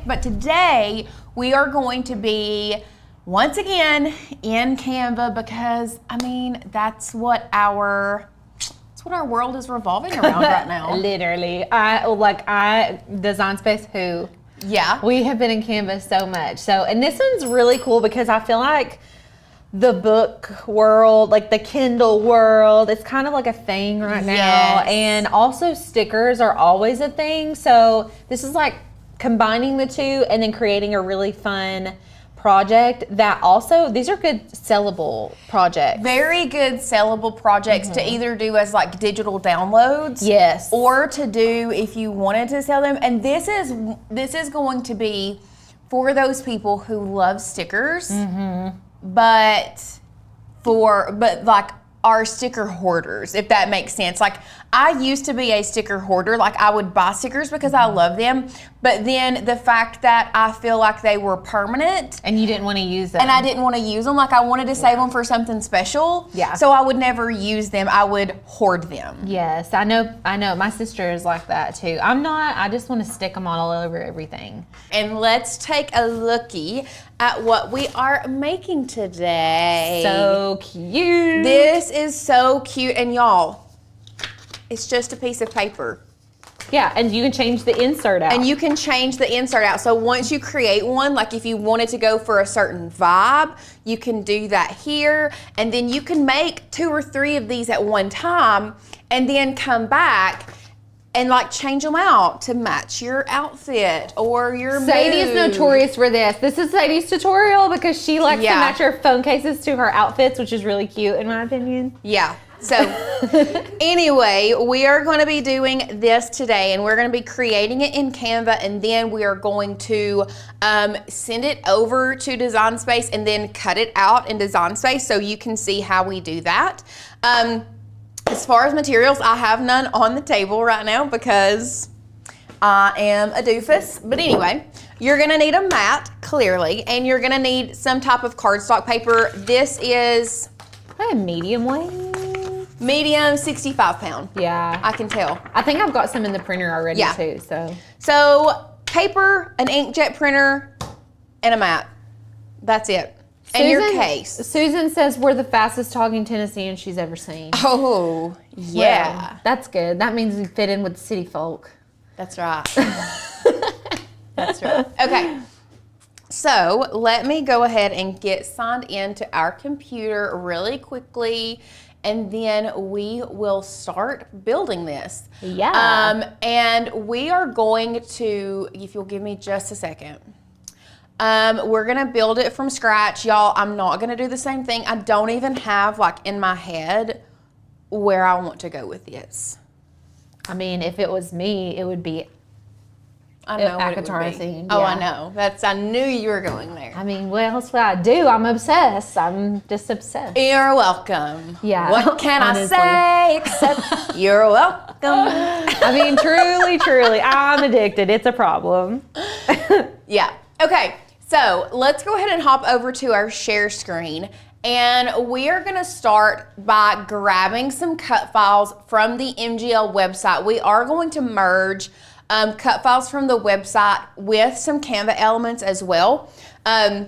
But today we are going to be once again in Canva because I mean that's what our world is revolving around right now. Literally. Design Space who? Yeah. We have been in Canva so much. So, and this one's really cool because I feel like the book world, like the Kindle world, it's kind of like a thing right now. Yes. And also stickers are always a thing. So this is like combining the two and then creating a really fun project that also, these are good sellable projects. Very good sellable projects to either do as like digital downloads. Yes. Or to do if you wanted to sell them. And this is going to be for those people who love stickers, but like are sticker hoarders, if that makes sense. Like I used to be a sticker hoarder. Like I would buy stickers because I love them, but then the fact that I feel like they were permanent And you didn't want to use them. and I didn't want to use them, like I wanted to save them for something special. Yeah. So I would never use them. I would hoard them. Yes, I know. My sister is like that too. I'm not. I just want to stick them all over everything. And let's take a looky at what we are making today. So cute. This is so cute, and y'all, it's just a piece of paper. Yeah, and you can change the insert out. And you can change the insert out. So once you create one, like if you wanted to go for a certain vibe, you can do that here. And then you can make 2 or 3 of these at one time and then come back and like change them out to match your outfit or your Sadie is mood. notorious for this. This is Sadie's tutorial because she likes to Yeah. match her phone cases to her outfits, which is really cute in my opinion. Yeah. So anyway, we are going to be doing this today and we're going to be creating it in Canva, and then we are going to send it over to Design Space and then cut it out in Design Space so you can see how we do that. As far as materials, I have none on the table right now because I am a doofus. But anyway, you're gonna need a mat, clearly, and you're gonna need some type of cardstock paper. This is A medium weight. medium, 65 pound. Yeah. I can tell. I think I've got some in the printer already Yeah. too. So So paper, an inkjet printer, and a mat. That's it. And your case. Susan says we're the fastest talking Tennesseans she's ever seen. Oh, yeah. Well, that's good. That means we fit in with the city folk. That's right. That's right. Okay. So let me go ahead and get signed into our computer really quickly, and then we will start building this. Yeah. And we are going to, if you'll give me just a second, we're gonna build it from scratch. Y'all, I'm not gonna do the same thing. I don't even have like in my head where I want to go with this. I mean, if it was me, it would be I know what it would Akatar be. theme, Oh, yeah. I know. I knew you were going there. I mean, what else would I do? I'm obsessed. I'm just obsessed. You're welcome. Yeah, What can honestly. I say except you're welcome? I mean, truly, I'm addicted. It's a problem. Yeah. Okay. So let's go ahead and hop over to our share screen. And we are going to start by grabbing some cut files from the MGL website. We are going to merge cut files from the website with some Canva elements as well. And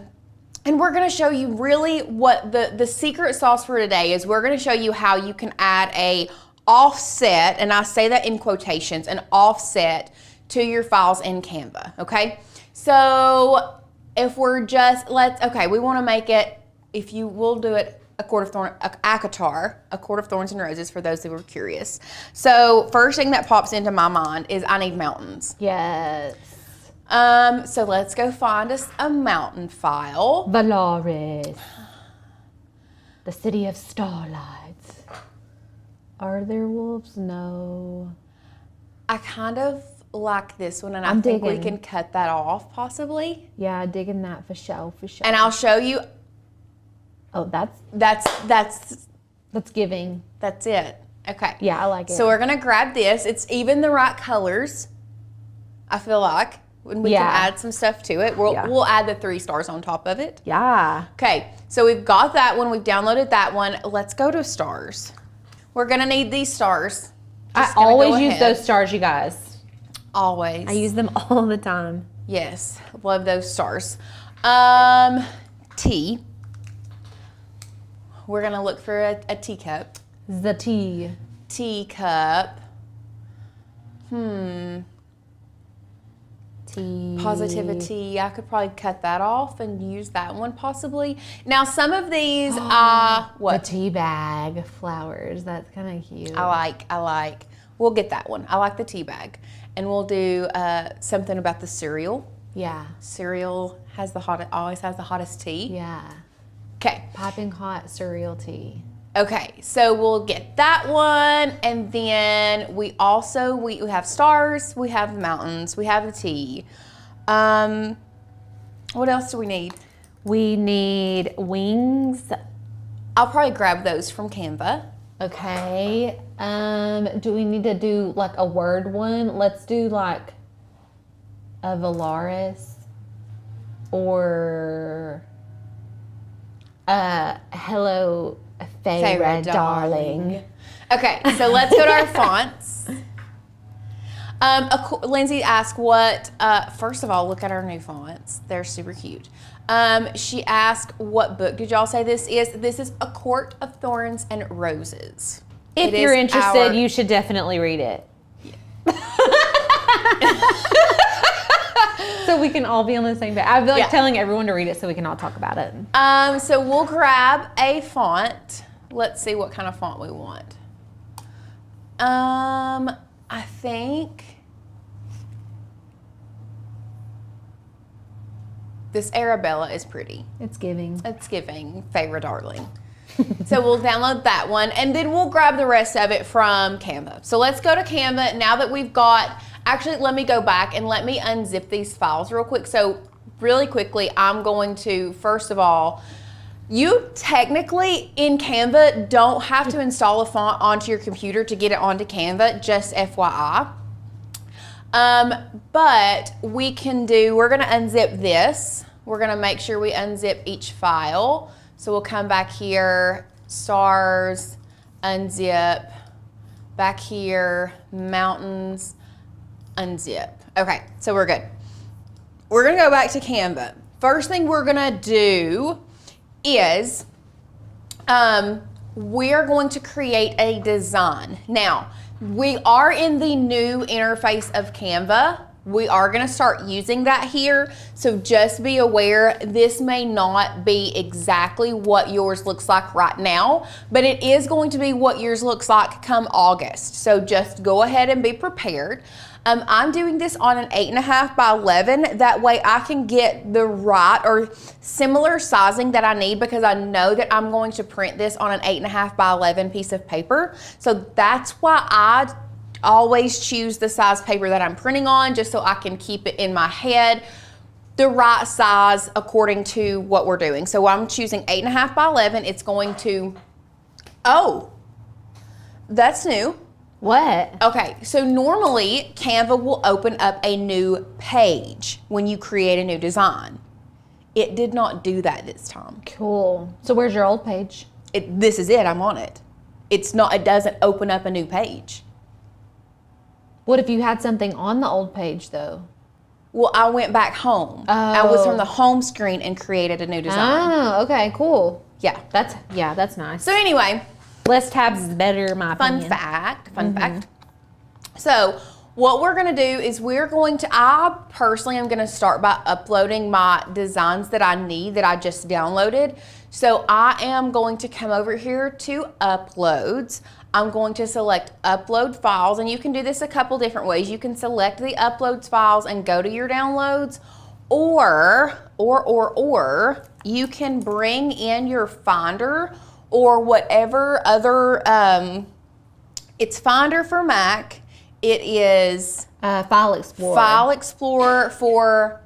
we're going to show you really what the secret sauce for today is. We're going to show you how you can add a offset, and I say that in quotations, an offset to your files in Canva, okay? So if we're just, we want to make it, if you will do it, Akatar, a Court of Thorns and Roses, for those who were curious. So first thing that pops into my mind is I need mountains. Yes. So let's go find us a mountain file. Valaris. The city of starlights. Are there wolves? No. I kind of like this one, and I'm I think we digging. can cut that off possibly. Yeah, digging that for sure. And I'll show you. Oh, that's it. giving. Okay. Yeah, I like it. So we're gonna grab this. It's even the right colors, I feel like. When we can add some stuff to it. We'll add the 3 stars on top of it. Yeah. Okay, so we've got that one. We've downloaded that one. Let's go to stars. We're gonna need these stars. I Just gonna always go use ahead. those stars, you guys. Always. I use them all the time. Yes, love those stars. Tea. We're gonna look for a teacup. The tea. Teacup. Tea. Positivity. I could probably cut that off and use that one possibly. Now some of these, The what? tea bag flowers. That's kind of cute. I like. We'll get that one. I like the tea bag. And we'll do something about the cereal. Yeah. Cereal always has the hottest tea. Yeah. Okay. Piping hot cereal tea. Okay, so we'll get that one, and then we have stars, we have mountains, we have the tea. What else do we need? We need wings. I'll probably grab those from Canva. Okay. Do we need to do like a word one? Let's do like a Valaris or hello Feyre darling. Okay, so let's go to our fonts. Lindsay asked first of all, look at our new fonts. They're super cute. She asked, what book did y'all say this is? This is A Court of Thorns and Roses. If you're interested, you should definitely read it. So we can all be on the same page. I feel like telling everyone to read it so we can all talk about it. So we'll grab a font. Let's see what kind of font we want. I think this Arabella is pretty. It's giving. It's giving Feyre darling. So we'll download that one, and then we'll grab the rest of it from Canva. So let's go to Canva now that we've got, actually let me go back and let me unzip these files real quick. So really quickly, I'm going to, first of all, you technically in Canva don't have to install a font onto your computer to get it onto Canva, just FYI. But we're gonna unzip this. We're gonna make sure we unzip each file. So we'll come back here, stars, unzip, back here, mountains, unzip. Okay, so we're good. We're gonna go back to Canva. First thing we're gonna do is we're going to create a design. Now, we are in the new interface of Canva. We are gonna start using that here, so just be aware this may not be exactly what yours looks like right now, but it is going to be what yours looks like come August. So just go ahead and be prepared. I'm doing this on an 8.5 by 11. That way I can get the right or similar sizing that I need, because I know that I'm going to print this on an 8.5 by 11 piece of paper. So that's why I always choose the size paper that I'm printing on, just so I can keep it in my head the right size according to what we're doing. So I'm choosing 8.5 by 11. It's going to, oh, that's new. What? Okay, so normally Canva will open up a new page when you create a new design. It did not do that this time. Cool. So where's your old page? This is it, I'm on it. It doesn't open up a new page. What if you had something on the old page though? Well, I went back home. I was from the home screen and created a new design. Oh, okay, cool. Yeah. That's nice. So anyway, less tabs is better, my opinion. Fun fact. So what we're gonna do is I personally am gonna start by uploading my designs that I need, that I just downloaded. So I am going to come over here to uploads. I'm going to select upload files, and you can do this a couple different ways. You can select the uploads files and go to your downloads, or you can bring in your Finder or whatever other, it's Finder for Mac. It is File Explorer. File Explorer for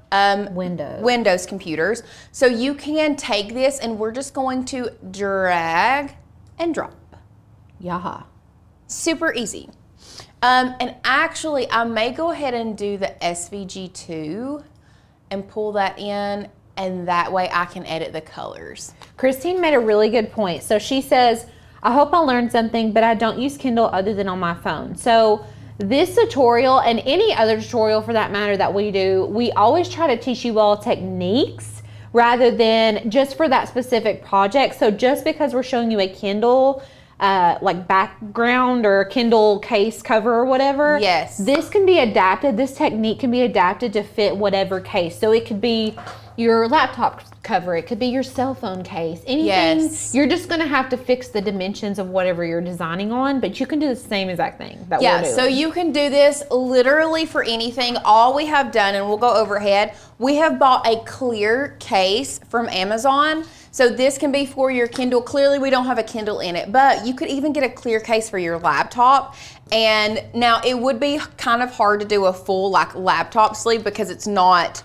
Windows computers. So you can take this, and we're just going to drag and drop. Yaha. Super easy. And actually, I may go ahead and do the SVG2 and pull that in, and that way I can edit the colors. Christine made a really good point. So she says, I hope I learned something, but I don't use Kindle other than on my phone. So This tutorial and any other tutorial for that matter that we do, we always try to teach you all techniques rather than just for that specific project. So just because we're showing you a Kindle like background or Kindle case cover or whatever, yes, this can be adapted. This technique can be adapted to fit whatever case. So it could be your laptop cover, it could be your cell phone case, anything. Yes. You're just going to have to fix the dimensions of whatever you're designing on, but you can do the same exact thing that we're doing. So you can do this literally for anything. All we have done, and we'll go overhead, we have bought a clear case from Amazon. So this can be for your Kindle. Clearly we don't have a Kindle in it, but you could even get a clear case for your laptop. And now it would be kind of hard to do a full like laptop sleeve because it's not,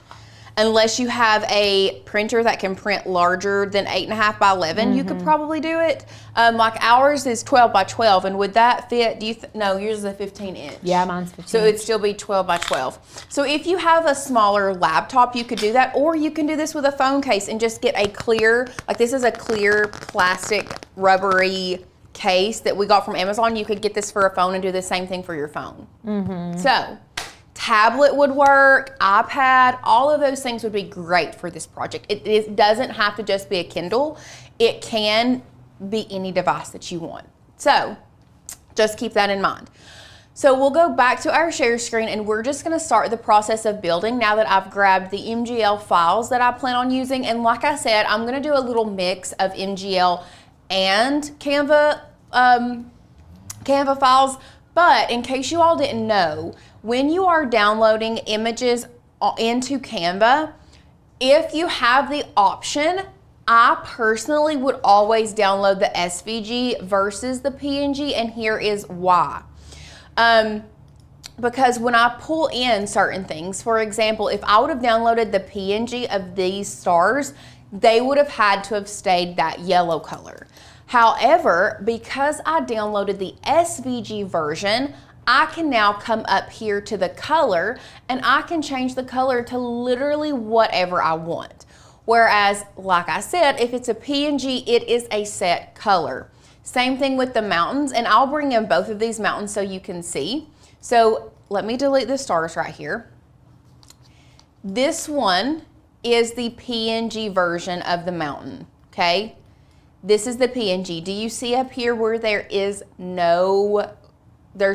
unless you have a printer that can print larger than 8.5 by 11, you could probably do it. Like ours is 12 by 12, and would that fit? Do you no, yours is a 15 inch. Yeah, mine's 15. So it'd still be 12 by 12. So if you have a smaller laptop, you could do that, or you can do this with a phone case and just get a clear, like this is a clear plastic rubbery case that we got from Amazon. You could get this for a phone and do the same thing for your phone. So tablet would work, iPad, all of those things would be great for this project. It doesn't have to just be a Kindle. It can be any device that you want. So just keep that in mind. So we'll go back to our share screen and we're just gonna start the process of building now that I've grabbed the MGL files that I plan on using. And like I said, I'm gonna do a little mix of MGL and Canva files. But in case you all didn't know, when you are downloading images into Canva, if you have the option, I personally would always download the SVG versus the PNG, and here is why. Because when I pull in certain things, for example, if I would have downloaded the PNG of these stars, they would have had to have stayed that yellow color. However, because I downloaded the SVG version, I can now come up here to the color and I can change the color to literally whatever I want. Whereas, like I said, if it's a PNG, it is a set color. Same thing with the mountains, and I'll bring in both of these mountains so you can see. So let me delete the stars right here. This one is the PNG version of the mountain, okay? This is the PNG. Do you see up here where there's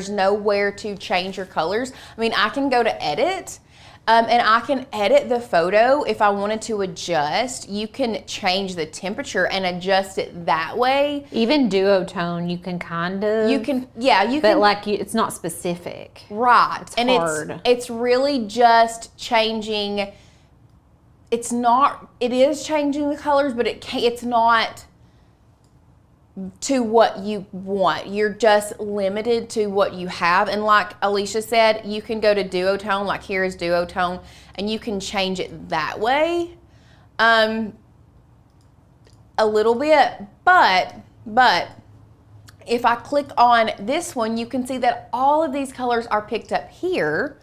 nowhere to change your colors? I mean, I can go to edit and I can edit the photo if I wanted to adjust. You can change the temperature and adjust it that way. Even duotone, you can kind of. You can, yeah, you but can. But it's not specific. Right. It's and hard. It's really just changing. It is changing the colors, but it's not to what you want. You're just limited to what you have. And like Alicia said, you can go to duotone, like here is duotone, and you can change it that way a little bit. But if I click on this one, you can see that all of these colors are picked up here,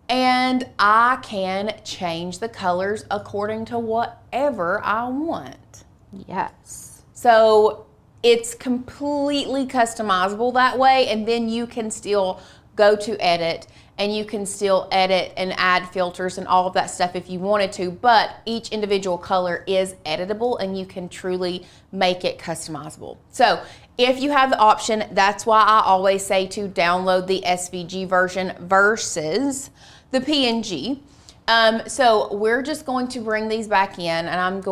and I can change the colors according to whatever I want. Yes. So it's completely customizable that way, and then you can still go to edit and you can still edit and add filters and all of that stuff if you wanted to, but each individual color is editable and you can truly make it customizable. So if you have the option, that's why I always say to download the SVG version versus the PNG. So we're just going to bring these back in, and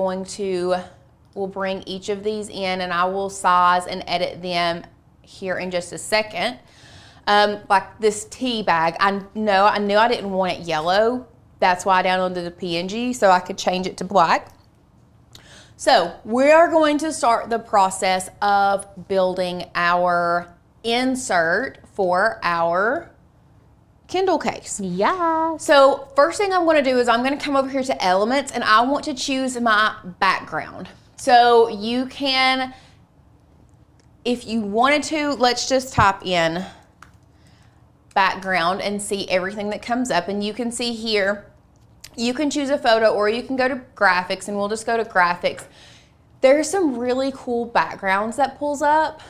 we'll bring each of these in, and I will size and edit them here in just a second. Like this tea bag, I knew I didn't want it yellow. That's why I downloaded the PNG, so I could change it to black. So we are going to start the process of building our insert for our Kindle case. Yeah. So first thing I'm going to do is I'm going to come over here to elements, and I want to choose my background. So you can, if you wanted to, let's just type in background and see everything that comes up. And you can see here, you can choose a photo or you can go to graphics, and we'll just go to graphics. There's some really cool backgrounds that pulls up.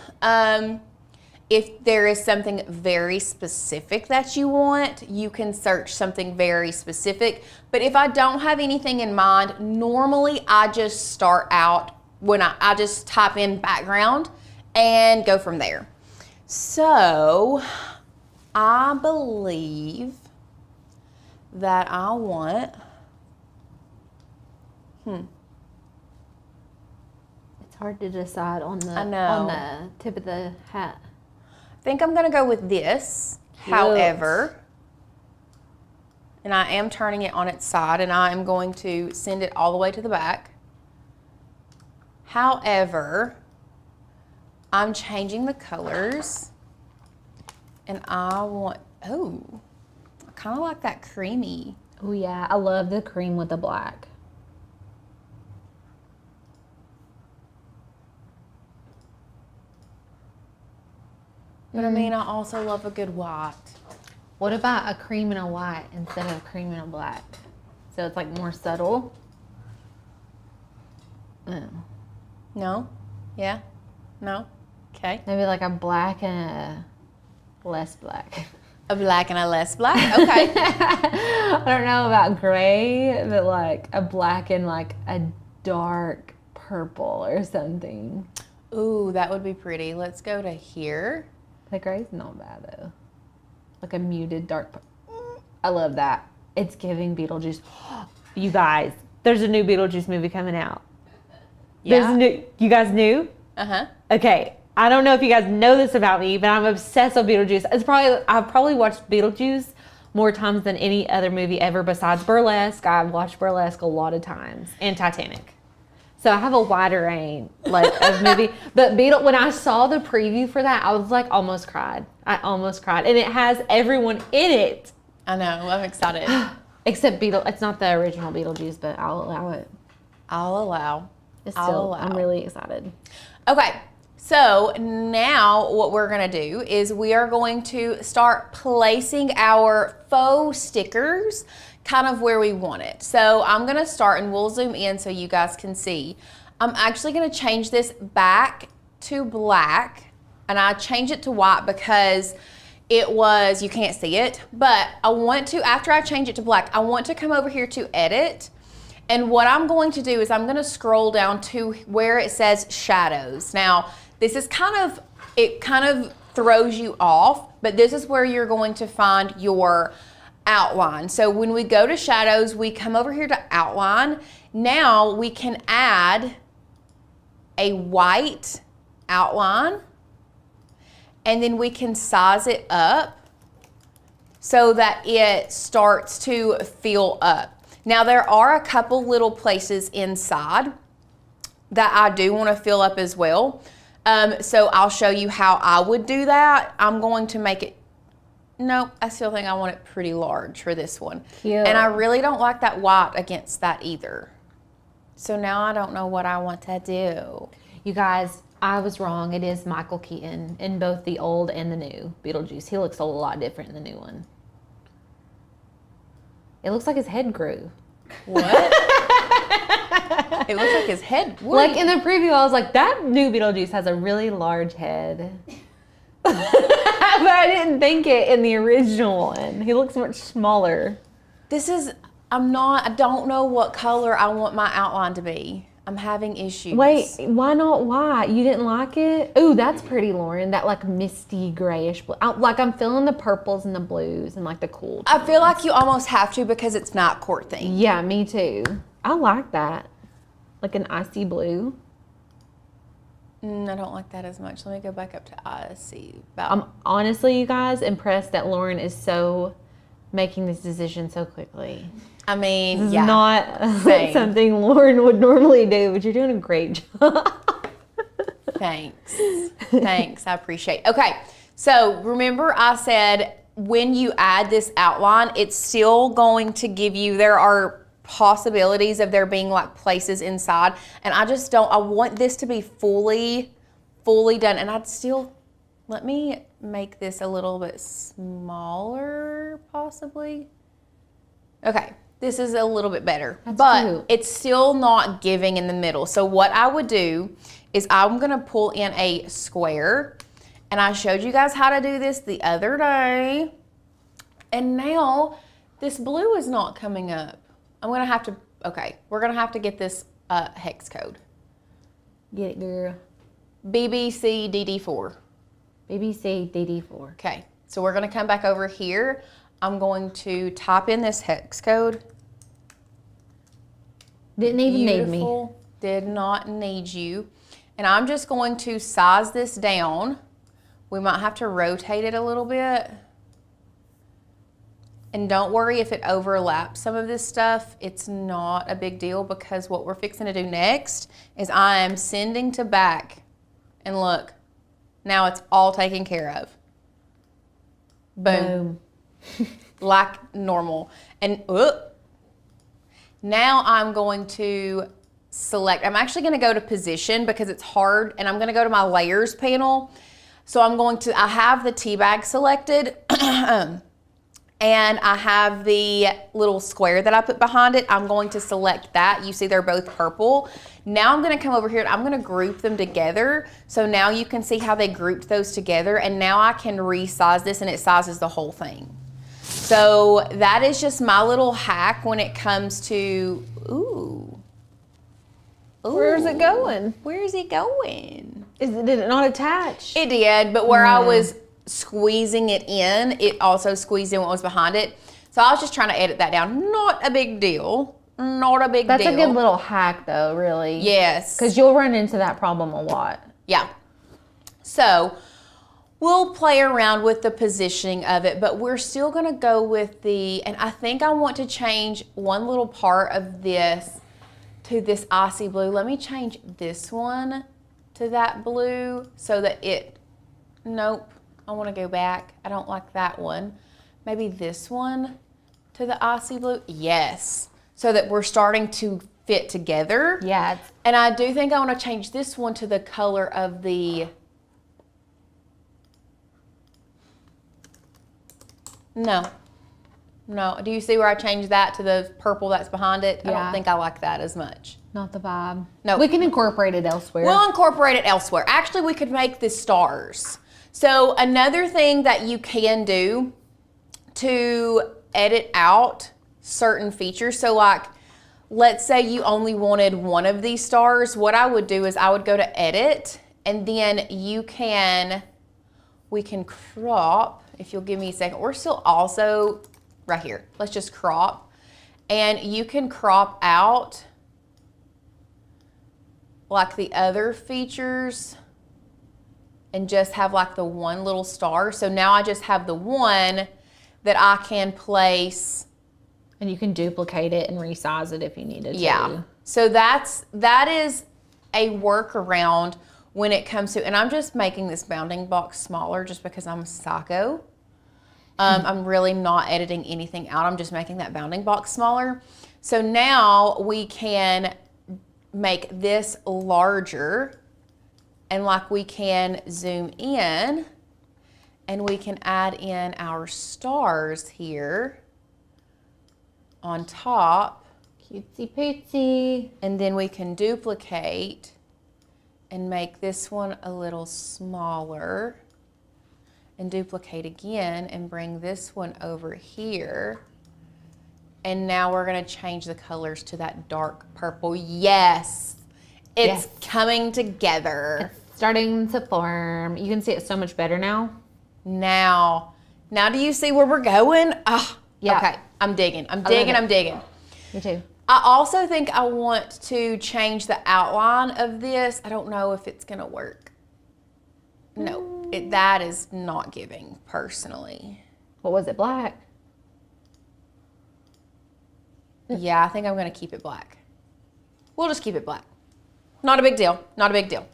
If there is something very specific that you want, you can search something very specific. But if I don't have anything in mind, normally I just start out when I just type in background and go from there. So I believe that I want, It's hard to decide on the I know. on the tip of the hat. I think I'm gonna go with this. Cute. However, and I am turning it on its side and I am going to send it all the way to the back. However, I'm changing the colors and I want, oh, I kind of like that creamy. Oh yeah, I love the cream with the black. But I mean, I also love a good white. What about a cream and a white instead of cream and a black? So it's like more subtle. No? Yeah? No? Okay. Maybe like a black and a less black. A black and a less black? Okay. I don't know about gray, but like a black and like a dark purple or something. Ooh, that would be pretty. Let's go to here. The gray's not bad though. Like a muted dark. I love that. It's giving Beetlejuice. You guys, there's a new Beetlejuice movie coming out. There's a new. You guys knew? Uh-huh. Okay. I don't know if you guys know this about me, but I'm obsessed with Beetlejuice. I've probably watched Beetlejuice more times than any other movie ever besides Burlesque. I've watched Burlesque a lot of times, and Titanic. So I have a wider range of movie. But when I saw the preview for that, I was like almost cried. I almost cried. And it has everyone in it. I know. I'm excited. Except it's not the original Beetlejuice, but I'll allow it. I'll allow. I'm really excited. Okay. So now what we're going to do is we are going to start placing our faux stickers kind of where we want it. So I'm going to start and we'll zoom in so you guys can see. I'm actually going to change this back to black and I changed it to white because you can't see it, but I want to, after I change it to black, I want to come over here to edit. And what I'm going to do is I'm going to scroll down to where it says shadows. Now, this is it kind of throws you off, but this is where you're going to find your outline. So when we go to shadows, we come over here to outline. Now we can add a white outline and then we can size it up so that it starts to fill up. Now there are a couple little places inside that I do want to fill up as well. So I'll show you how I would do that. I'm going to make it, no, I still think I want it pretty large for this one. Cute. And I really don't like that white against that either. So now I don't know what I want to do. You guys, I was wrong. It is Michael Keaton in both the old and the new Beetlejuice. He looks a lot different in the new one. It looks like his head grew. What? It looks like his head. Like in the preview, I was like, that new Beetlejuice has a really large head. But I didn't think it in the original one. He looks much smaller. I don't know what color I want my outline to be. I'm having issues. Wait, why not white? You didn't like it? Ooh, that's pretty, Lauren. That like misty grayish blue. I'm feeling the purples and the blues and like the cool tones. I feel like you almost have to because it's Night Court theme. Yeah, me too. I like that. Like an icy blue. I don't like that as much. Let me go back up to icy. I'm honestly, you guys, impressed that Lauren is so making this decision so quickly. I mean, This is yeah. not Same. something Lauren would normally do, but you're doing a great job. Thanks. Thanks. I appreciate it. Okay. So remember I said when you add this outline, it's still going to give you, there are possibilities of there being like places inside. And I want this to be fully done. And let me make this a little bit smaller possibly. Okay. This is a little bit better, but cute. It's still not giving in the middle. So what I would do is I'm gonna pull in a square And I showed you guys how to do this the other day. And now this blue is not coming up. I'm gonna have to, okay, we're gonna have to get this hex code. Get it, girl. BBCDD4. BBCDD4. Okay, so we're gonna come back over here. I'm going to type in this hex code. Didn't even need me. Beautiful. Did not need you. And I'm just going to size this down. We might have to rotate it a little bit. And don't worry if it overlaps some of this stuff. It's not a big deal because what we're fixing to do next is I am sending to back. And look, now it's all taken care of. Boom. Like normal. And now I'm going to select, I'm actually gonna go to position because it's hard, and I'm gonna go to my layers panel. So I'm going to, I have the tea bag selected. And I have the little square that I put behind it. I'm going to select that. You see they're both purple. Now I'm gonna come over here and I'm gonna group them together. So now you can see how they grouped those together, and now I can resize this and it sizes the whole thing. So that is just my little hack when it comes to, ooh. Where's it going? Where is it going? Did it not attach? It did, but where I was squeezing it in, it also squeezed in what was behind it. So I was just trying to edit that down. Not a big deal. Not a big deal. That's a good little hack though, really. Yes. Because you'll run into that problem a lot. Yeah. So we'll play around with the positioning of it, but we're still gonna go with the, and I think I want to change one little part of this to this icy blue. Let me change this one to that blue so that it, nope. I want to go back. I don't like that one. Maybe this one to the icy blue. Yes. So that we're starting to fit together. Yeah. And I do think I want to change this one to the color of the, no. Do you see where I changed that to the purple that's behind it? Yeah. I don't think I like that as much. Not the vibe. No. We can incorporate it elsewhere. We'll incorporate it elsewhere. Actually, we could make the stars. So another thing that you can do to edit out certain features, so like, let's say you only wanted one of these stars, what I would do is I would go to edit, and then we can crop, if you'll give me a second. We're still also, right here, let's just crop. And you can crop out like the other features and just have like the one little star. So now I just have the one that I can place. And you can duplicate it and resize it if you needed to. Yeah. So that is a workaround when it comes to, and I'm just making this bounding box smaller just because I'm a psycho. I'm really not editing anything out. I'm just making that bounding box smaller. So now we can make this larger. And like we can zoom in and we can add in our stars here on top. Cutesy pootsy. And then we can duplicate and make this one a little smaller and duplicate again and bring this one over here. And now we're gonna change the colors to that dark purple. Yes. It's coming together. It's starting to form. You can see it so much better now. Now do you see where we're going? Yeah. Okay, I'm digging. I'm digging. Me too. I also think I want to change the outline of this. I don't know if it's gonna work. No, that is not giving personally. What was it, black? Yeah, I think I'm gonna keep it black. We'll just keep it black. Not a big deal, not a big deal.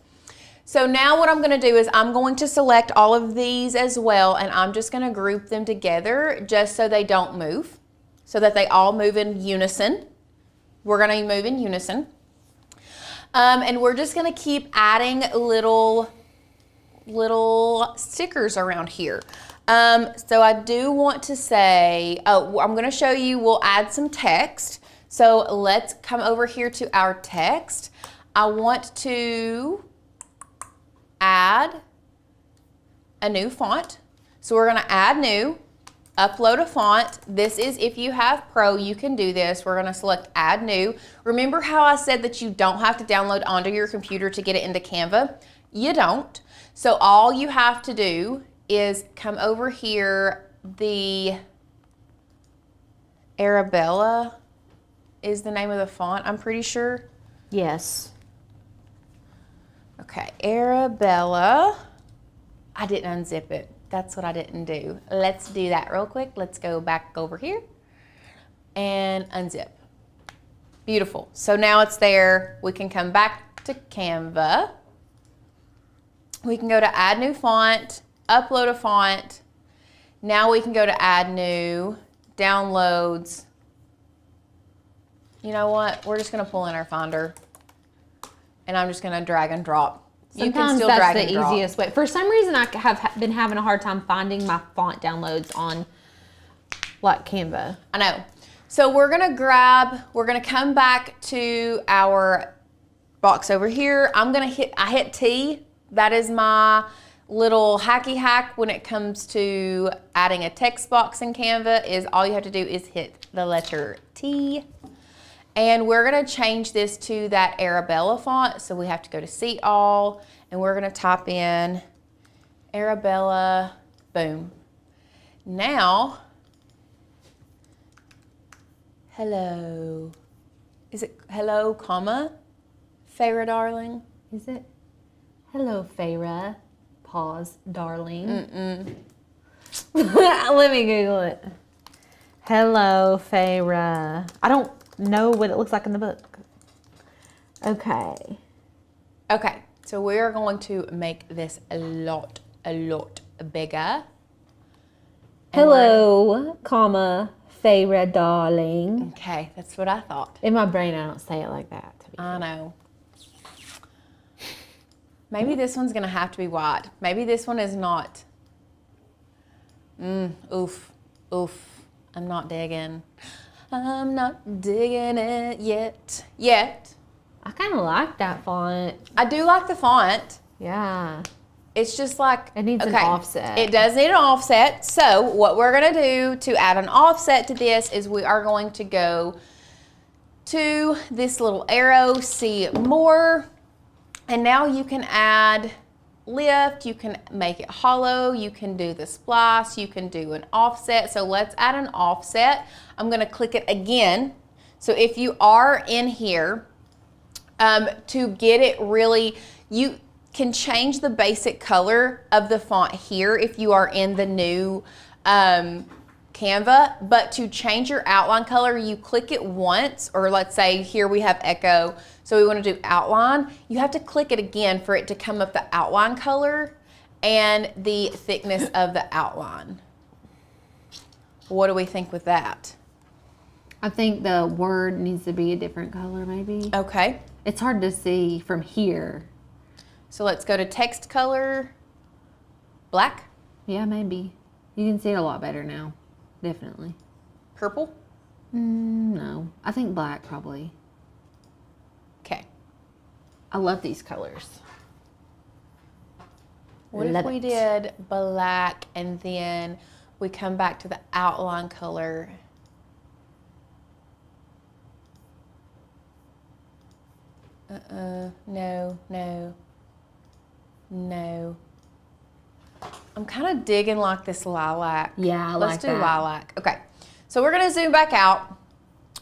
So now what I'm gonna do is I'm going to select all of these as well, and I'm just gonna group them together just so they don't move, so that they all move in unison. We're gonna move in unison. And we're just gonna keep adding little stickers around here. So I do want to say, I'm gonna show you, we'll add some text. So let's come over here to our text. I want to add a new font. So we're gonna add new, upload a font. This is if you have Pro, you can do this. We're gonna select add new. Remember how I said that you don't have to download onto your computer to get it into Canva? You don't. So all you have to do is come over here. The Arabella is the name of the font, I'm pretty sure. Yes. Okay, Arabella. I didn't unzip it. That's what I didn't do. Let's do that real quick. Let's go back over here and unzip. Beautiful. So now it's there. We can come back to Canva. We can go to add new font, upload a font. Now we can go to add new, downloads. You know what? We're just gonna pull in our Finder and I'm just gonna drag and drop. Sometimes that's the easiest way. For some reason, I have been having a hard time finding my font downloads on like Canva. I know. So we're gonna come back to our box over here. I hit T. That is my little hacky hack when it comes to adding a text box in Canva, is all you have to do is hit the letter T. And we're gonna change this to that Arabella font. So we have to go to See All, and we're gonna type in Arabella, boom. Now, hello. Is it hello, comma, Farah darling? Is it? Hello, Farah. Pause, darling. Let me Google it. Hello, Farah. I don't know what it looks like in the book. Okay. Okay, so we are going to make this a lot bigger. Hello, comma, Farah, darling. Okay, that's what I thought. In my brain, I don't say it like that. I know. Maybe this one's gonna have to be white. Maybe this one is not. Oof. I'm not digging. I'm not digging it yet. I kind of like that font. I do like the font. Yeah. It's just like, it needs an offset. It does need an offset. So what we're gonna do to add an offset to this is we are going to go to this little arrow, see more, and now you can add lift, you can make it hollow, you can do the splice, you can do an offset. So let's add an offset. I'm gonna click it again. So if you are in here, to get it really, you can change the basic color of the font here if you are in the new Canva, but to change your outline color, you click it once, or let's say here we have Echo, so we want to do outline. You have to click it again for it to come up the outline color and the thickness of the outline. What do we think with that? I think the word needs to be a different color maybe. Okay. It's hard to see from here. So let's go to text color, black. Yeah, maybe. You can see it a lot better now. Definitely. Purple? No. I think black probably. Okay. I love these colors. What if we did black and then we come back to the outline color? No. I'm kind of digging like this lilac. Yeah, Let's do lilac. Okay, so we're gonna zoom back out.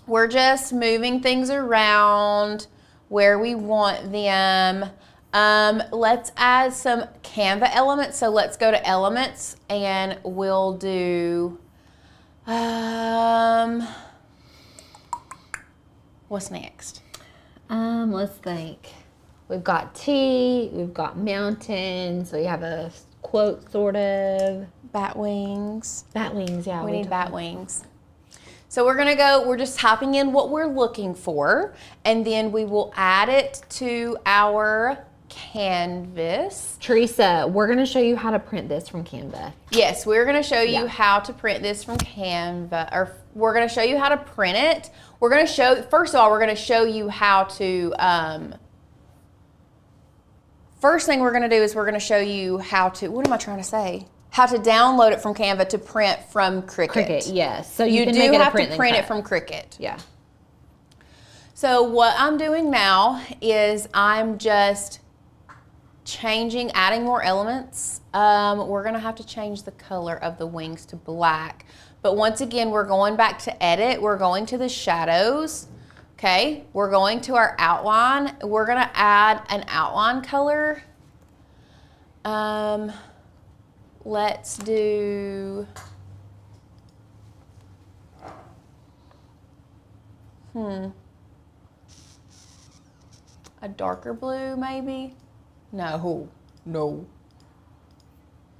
We're just moving things around where we want them. Let's add some Canva elements. So let's go to elements and we'll do, what's next? Let's think. We've got T, we've got mountains, we have a quote sort of. Bat wings. Bat wings, yeah. We need bat wings. So we're just typing in what we're looking for, and then we will add it to our canvas. Teresa, we're gonna show you how to print this from Canva. Yes, we're gonna show you how to print this from Canva, or we're gonna show you how to print it. We're gonna show, first of all, we're gonna show you how to First thing we're gonna do is we're gonna show you how to, what am I trying to say? How to download it from Canva to print from Cricut. Cricut, yes. So You can do make it a have print to then print it cut. from Cricut. Yeah. So what I'm doing now is I'm just changing, adding more elements. We're gonna have to change the color of the wings to black. But once again, we're going back to edit. We're going to the shadows. Okay, we're going to our outline. We're gonna add an outline color. Let's do, a darker blue maybe? No.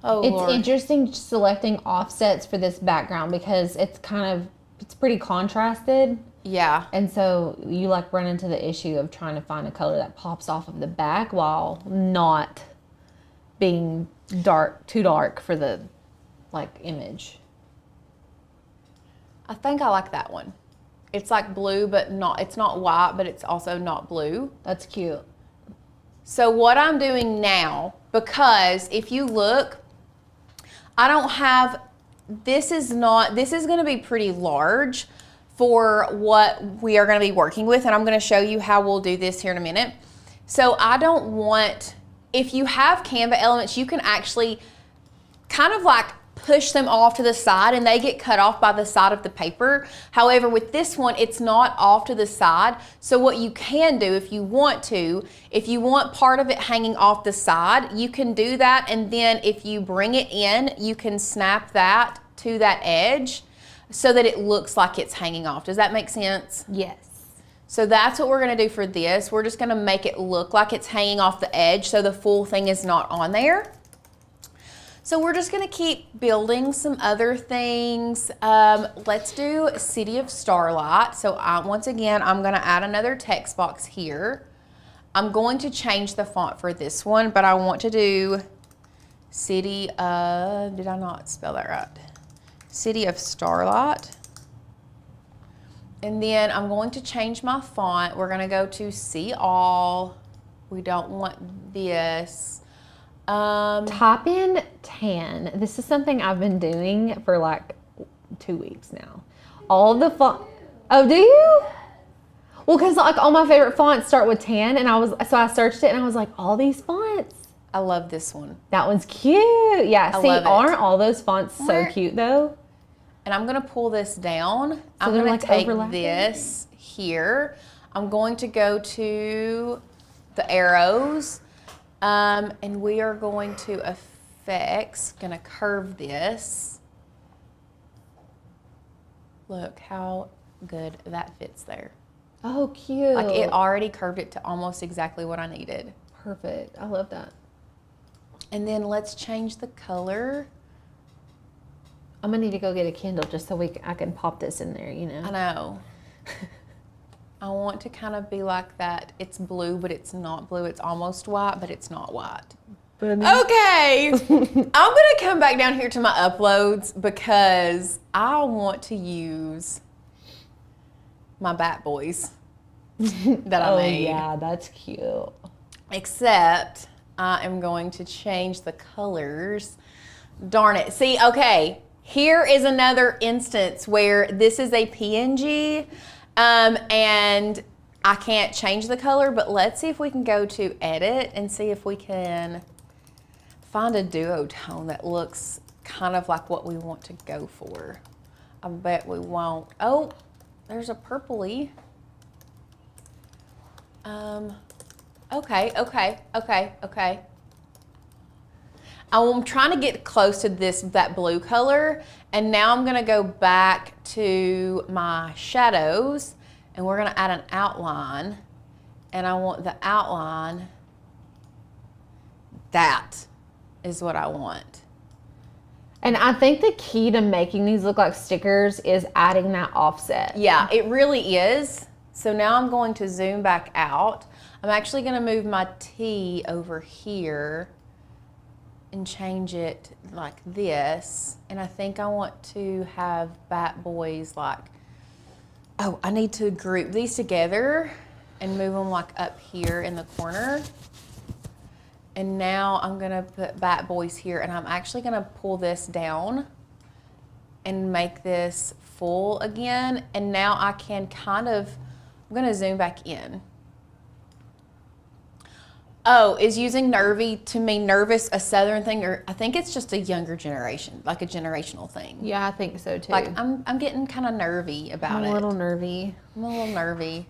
Oh, It's Lord. interesting selecting offsets for this background because it's pretty contrasted. Yeah. And so you like run into the issue of trying to find a color that pops off of the back while not being too dark for the like image. I think I like that one. It's like blue, but it's not white, but it's also not blue. That's cute. So what I'm doing now, because if you look, I don't have, this is gonna be pretty large for what we are gonna be working with, and I'm gonna show you how we'll do this here in a minute. So I don't want, if you have Canva elements, you can actually kind of like push them off to the side and they get cut off by the side of the paper. However, with this one, it's not off to the side. So what you can do if you want part of it hanging off the side, you can do that. And then if you bring it in, you can snap that to that edge so that it looks like it's hanging off. Does that make sense? Yes. So that's what we're gonna do for this. We're just gonna make it look like it's hanging off the edge so the full thing is not on there. So we're just gonna keep building some other things. Let's do City of Starlight. So once again, I'm gonna add another text box here. I'm going to change the font for this one, but I want to do City of, did I not spell that right? City of Starlight. And then I'm going to change my font. We're gonna go to See All. We don't want this. Type in tan. This is something I've been doing for like 2 weeks now. All the font. Oh, do you? Well, because like all my favorite fonts start with tan, and so I searched it and I was like, all these fonts. I love this one. That one's cute. Yeah. I See, love it. aren't all those fonts so cute though? And I'm gonna pull this down. I'm they're gonna like take overlapping? this here. I'm going to go to the arrows. And we are going to effects, gonna curve this. Look how good that fits there. Oh, cute. Like it already curved it to almost exactly what I needed. Perfect. I love that. And then let's change the color. I'm gonna need to go get a Kindle just so I can pop this in there, you know. I know. I want to kind of be like that. It's blue, but it's not blue. It's almost white, but it's not white. Okay. I'm going to come back down here to my uploads because I want to use my Bat Boys that I made. Oh, yeah, that's cute. Except I am going to change the colors. Darn it. See, okay. Here is another instance where this is a PNG. And I can't change the color, but let's see if we can go to edit and see if we can find a duotone that looks kind of like what we want to go for. I bet we won't. Oh, there's a purpley. Okay. I'm trying to get close to that blue color, and now I'm gonna go back to my shadows, and we're gonna add an outline, and I want the outline, that is what I want. And I think the key to making these look like stickers is adding that offset. Yeah, it really is. So now I'm going to zoom back out. I'm actually gonna move my T over here and change it like this. And I think I want to have Bat Boys like, oh, I need to group these together and move them like up here in the corner. And now I'm gonna put Bat Boys here, and I'm actually gonna pull this down and make this full again. And now I can kind of, I'm gonna zoom back in. Oh, is using nervy to mean nervous a Southern thing, or I think it's just a younger generation, like a generational thing. Yeah, I think so too. Like I'm getting kind of nervy about it. I'm a little nervy. I'm a little nervy.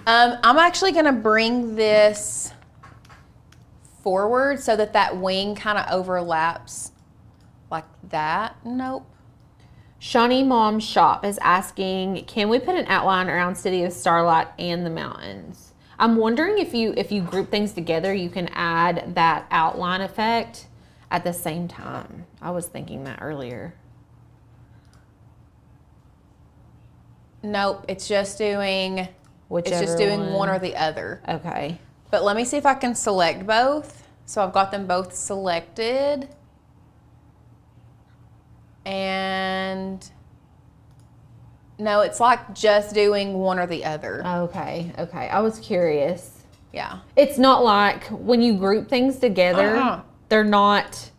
I'm actually gonna bring this forward so that that wing kind of overlaps like that. Nope. Shawnee Mom's Shop is asking, can we put an outline around City of Starlight and the mountains? I'm wondering if you group things together, you can add that outline effect at the same time. I was thinking that earlier. Nope, it's just doing Whichever it's just doing one or the other. Okay. But let me see if I can select both. So I've got them both selected. And no, it's like just doing one or the other. Okay. I was curious. Yeah. It's not like when you group things together, they're not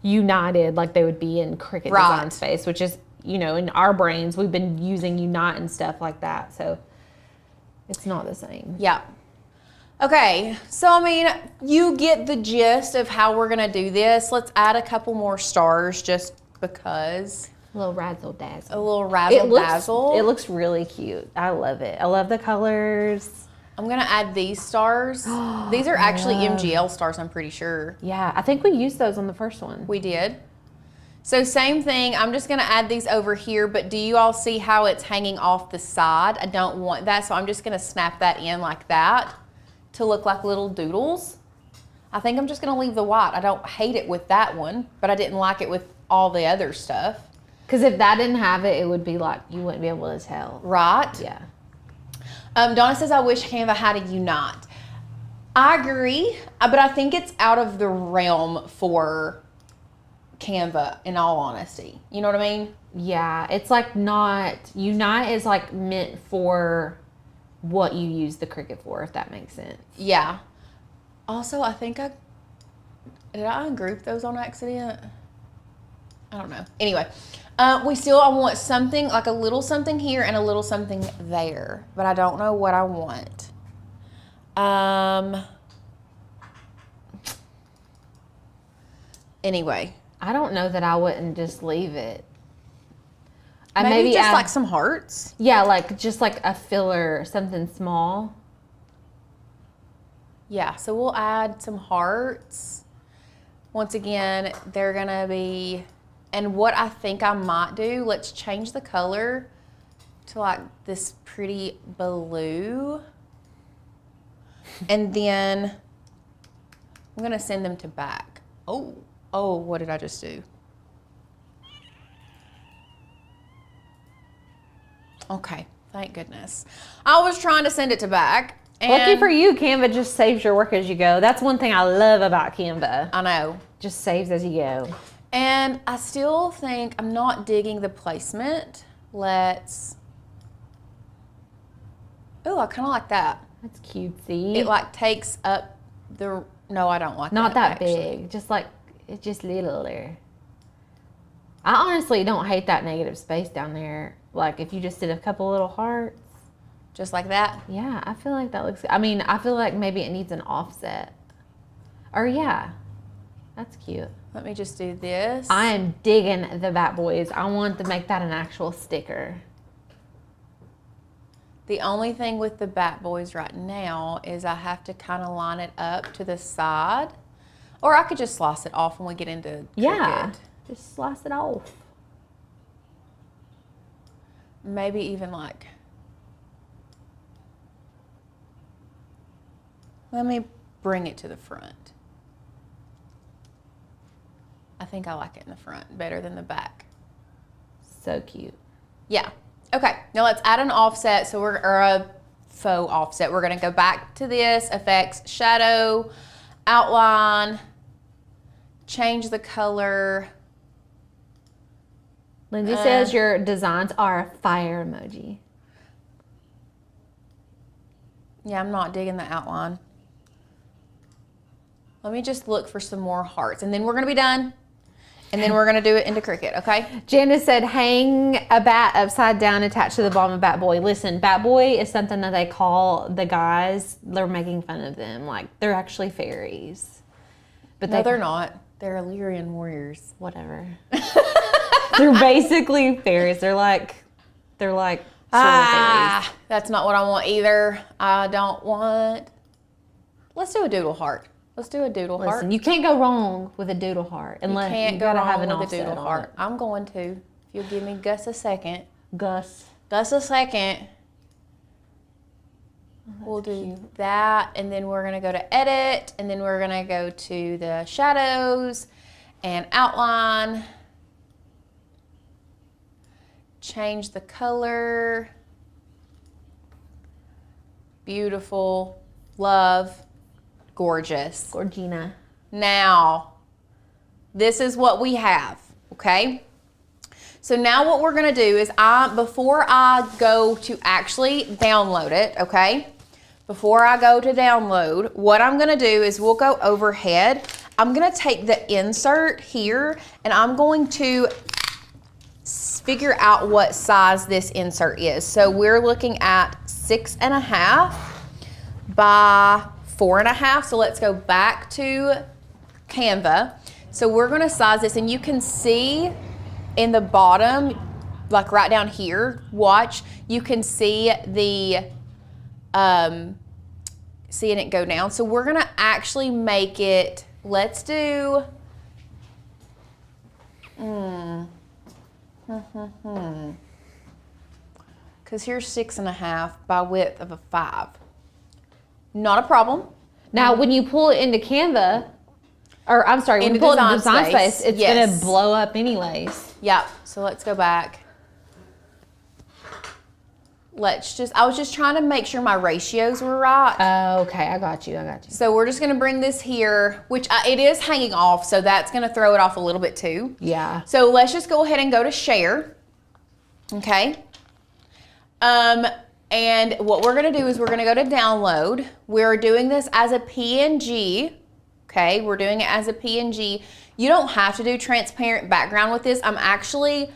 united like they would be in Cricut Design Space, which is, in our brains, we've been using Unite and stuff like that. So it's not the same. Yeah. Okay, so I mean, you get the gist of how we're gonna do this. Let's add a couple more stars just because. A little razzle dazzle. A little razzle dazzle. It looks really cute. I love it. I love the colors. I'm gonna add these stars. These are actually MGL stars, I'm pretty sure. Yeah, I think we used those on the first one. We did. So same thing, I'm just gonna add these over here, but do you all see how it's hanging off the side? I don't want that, so I'm just gonna snap that in like that to look like little doodles. I think I'm just gonna leave the white. I don't hate it with that one, but I didn't like it with all the other stuff. Because if that didn't have it, it would be like, you wouldn't be able to tell. Right? Yeah. Donna says, I wish Canva had a Unite. I agree, but I think it's out of the realm for Canva, in all honesty. You know what I mean? Yeah, it's like not, Unite is like meant for what you use the Cricut for, if that makes sense. Yeah. Also, I think did I ungroup those on accident? I don't know. Anyway, I want something, like a little something here and a little something there, but I don't know what I want. Anyway. I don't know that I wouldn't just leave it. Maybe just like some hearts? Yeah, just like a filler, something small. Yeah, so we'll add some hearts. Once again, they're gonna be, and what I think I might do, let's change the color to like this pretty blue. And then I'm gonna send them to back. Oh, what did I just do? Okay, thank goodness. I was trying to send it to back. And lucky for you, Canva just saves your work as you go. That's one thing I love about Canva. I know. Just saves as you go. And I still think I'm not digging the placement. Oh, I kind of like that. That's cutesy. It like takes up the, no, I don't like that. Not that big, just like, it's just littler. I honestly don't hate that negative space down there. Like if you just did a couple little hearts. Just like that? Yeah, I feel like that looks, I feel like maybe it needs an offset. Or yeah, that's cute. Let me just do this. I am digging the Bat Boys. I want to make that an actual sticker. The only thing with the Bat Boys right now is I have to kind of line it up to the side. Or I could just slice it off when we get into Cricut. Yeah, just slice it off. Maybe even like, let me bring it to the front. I think I like it in the front better than the back. So cute. Yeah. Okay, now let's add an offset. Or a faux offset. We're gonna go back to this, effects, shadow, outline, change the color. Lindsay says your designs are a fire emoji. Yeah, I'm not digging the outline. Let me just look for some more hearts, and then we're gonna be done. And then we're gonna do it into Cricut, okay? Janice said, hang a bat upside down attached to the bottom of Bat Boy. Listen, Bat Boy is something that they call the guys. They're making fun of them. Like, they're actually fairies. But No, they're not. They're Illyrian warriors. Whatever. They're basically fairies. They're like sort of fairies. That's not what I want either. I don't want. Let's do a doodle heart. Let's do a doodle heart. Listen, you can't go wrong with a doodle heart unless Can't you go gotta wrong have an with a offset doodle on heart. it. I'm going to. If you'll give me Gus a second. Gus. Gus a second. We'll do that, and then we're gonna go to edit, and then we're gonna go to the shadows and outline. Change the color. Beautiful. Love. Gorgeous. Gorgina. Now, this is what we have, okay? So now what we're gonna do is before I go to actually download it, okay? Before I go to download, what I'm gonna do is we'll go overhead. I'm gonna take the insert here and I'm going to figure out what size this insert is. So we're looking at 6.5 by 4.5. So let's go back to Canva. So we're gonna size this, and you can see in the bottom, like right down here, watch, you can see the, seeing it go down. So we're gonna actually make it, let's do, because here's 6.5 by width of a 5. Not a problem. Now, when you pull it into Canva, or I'm sorry, when you pull it into Design Space, it's gonna blow up anyways. Yep. So let's go back. I was just trying to make sure my ratios were right. Oh, okay, I got you. So we're just gonna bring this here, which it is hanging off, so that's gonna throw it off a little bit too. Yeah. So let's just go ahead and go to share. Okay. And what we're gonna do is we're gonna go to download. We're doing this as a PNG. Okay, we're doing it as a PNG. You don't have to do transparent background with this. I'm actually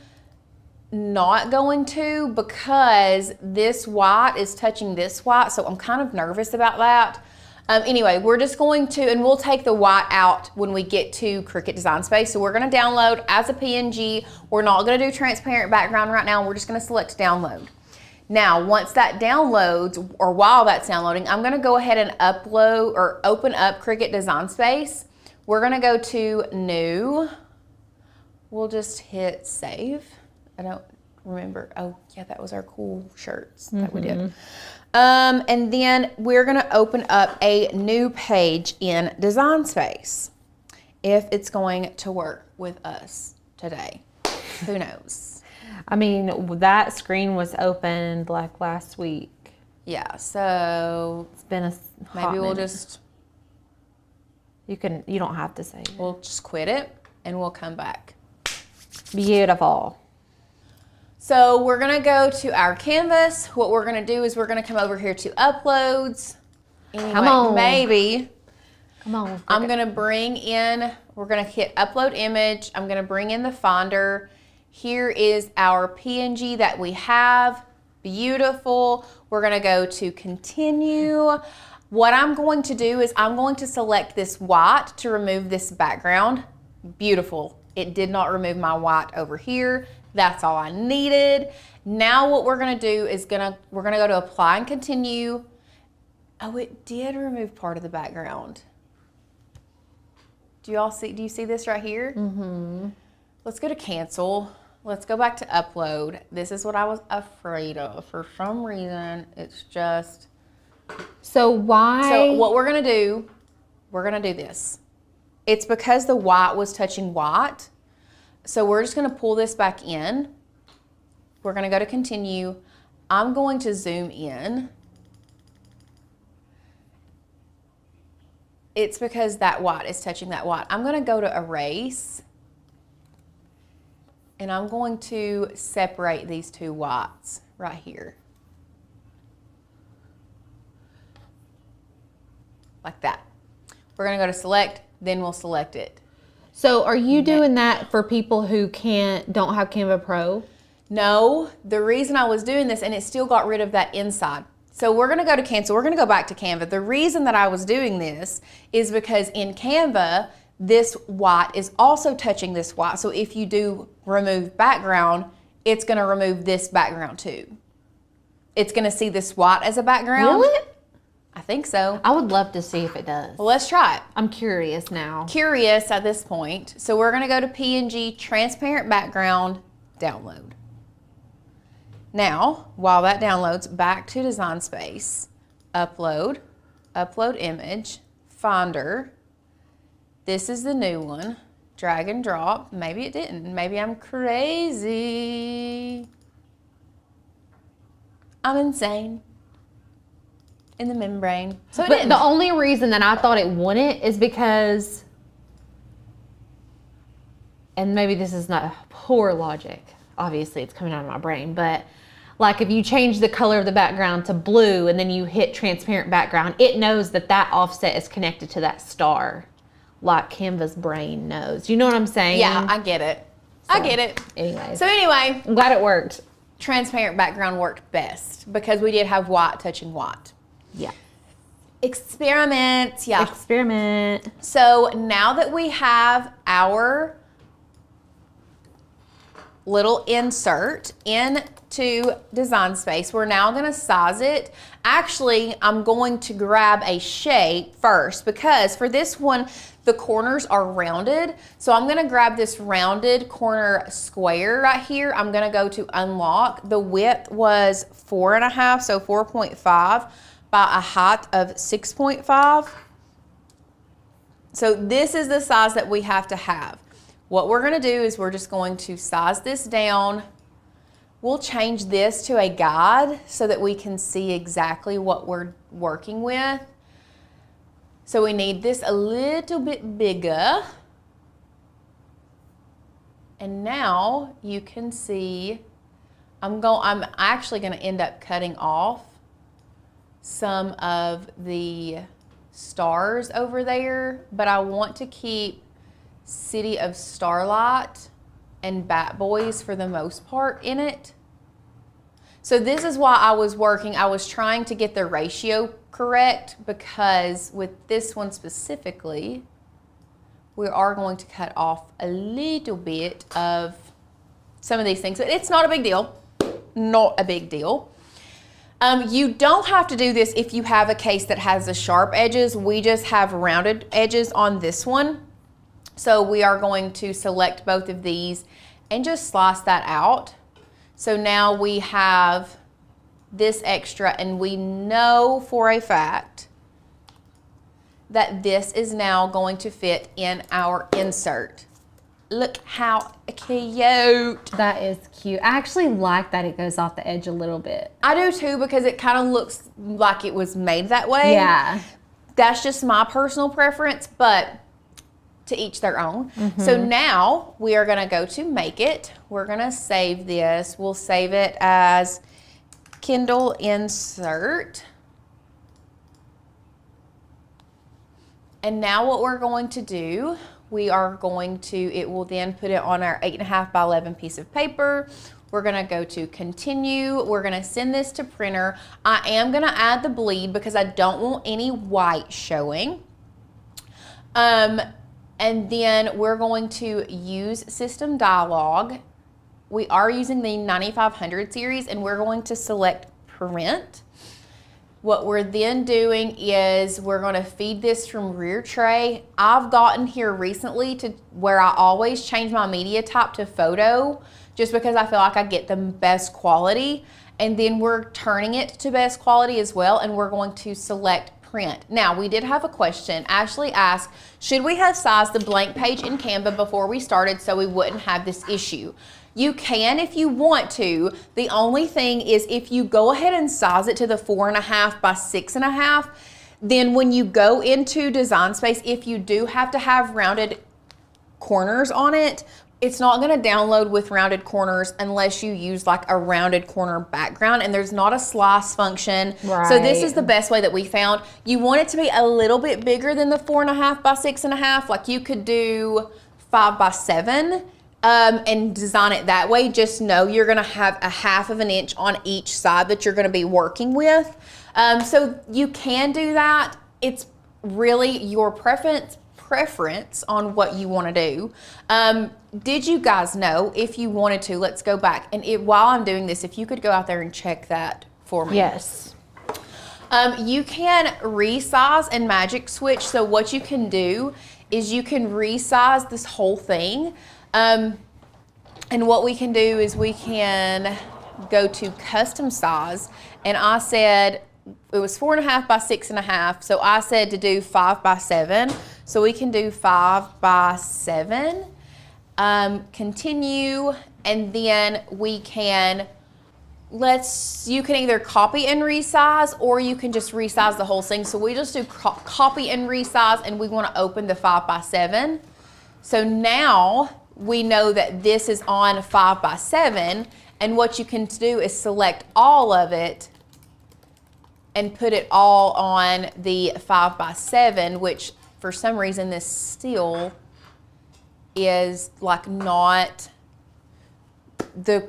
not going to, because this white is touching this white, so I'm kind of nervous about that. Anyway, we're just going to, and we'll take the white out when we get to Cricut Design Space. So we're gonna download as a PNG. We're not gonna do transparent background right now. We're just gonna select download. Now, once that downloads, or while that's downloading, I'm gonna go ahead and upload or open up Cricut Design Space. We're gonna go to new. We'll just hit save. I don't remember. Oh yeah, that was our cool shirts that we did. And then we're gonna open up a new page in Design Space. If it's going to work with us today, who knows? I mean, that screen was opened like last week. Yeah, so It's been a hot maybe we'll minute. just, You don't have to save it. we'll just quit it and we'll come back. Beautiful. So we're gonna go to our canvas. What we're gonna do is we're gonna come over here to uploads. Anyway, Come on. maybe. Come on. I'm gonna bring in, we're gonna hit upload image. I'm gonna bring in the Finder. Here is our PNG that we have. Beautiful. We're gonna go to continue. What I'm going to do is I'm going to select this white to remove this background. Beautiful. It did not remove my white over here. That's all I needed. Now what we're gonna do is we're gonna go to apply and continue. Oh, it did remove part of the background. Do you see this right here? Mm-hmm. Let's go to cancel. Let's go back to upload. This is what I was afraid of. For some reason, it's just. So why? So what we're gonna do this. It's because the white was touching white. So we're just gonna pull this back in. We're gonna go to continue. I'm going to zoom in. It's because that white is touching that white. I'm gonna go to erase. And I'm going to separate these two whites right here. Like that. We're gonna go to select, then we'll select it. So are you doing that for people who don't have Canva Pro? No, the reason I was doing this, and it still got rid of that inside. So we're gonna go to cancel, we're gonna go back to Canva. The reason that I was doing this is because in Canva, this white is also touching this white. So if you do remove background, it's gonna remove this background too. It's gonna see this white as a background. Really? I think so. I would love to see if it does. Well, let's try it. I'm curious now. Curious at this point. So we're gonna go to PNG, transparent background, download. Now, while that downloads, back to Design Space, upload, upload image, Finder. This is the new one. Drag and drop. Maybe it didn't. Maybe I'm crazy. I'm insane in the membrane. So it didn't. The only reason that I thought it wouldn't is because, and maybe this is not poor logic. Obviously, it's coming out of my brain, but like if you change the color of the background to blue and then you hit transparent background, it knows that that offset is connected to that star, like Canva's brain knows. You know what I'm saying? Yeah, I get it. I get it. Anyways. So anyway, I'm glad it worked. Transparent background worked best because we did have white touching white. Yeah. Experiment. Yeah. Experiment. So now that we have our little insert into Design Space, we're now going to size it. Actually, I'm going to grab a shape first because for this one, the corners are rounded. So I'm going to grab this rounded corner square right here. I'm going to go to unlock. The width was 4.5, so 4.5 by a height of 6.5. So this is the size that we have to have. What we're gonna do is we're just going to size this down. We'll change this to a guide so that we can see exactly what we're working with. So we need this a little bit bigger. And now you can see, I'm actually gonna end up cutting off some of the stars over there, but I want to keep City of Starlight and Bat Boys for the most part in it. So this is why I was trying to get the ratio correct because with this one specifically, we are going to cut off a little bit of some of these things. But it's not a big deal, not a big deal. You don't have to do this if you have a case that has the sharp edges. We just have rounded edges on this one. So we are going to select both of these and just slice that out. So now we have this extra and we know for a fact that this is now going to fit in our insert. Look how cute. That is cute. I actually like that it goes off the edge a little bit. I do too because it kind of looks like it was made that way. Yeah. That's just my personal preference, but to each their own. So now we are gonna go to make it. We're gonna save this. We'll save it as Kindle insert. And now what we're going to do, it will then put it on our 8.5 by 11 piece of paper. We're gonna go to continue. We're gonna send this to printer. I am gonna add the bleed because I don't want any white showing. And then we're going to use System Dialog. We are using the 9500 series and we're going to select print. What we're then doing is we're going to feed this from rear tray. I've gotten here recently to where I always change my media type to photo just because I feel like I get the best quality. And then we're turning it to best quality as well and we're going to select print. Now, we did have a question. Ashley asked, should we have sized the blank page in Canva before we started so we wouldn't have this issue? You can if you want to. The only thing is if you go ahead and size it to the 4.5 by 6.5, then when you go into Design Space, if you do have to have rounded corners on it, it's not going to download with rounded corners unless you use like a rounded corner background, and there's not a slice function. Right. So this is the best way that we found. You want it to be a little bit bigger than the 4.5 by 6.5. Like you could do 5 by 7 and design it that way. Just know you're going to have a 1/2 inch on each side that you're going to be working with. So you can do that. It's really your preference on what you want to do. Did you guys know, if you wanted to, let's go back, and while I'm doing this, if you could go out there and check that for me. Yes. You can resize and magic switch. So what you can do is you can resize this whole thing. And what we can do is we can go to custom size, and I said it was 4.5 by 6.5. So I said to do 5 by 7. So we can do 5 by 7. Continue, and then we can, you can either copy and resize, or you can just resize the whole thing. So we just do copy and resize, and we want to open the 5 by 7. So now we know that this is on 5 by 7, and what you can do is select all of it and put it all on the 5 by 7, which for some reason this still is like not the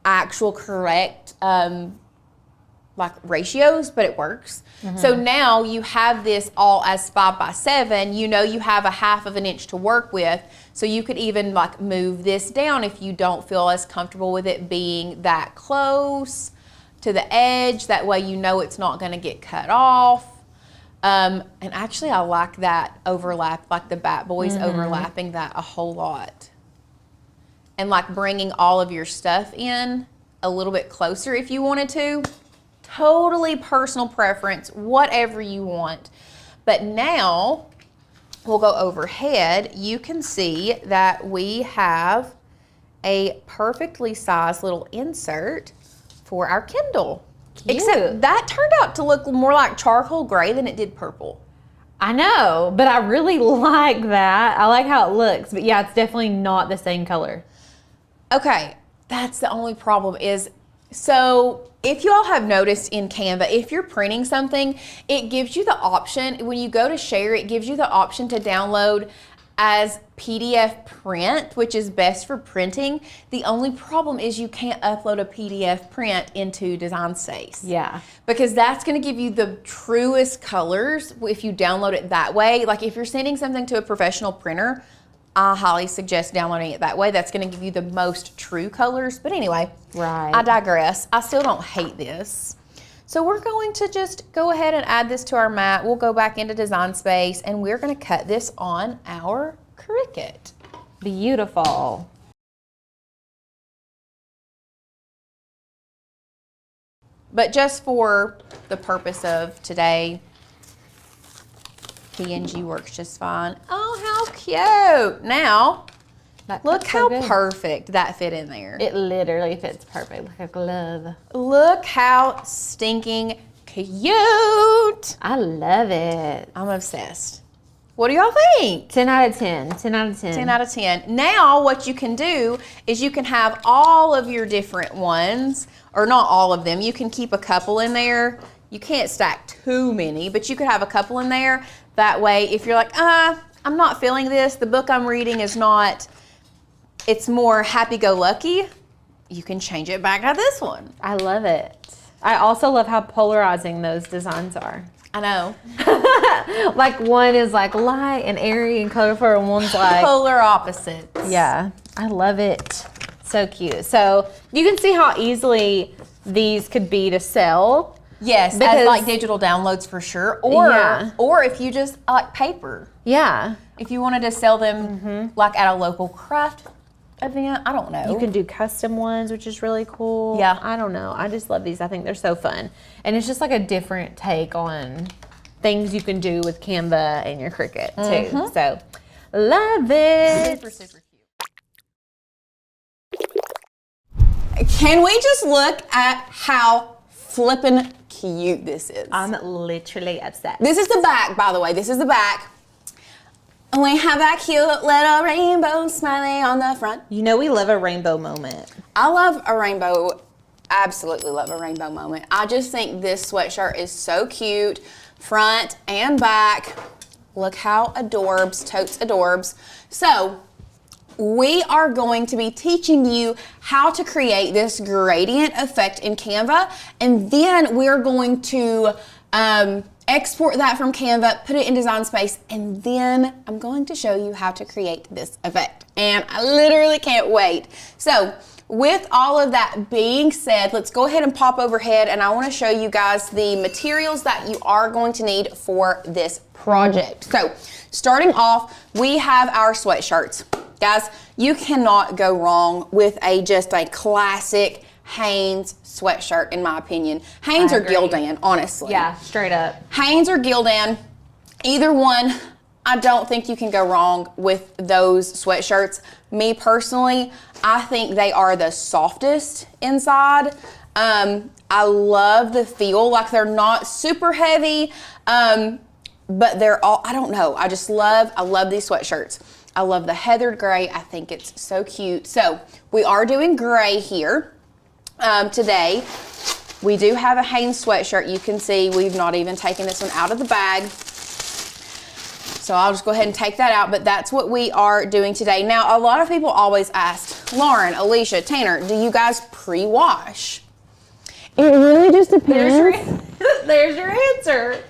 actual correct like ratios, but it works. So now you have this all as 5 by 7. You know you have a 1/2 inch to work with, so you could even like move this down if you don't feel as comfortable with it being that close to the edge. That way you know it's not going to get cut off. And actually I like that overlap, like the Bat Boys overlapping that a whole lot. And like bringing all of your stuff in a little bit closer if you wanted to. Totally personal preference, whatever you want. But now we'll go overhead. You can see that we have a perfectly sized little insert for our Kindle. Cute. Except that turned out to look more like charcoal gray than it did purple. I know, but I really like that. I like how it looks, but yeah, it's definitely not the same color. Okay, that's the only problem is, so if you all have noticed in Canva, if you're printing something, it gives you the option, when you go to share, it gives you the option to download as PDF print, which is best for printing. The only problem is you can't upload a PDF print into Design Space. Yeah. Because that's gonna give you the truest colors if you download it that way. Like if you're sending something to a professional printer, I highly suggest downloading it that way. That's gonna give you the most true colors. But anyway, Right. I digress. I still don't hate this. So we're going to just go ahead and add this to our mat. We'll go back into Design Space, and we're gonna cut this on our Cricut. Beautiful. But just for the purpose of today, PNG works just fine. Oh, how cute. Now, look how perfect that fit in there. It literally fits perfect, like a glove. Look how stinking cute. I love it. I'm obsessed. What do y'all think? 10 out of 10. 10 out of 10. 10 out of 10. Now what you can do is you can have all of your different ones, or not all of them. You can keep a couple in there. You can't stack too many, but you could have a couple in there. That way, if you're like, I'm not feeling this, the book I'm reading is not, it's more happy-go-lucky, you can change it back to this one. I love it. I also love how polarizing those designs are. I know. Like one is like light and airy and colorful, and one's like polar opposites. Yeah, I love it. So cute. So you can see how easily these could be to sell. Yes, because, as like digital downloads for sure. Or if you just like paper. Yeah. If you wanted to sell them like at a local craft event, I don't know. You can do custom ones, which is really cool. Yeah. I don't know. I just love these. I think they're so fun. And it's just like a different take on things you can do with Canva and your Cricut too. So love it. Super, super cute. Can we just look at how flippin' cute this is? I'm literally upset. This is the back, by the way. This is the back. And we have that cute little rainbow smiley on the front. You know we love a rainbow moment. I love a rainbow, absolutely love a rainbow moment. I just think this sweatshirt is so cute, front and back. Look how adorbs, totes adorbs. So we are going to be teaching you how to create this gradient effect in Canva, and then we're going to export that from Canva, put it in Design Space, and then I'm going to show you how to create this effect. And I literally can't wait. So with all of that being said, let's go ahead and pop overhead, and I want to show you guys the materials that you are going to need for this project. So starting off, we have our sweatshirts. Guys, you cannot go wrong with just a classic Hanes sweatshirt, in my opinion. Hanes or Gildan, honestly. Yeah, straight up. Hanes or Gildan, either one, I don't think you can go wrong with those sweatshirts. Me personally, I think they are the softest inside. I love the feel, like they're not super heavy, but they're all, I don't know, I love these sweatshirts. I love the heathered gray, I think it's so cute. So we are doing gray here. Today, we do have a Hanes sweatshirt. You can see we've not even taken this one out of the bag. So I'll just go ahead and take that out, but that's what we are doing today. Now, a lot of people always ask, Lauren, Alicia, Tanner, do you guys pre-wash? It really just depends. There's your answer.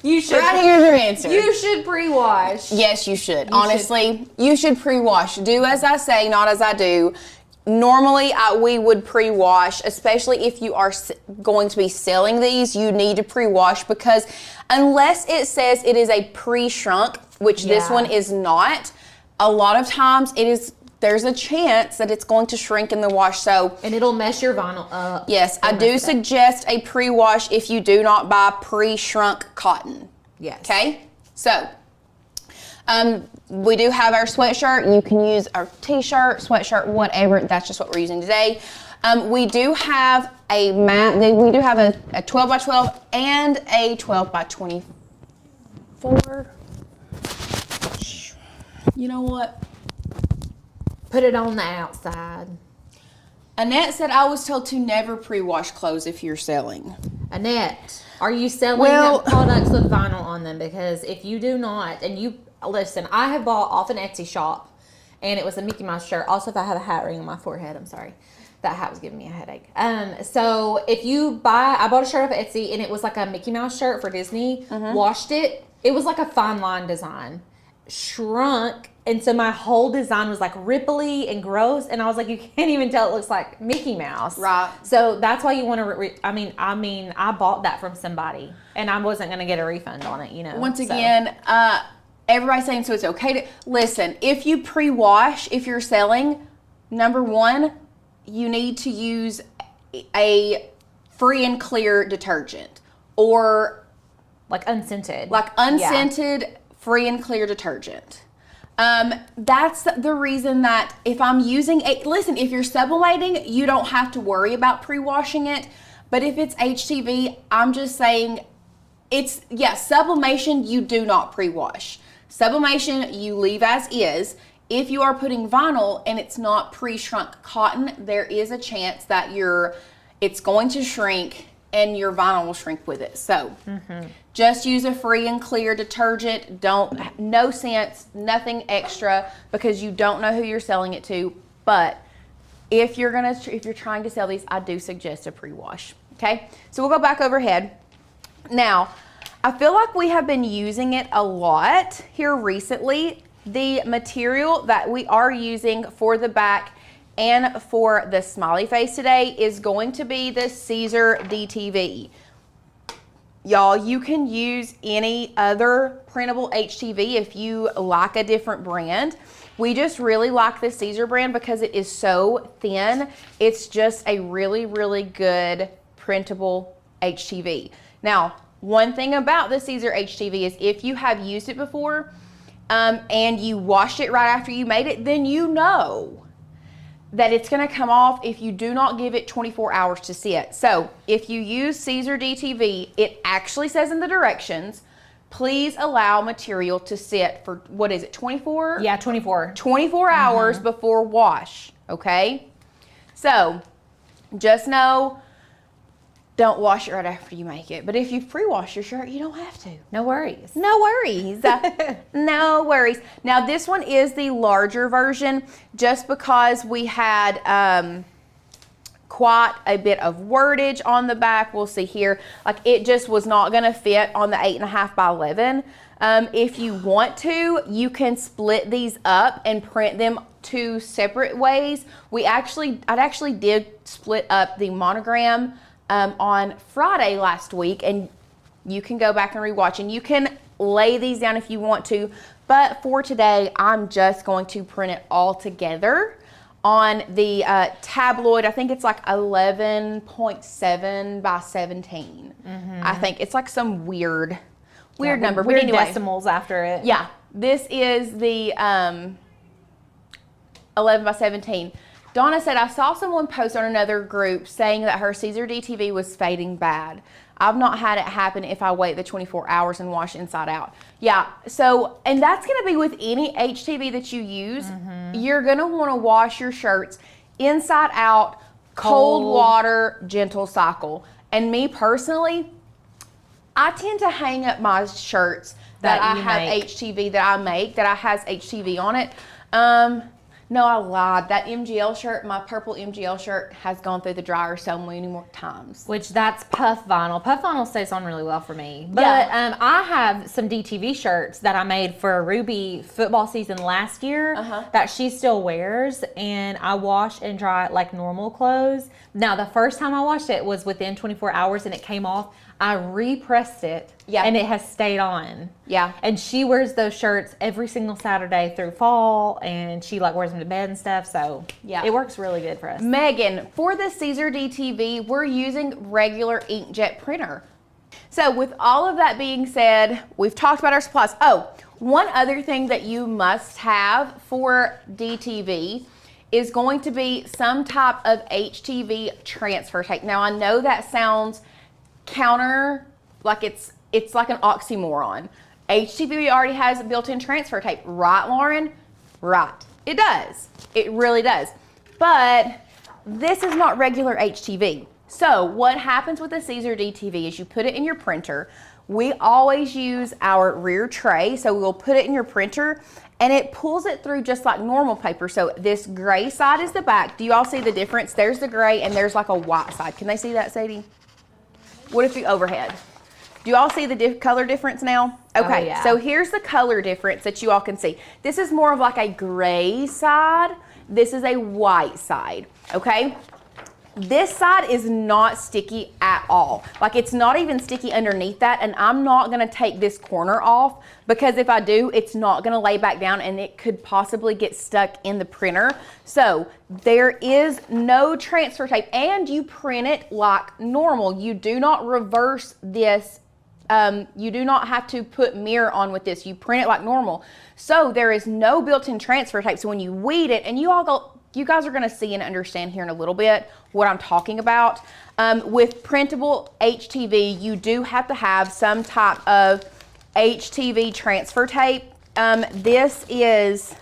You should. Right here's your answer. You should pre-wash. Yes, you should. Honestly, you should pre-wash. Do as I say, not as I do. Normally, we would pre-wash, especially if you are going to be selling these, you need to pre-wash, because unless it says it is a pre-shrunk, which this one is not, a lot of times there's a chance that it's going to shrink in the wash. And it'll mess your vinyl up. Yes, I do suggest a pre-wash if you do not buy pre-shrunk cotton. Yes. Okay, so we do have our sweatshirt. You can use our t-shirt, sweatshirt, whatever. That's just what we're using today. We do have a mat. We do have a 12 by 12 and a 12 by 24. You know what? Put it on the outside. Annette said I was told to never pre-wash clothes if you're selling. Annette, are you selling products with vinyl on them? Because if you do not, and you listen, I have bought off an Etsy shop, and it was a Mickey Mouse shirt. Also, if I have a hat ring on my forehead, I'm sorry. That hat was giving me a headache. So if you I bought a shirt off Etsy, and it was like a Mickey Mouse shirt for Disney. Washed it. It was like a fine line design. Shrunk, and so my whole design was like ripply and gross, and I was like, you can't even tell it looks like Mickey Mouse. Right. So that's why you want to. I bought that from somebody, and I wasn't going to get a refund on it. You know. Once again, everybody's saying so it's okay to listen. If you pre-wash, if you're selling, number one, you need to use a free and clear detergent, or like unscented. Free and clear detergent. That's the reason that if I'm using if you're sublimating, you don't have to worry about pre-washing it. But if it's HTV, I'm just saying sublimation, you do not pre-wash. Sublimation, you leave as is. If you are putting vinyl and it's not pre-shrunk cotton, there is a chance that it's going to shrink and your vinyl will shrink with it. So just use a free and clear detergent. No scents, nothing extra, because you don't know who you're selling it to. But if you're trying to sell these, I do suggest a pre-wash. Okay, so we'll go back overhead. Now, I feel like we have been using it a lot here recently. The material that we are using for the back and for the smiley face today is going to be the Caesar DTV. Y'all, you can use any other printable HTV if you like a different brand. We just really like the Caesar brand because it is so thin. It's just a really, really good printable HTV. Now, one thing about the Caesar HTV is if you have used it before and you washed it right after you made it, then you know that it's going to come off if you do not give it 24 hours to sit. So if you use Caesar DTV, it actually says in the directions, please allow material to sit for, what is it, 24? Yeah, 24. 24 hours before wash, okay? So just know, don't wash it right after you make it. But if you pre-wash your shirt, you don't have to. No worries. No worries. No worries. Now this one is the larger version just because we had quite a bit of wordage on the back. We'll see here. Like it just was not gonna fit on the 8.5 by 11. If you want to, you can split these up and print them two separate ways. I actually did split up the monogram on Friday last week, and you can go back and rewatch, and you can lay these down if you want to, but for today, I'm just going to print it all together on the tabloid. I think it's like 11.7 by 17. I think it's like some weird number. Weird but anyway, decimals after it. yeah, this is the 11 by 17. Donna said, I saw someone post on another group saying that her Caesar DTV was fading bad. I've not had it happen if I wait the 24 hours and wash inside out. Yeah, so, and that's gonna be with any HTV that you use. You're gonna wanna wash your shirts inside out, cold water, gentle cycle. And me personally, I tend to hang up my shirts that I have HTV, that I make, that I has HTV on it. No, I lied. That MGL shirt, my purple MGL shirt, has gone through the dryer so many more times. Which that's puff vinyl. Puff vinyl stays on really well for me. But I have some DTV shirts that I made for Ruby football season last year that she still wears, and I wash and dry it like normal clothes. Now, the first time I washed it was within 24 hours and it came off. I repressed it, and it has stayed on. Yeah. And she wears those shirts every single Saturday through fall, and she like wears them to bed and stuff, so it works really good for us. Megan, for the Caesar DTV, we're using regular inkjet printer. So with all of that being said, we've talked about our supplies. Oh, one other thing that you must have for DTV is going to be some type of HTV transfer tape. Now, I know that sounds counter, like it's like an oxymoron. HTV already has built-in transfer tape, right, Lauren? Right. It does. It really does. But this is not regular HTV. So what happens with the Caesar DTV is you put it in your printer. We always use our rear tray, so we'll put it in your printer and it pulls it through just like normal paper. So this gray side is the back. Do you all see the difference? There's the gray and there's like a white side. Can they see that, Sadie? What if you overhead? Do you all see the color difference now? Okay, so here's the color difference that you all can see. This is more of like a gray side. This is a white side, okay? This side is not sticky at all. Like it's not even sticky underneath that, and I'm not gonna take this corner off because if I do, it's not gonna lay back down and it could possibly get stuck in the printer. So there is no transfer tape, and you print it like normal. You do not reverse this. You do not have to put mirror on with this. You print it like normal. So there is no built-in transfer tape. So when you weed it, and you guys are gonna see and understand here in a little bit what I'm talking about. With printable HTV, you do have to have some type of HTV transfer tape. This is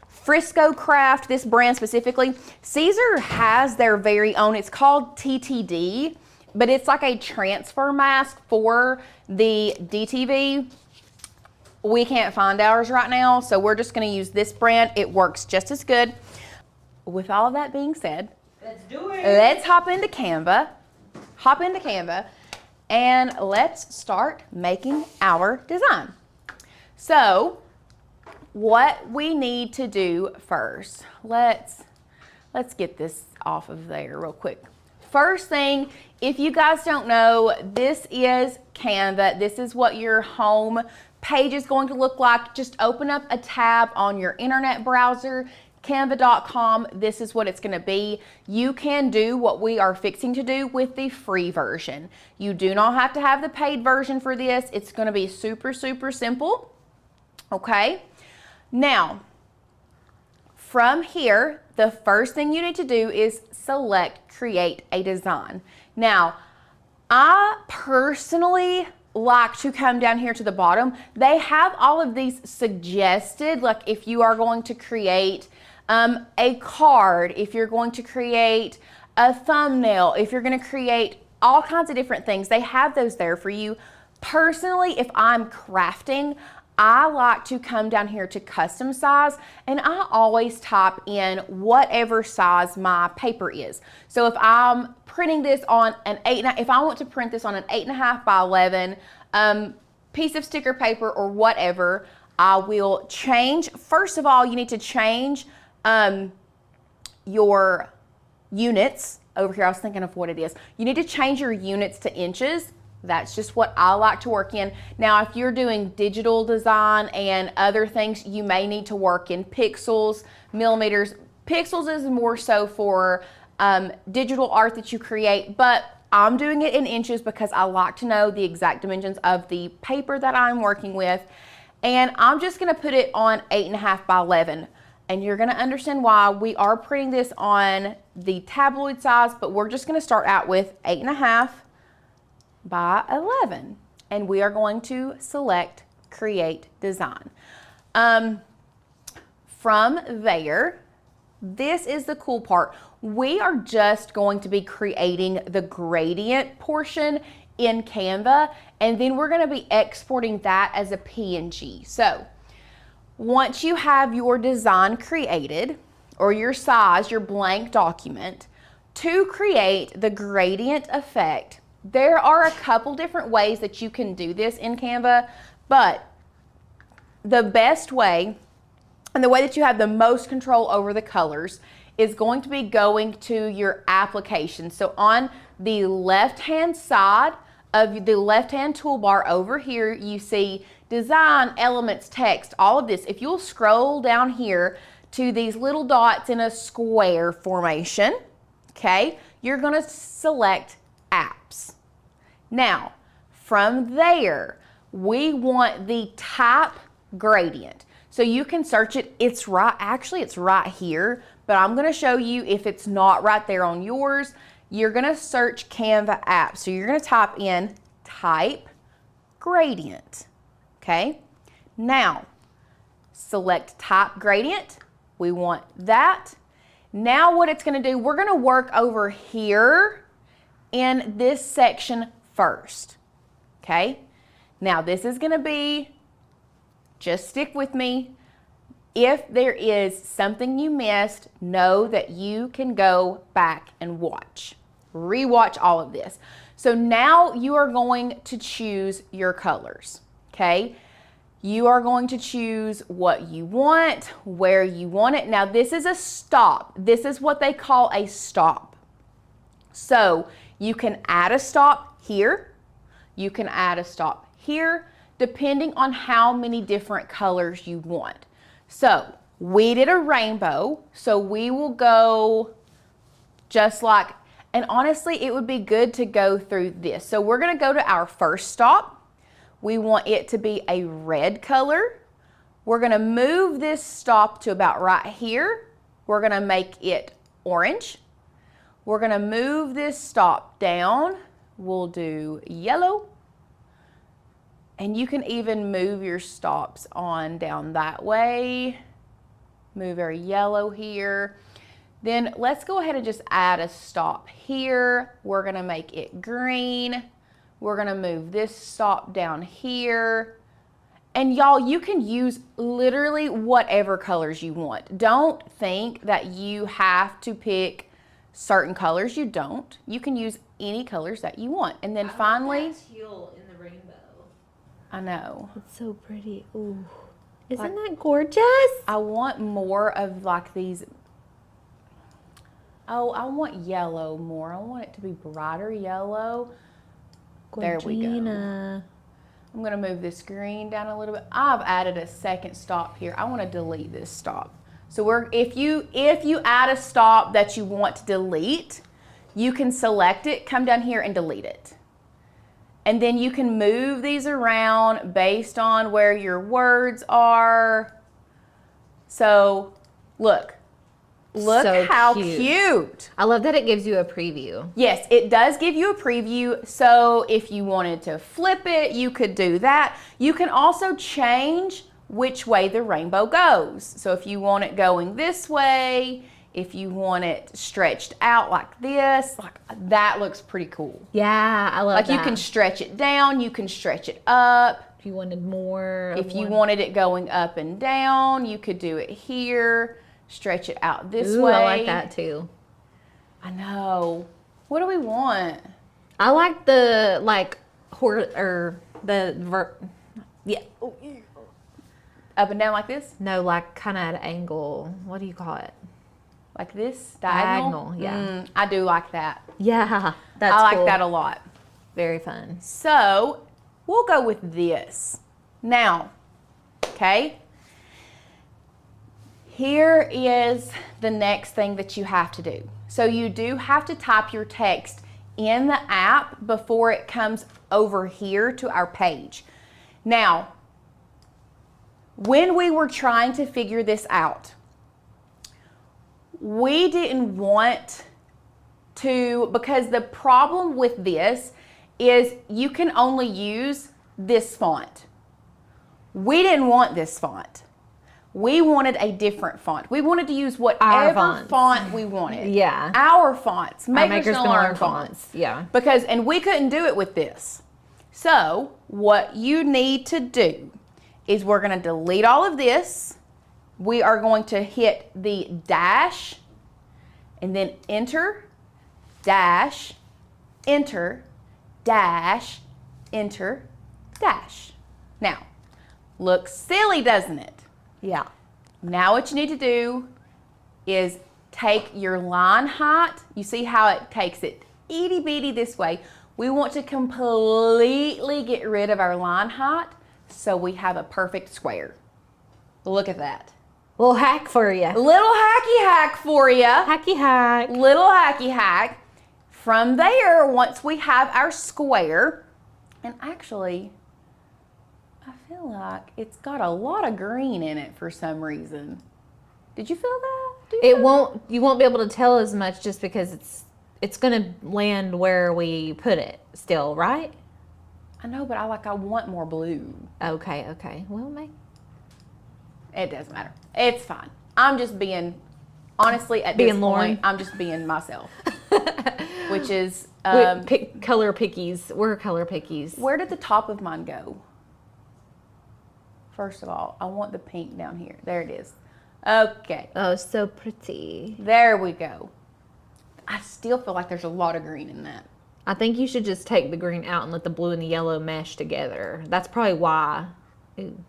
Frisco Craft, this brand specifically. Caesar has their very own, it's called TTD, but it's like a transfer mask for the DTV. We can't find ours right now, so we're just gonna use this brand. It works just as good. With all of that being said, let's do it. Let's hop into Canva. And let's start making our design. So what we need to do first, let's get this off of there real quick. First thing, if you guys don't know, this is Canva. This is what your home page is going to look like. Just open up a tab on your internet browser, canva.com. This is what it's going to be. You can do what we are fixing to do with the free version. You do not have to have the paid version for this. It's going to be super, super simple. Okay. Now, from here, the first thing you need to do is select create a design. Now, I personally like to come down here to the bottom, they have all of these suggested, like if you are going to create a card, if you're going to create a thumbnail, if you're going to create all kinds of different things, they have those there for you. Personally, if I'm crafting, I like to come down here to custom size, and I always type in whatever size my paper is. So if I'm printing this on an if I want to print this on an 8.5 by 11 piece of sticker paper or whatever, I will change. First of all, you need to change your units. Over here, I was thinking of what it is. You need to change your units to inches. That's just what I like to work in. Now, if you're doing digital design and other things, you may need to work in pixels, millimeters. Pixels is more so for digital art that you create, but I'm doing it in inches because I like to know the exact dimensions of the paper that I'm working with. And I'm just gonna put it on 8.5 by 11. And you're gonna understand why. We are printing this on the tabloid size, but we're just gonna start out with 8.5 by 11. And we are going to select Create Design. From there, this is the cool part. We are just going to be creating the gradient portion in Canva, and then we're gonna be exporting that as a PNG. So once you have your design created, or your size, your blank document, to create the gradient effect, there are a couple different ways that you can do this in Canva, but the best way, and the way that you have the most control over the colors, is going to be going to your application. So on the left-hand side of the left-hand toolbar over here, you see design, elements, text, all of this. If you'll scroll down here to these little dots in a square formation, okay, you're gonna select apps. Now, from there, we want the type gradient. So you can search it, it's right here, but I'm gonna show you if it's not right there on yours. You're gonna search Canva apps. So you're gonna type in type gradient, okay? Now, select type gradient. We want that. Now what it's gonna do, we're gonna work over here in this section first, okay? Now this is gonna be, just stick with me. If there is something you missed, know that you can go back and watch. Rewatch all of this. So now you are going to choose your colors, okay? You are going to choose what you want, where you want it. Now this is a stop. This is what they call a stop. So you can add a stop here. You can add a stop here, depending on how many different colors you want. So we did a rainbow, so we will go just like, and honestly, it would be good to go through this. So we're gonna go to our first stop. We want it to be a red color. We're gonna move this stop to about right here. We're gonna make it orange. We're gonna move this stop down. We'll do yellow. And you can even move your stops on down that way. Move our yellow here. Then let's go ahead and just add a stop here. We're gonna make it green. We're gonna move this stop down here. And y'all, you can use literally whatever colors you want. Don't think that you have to pick certain colors. You don't. You can use any colors that you want. And then finally, teal in the rainbow. I know. It's so pretty. Ooh. Isn't that gorgeous? I want more of like these. Oh, I want yellow more. I want it to be brighter yellow. There we go. I'm gonna move this green down a little bit. I've added a second stop here. I want to delete this stop. So if you add a stop that you want to delete, you can select it, come down here and delete it. And then you can move these around based on where your words are. So look, Look So how cute. cute. I love that it gives you a preview. Yes, it does give you a preview. So if you wanted to flip it, you could do that. You can also change which way the rainbow goes. So if you want it going this way, if you want it stretched out like this, like that looks pretty cool. Yeah, I love Like that. you can stretch it down, you can stretch it up. If you wanted more. If you wanted it going up and down, you could do it here, stretch it out this way. I like that too. I know. What do we want? I like the yeah. Up and down like this? No, like kind of at an angle. What do you call it? Like this? Diagonal? Yeah. I do like that. Yeah, that's I like cool. that a lot. Very fun. So we'll go with this. Now, okay, here is the next thing that you have to do. So you do have to type your text in the app before it comes over here to our page. Now, when we were trying to figure this out, we didn't want to, because the problem with this is you can only use this font. We didn't want this font. We wanted a different font. We wanted to use whatever font we wanted. Yeah. Our fonts. Makers Gonna Learn fonts. Yeah. And we couldn't do it with this. So what you need to do is we're going to delete all of this. We are going to hit the dash and then enter, dash, enter, dash, enter, dash. Now, looks silly, doesn't it? Yeah. Now what you need to do is take your line height. You see how it takes it itty bitty this way. We want to completely get rid of our line height so we have a perfect square. Look at that. Little hack for you. Little hacky hack for you. Hacky hack. Little hacky hack. From there, once we have our square, and actually, I feel like it's got a lot of green in it for some reason. Did you feel that? You won't be able to tell as much just because it's gonna land where we put it still, right? I know, but I want more blue. Okay. Well, It doesn't matter. It's fine. I'm just being, honestly, at Being this Lauren. point, I'm just being myself. Which is, color pickies. We're color pickies. where did the top of mine go? First of all, I want the pink down here. There it is. Okay. Oh, so pretty. There we go. I still feel like there's a lot of green in that. I think you should just take the green out and let the blue and the yellow mesh together. That's probably why. Ooh.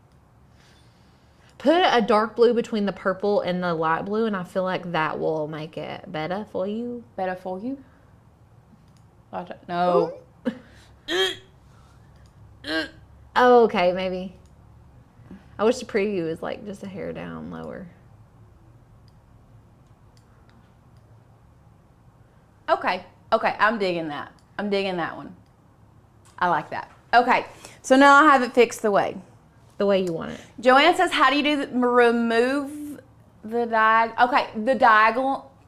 Put a dark blue between the purple and the light blue, and I feel like that will make it better for you. Better for you? No. Oh, okay, maybe. I wish the preview was like just a hair down lower. Okay, I'm digging that. I'm digging that one. I like that. Okay, so now I have it fixed the way you want it. Joanne says, how do you remove the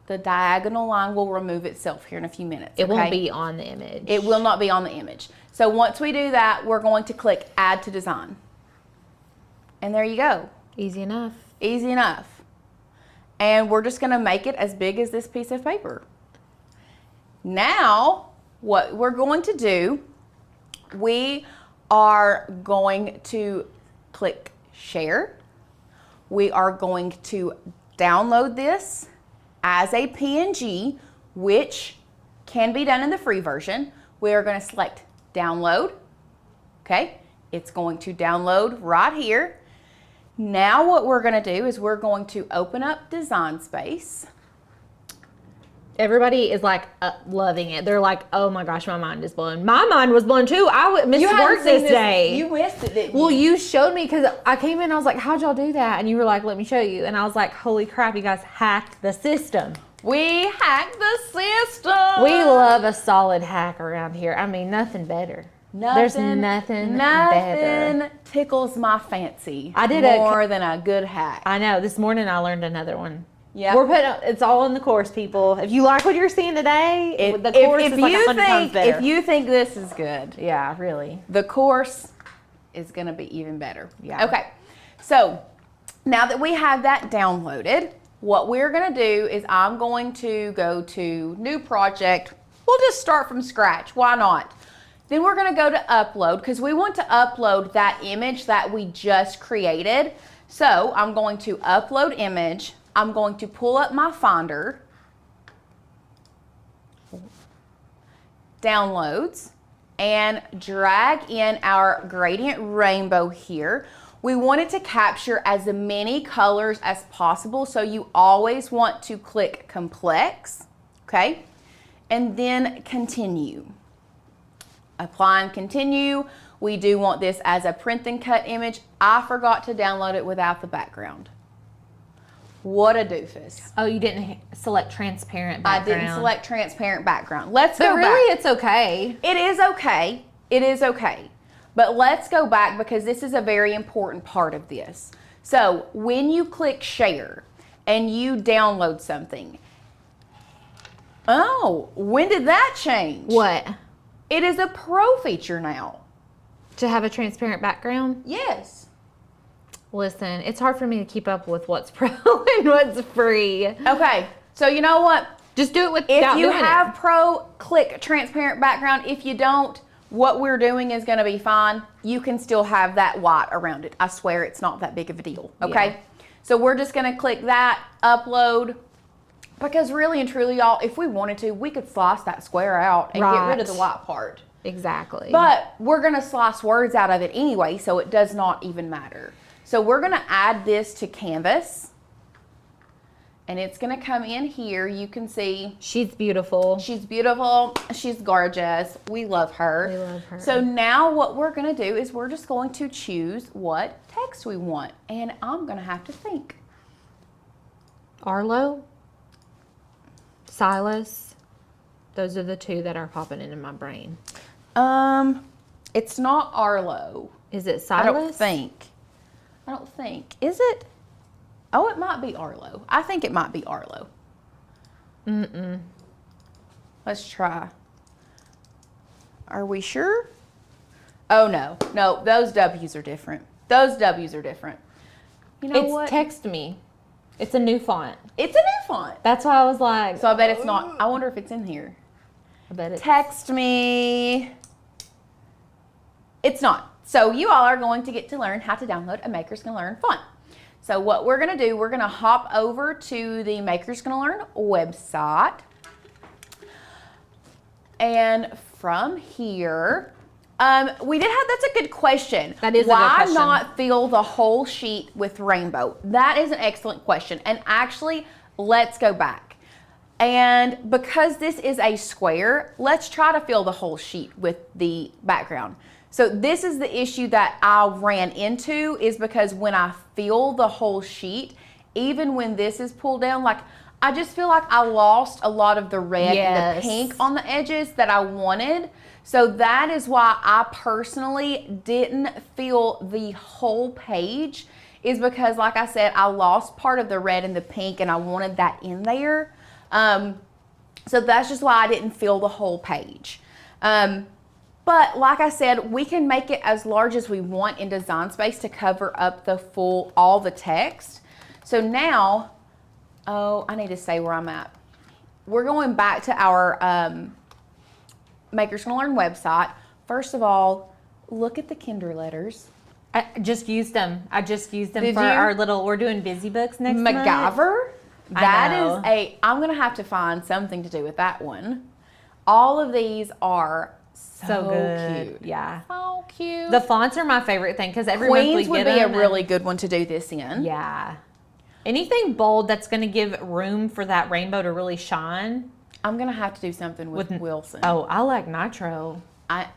the diagonal line will remove itself here in a few minutes. It won't be on the image. It will not be on the image. So once we do that, we're going to click Add to Design. And there you go. Easy enough. Easy enough. And we're just going to make it as big as this piece of paper. Now, what we're going to do, we are going to click Share. We are going to download this as a PNG, which can be done in the free version. We are going to select Download. Okay, it's going to download right here. Now what we're going to do is we're going to open up Design Space. Everybody is like loving it. They're like, oh my gosh, my mind is blown. My mind was blown too. I missed work this day. You missed it, didn't you? Well, you showed me because I came in and I was like, how'd y'all do that? And you were like, let me show you. And I was like, holy crap, you guys hacked the system. We hacked the system. We love a solid hack around here. I mean, nothing better. There's nothing better. Nothing tickles my fancy I did more than a good hack. I know. This morning I learned another one. Yeah. We're putting it's all in the course, people. If you like what you're seeing today, the course is like 100 times better. If you think this is good, yeah, really, the course is going to be even better. Yeah. Okay. So now that we have that downloaded, what we're going to do is I'm going to go to new project. We'll just start from scratch. Why not? Then we're going to go to upload because we want to upload that image that we just created. So I'm going to upload image. I'm going to pull up my Finder, downloads, and drag in our gradient rainbow here. We want it to capture as many colors as possible, so you always want to click complex, okay? And then continue. Apply and continue. We do want this as a print and cut image. I forgot to download it without the background. What a doofus. Oh, you didn't select transparent background. I didn't select transparent background. Let's but go really, back. it's okay. It is okay. It is okay. But let's go back because this is a very important part of this. So when you click share and you download something, oh, when did that change? What? It is a pro feature now. To have a transparent background? Yes. Listen, it's hard for me to keep up with what's pro and what's free. Okay, so you know what? Just do it without If you doing have it. pro, click transparent background. If you don't, what we're doing is going to be fine. You can still have that white around it. I swear it's not that big of a deal, okay? Yeah. So we're just going to click that, upload, because really and truly, y'all, if we wanted to, we could slice that square out and get rid of the white part. Exactly. But we're going to slice words out of it anyway, so it does not even matter. So we're going to add this to Canvas, and it's going to come in here. You can see she's beautiful. she's beautiful. She's gorgeous. We love her. We love her. So now what we're going to do is we're just going to choose what text we want, and I'm going to have to think. Arlo, Silas, those are the two that are popping into my brain. It's not Arlo. Is it I Silas? don't think. Is it? Oh, it might be Arlo. I think it might be Arlo. Let's try. Are we sure? Oh, no. No, those W's are different. Those W's are different. You know It's what? Text Me. It's a new font. It's a new font. That's why I was like, So I bet it's not. I wonder if it's in here. I bet it's Text me. It's not. So you all are going to get to learn how to download a Makers Gonna Learn font. So what we're going to do, we're going to hop over to the Makers Gonna Learn website. And from here, that's a good question. That is a good Why question. not fill the whole sheet with rainbow? That is an excellent question. And actually, let's go back. And because this is a square, let's try to fill the whole sheet with the background. So this is the issue that I ran into, is because when I fill the whole sheet, even when this is pulled down, like I just feel like I lost a lot of the red and the pink on the edges that I wanted. So that is why I personally didn't fill the whole page, is because like I said, I lost part of the red and the pink and I wanted that in there. So that's just why I didn't fill the whole page. But like I said, we can make it as large as we want in Design Space to cover up all the text. So now, oh, I need to say where I'm at. We're going back to our Makers Gonna Learn website. First of all, look at the Kinder letters. I just used them. Did for you? our little, we're doing busy books next month. MacGyver? know. I'm gonna have to find something to do with that one. All of these are so good. cute. Yeah. So cute. The fonts are my favorite thing because every month Queens we would get be a them and- really good one to do this in. Yeah. Anything bold that's going to give room for that rainbow to really shine. I'm gonna have to do something with Wilson. Oh, I like nitro. I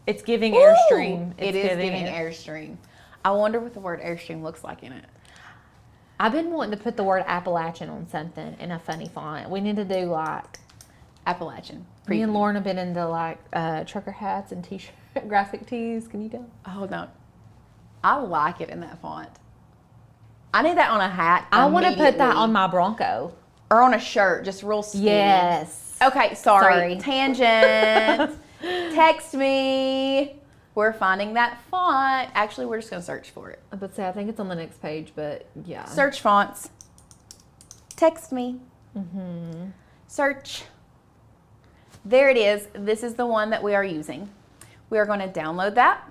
It's giving Ooh, Airstream. It is giving Airstream. I wonder what the word Airstream looks like in it. I've been wanting to put the word Appalachian on something in a funny font. We need to do like Appalachian. me and Lauren have been into like trucker hats and t-shirt graphic tees. Can you tell? Oh no, I like it in that font. I need that on a hat. I want to put that immediately. on my Bronco. Or on a shirt, just real skinny. Yes. Okay, sorry. Sorry. Tangent. Text me. We're finding that font. Actually, we're just going to search for it. I would say I think it's on the next page, but yeah. Search fonts. Text me. Search. There it is. This is the one that we are using. We are going to download that.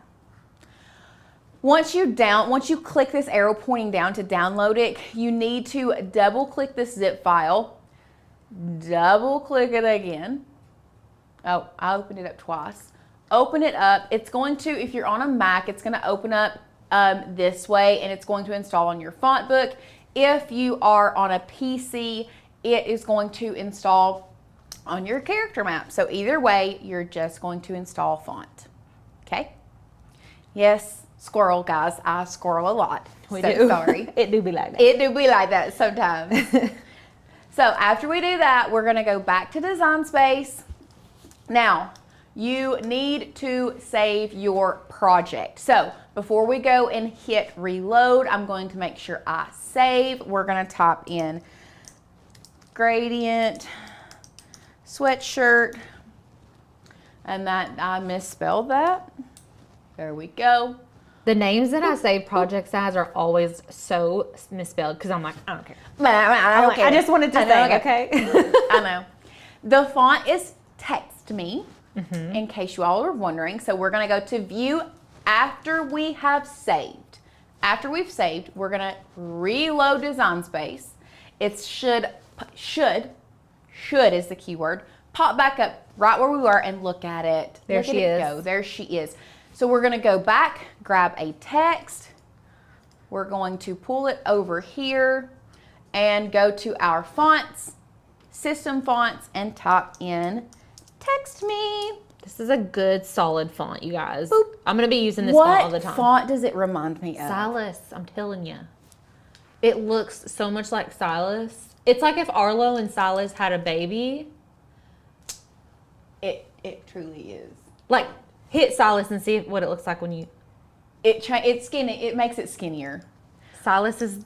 Once you click this arrow pointing down to download it, you need to double click this zip file. Double click it again. Oh, I opened it up twice. Open it up. It's going to, if you're on a Mac, it's going to open up this way, and it's going to install on your font book. If you are on a PC, it is going to install on your character map. So either way, you're just going to install font. Okay? Yes, squirrel, guys. I squirrel a lot. We So do. sorry. It do be like that. It do be like that sometimes. So after we do that, we're gonna go back to Design Space. Now, you need to save your project. So before we go and hit reload, I'm going to make sure I save. We're gonna type in gradient, sweatshirt, and that I misspelled that. There we go. The names that I save projects as are always so misspelled because I'm like, I don't care. I don't care. I just wanted to I know, say, okay? I know. The font is Text Me, in case you all are wondering. So we're going to go to View after we have saved. After we've saved, we're going to reload Design Space. It should is the keyword, pop back up right where we were and look at it. There Look she at it is. go. There she is. So we're going to go back, grab a text. We're going to pull it over here and go to our fonts, system fonts, and type in Text Me. This is a good, solid font, you guys. Boop. I'm going to be using this font all the What time. font does it remind me of? Silas, I'm telling you. It looks so much like Silas. It's like if Arlo and Silas had a baby. It truly is. Like, hit Silas and see what it looks like when you... It's skinny. It makes it skinnier. Silas is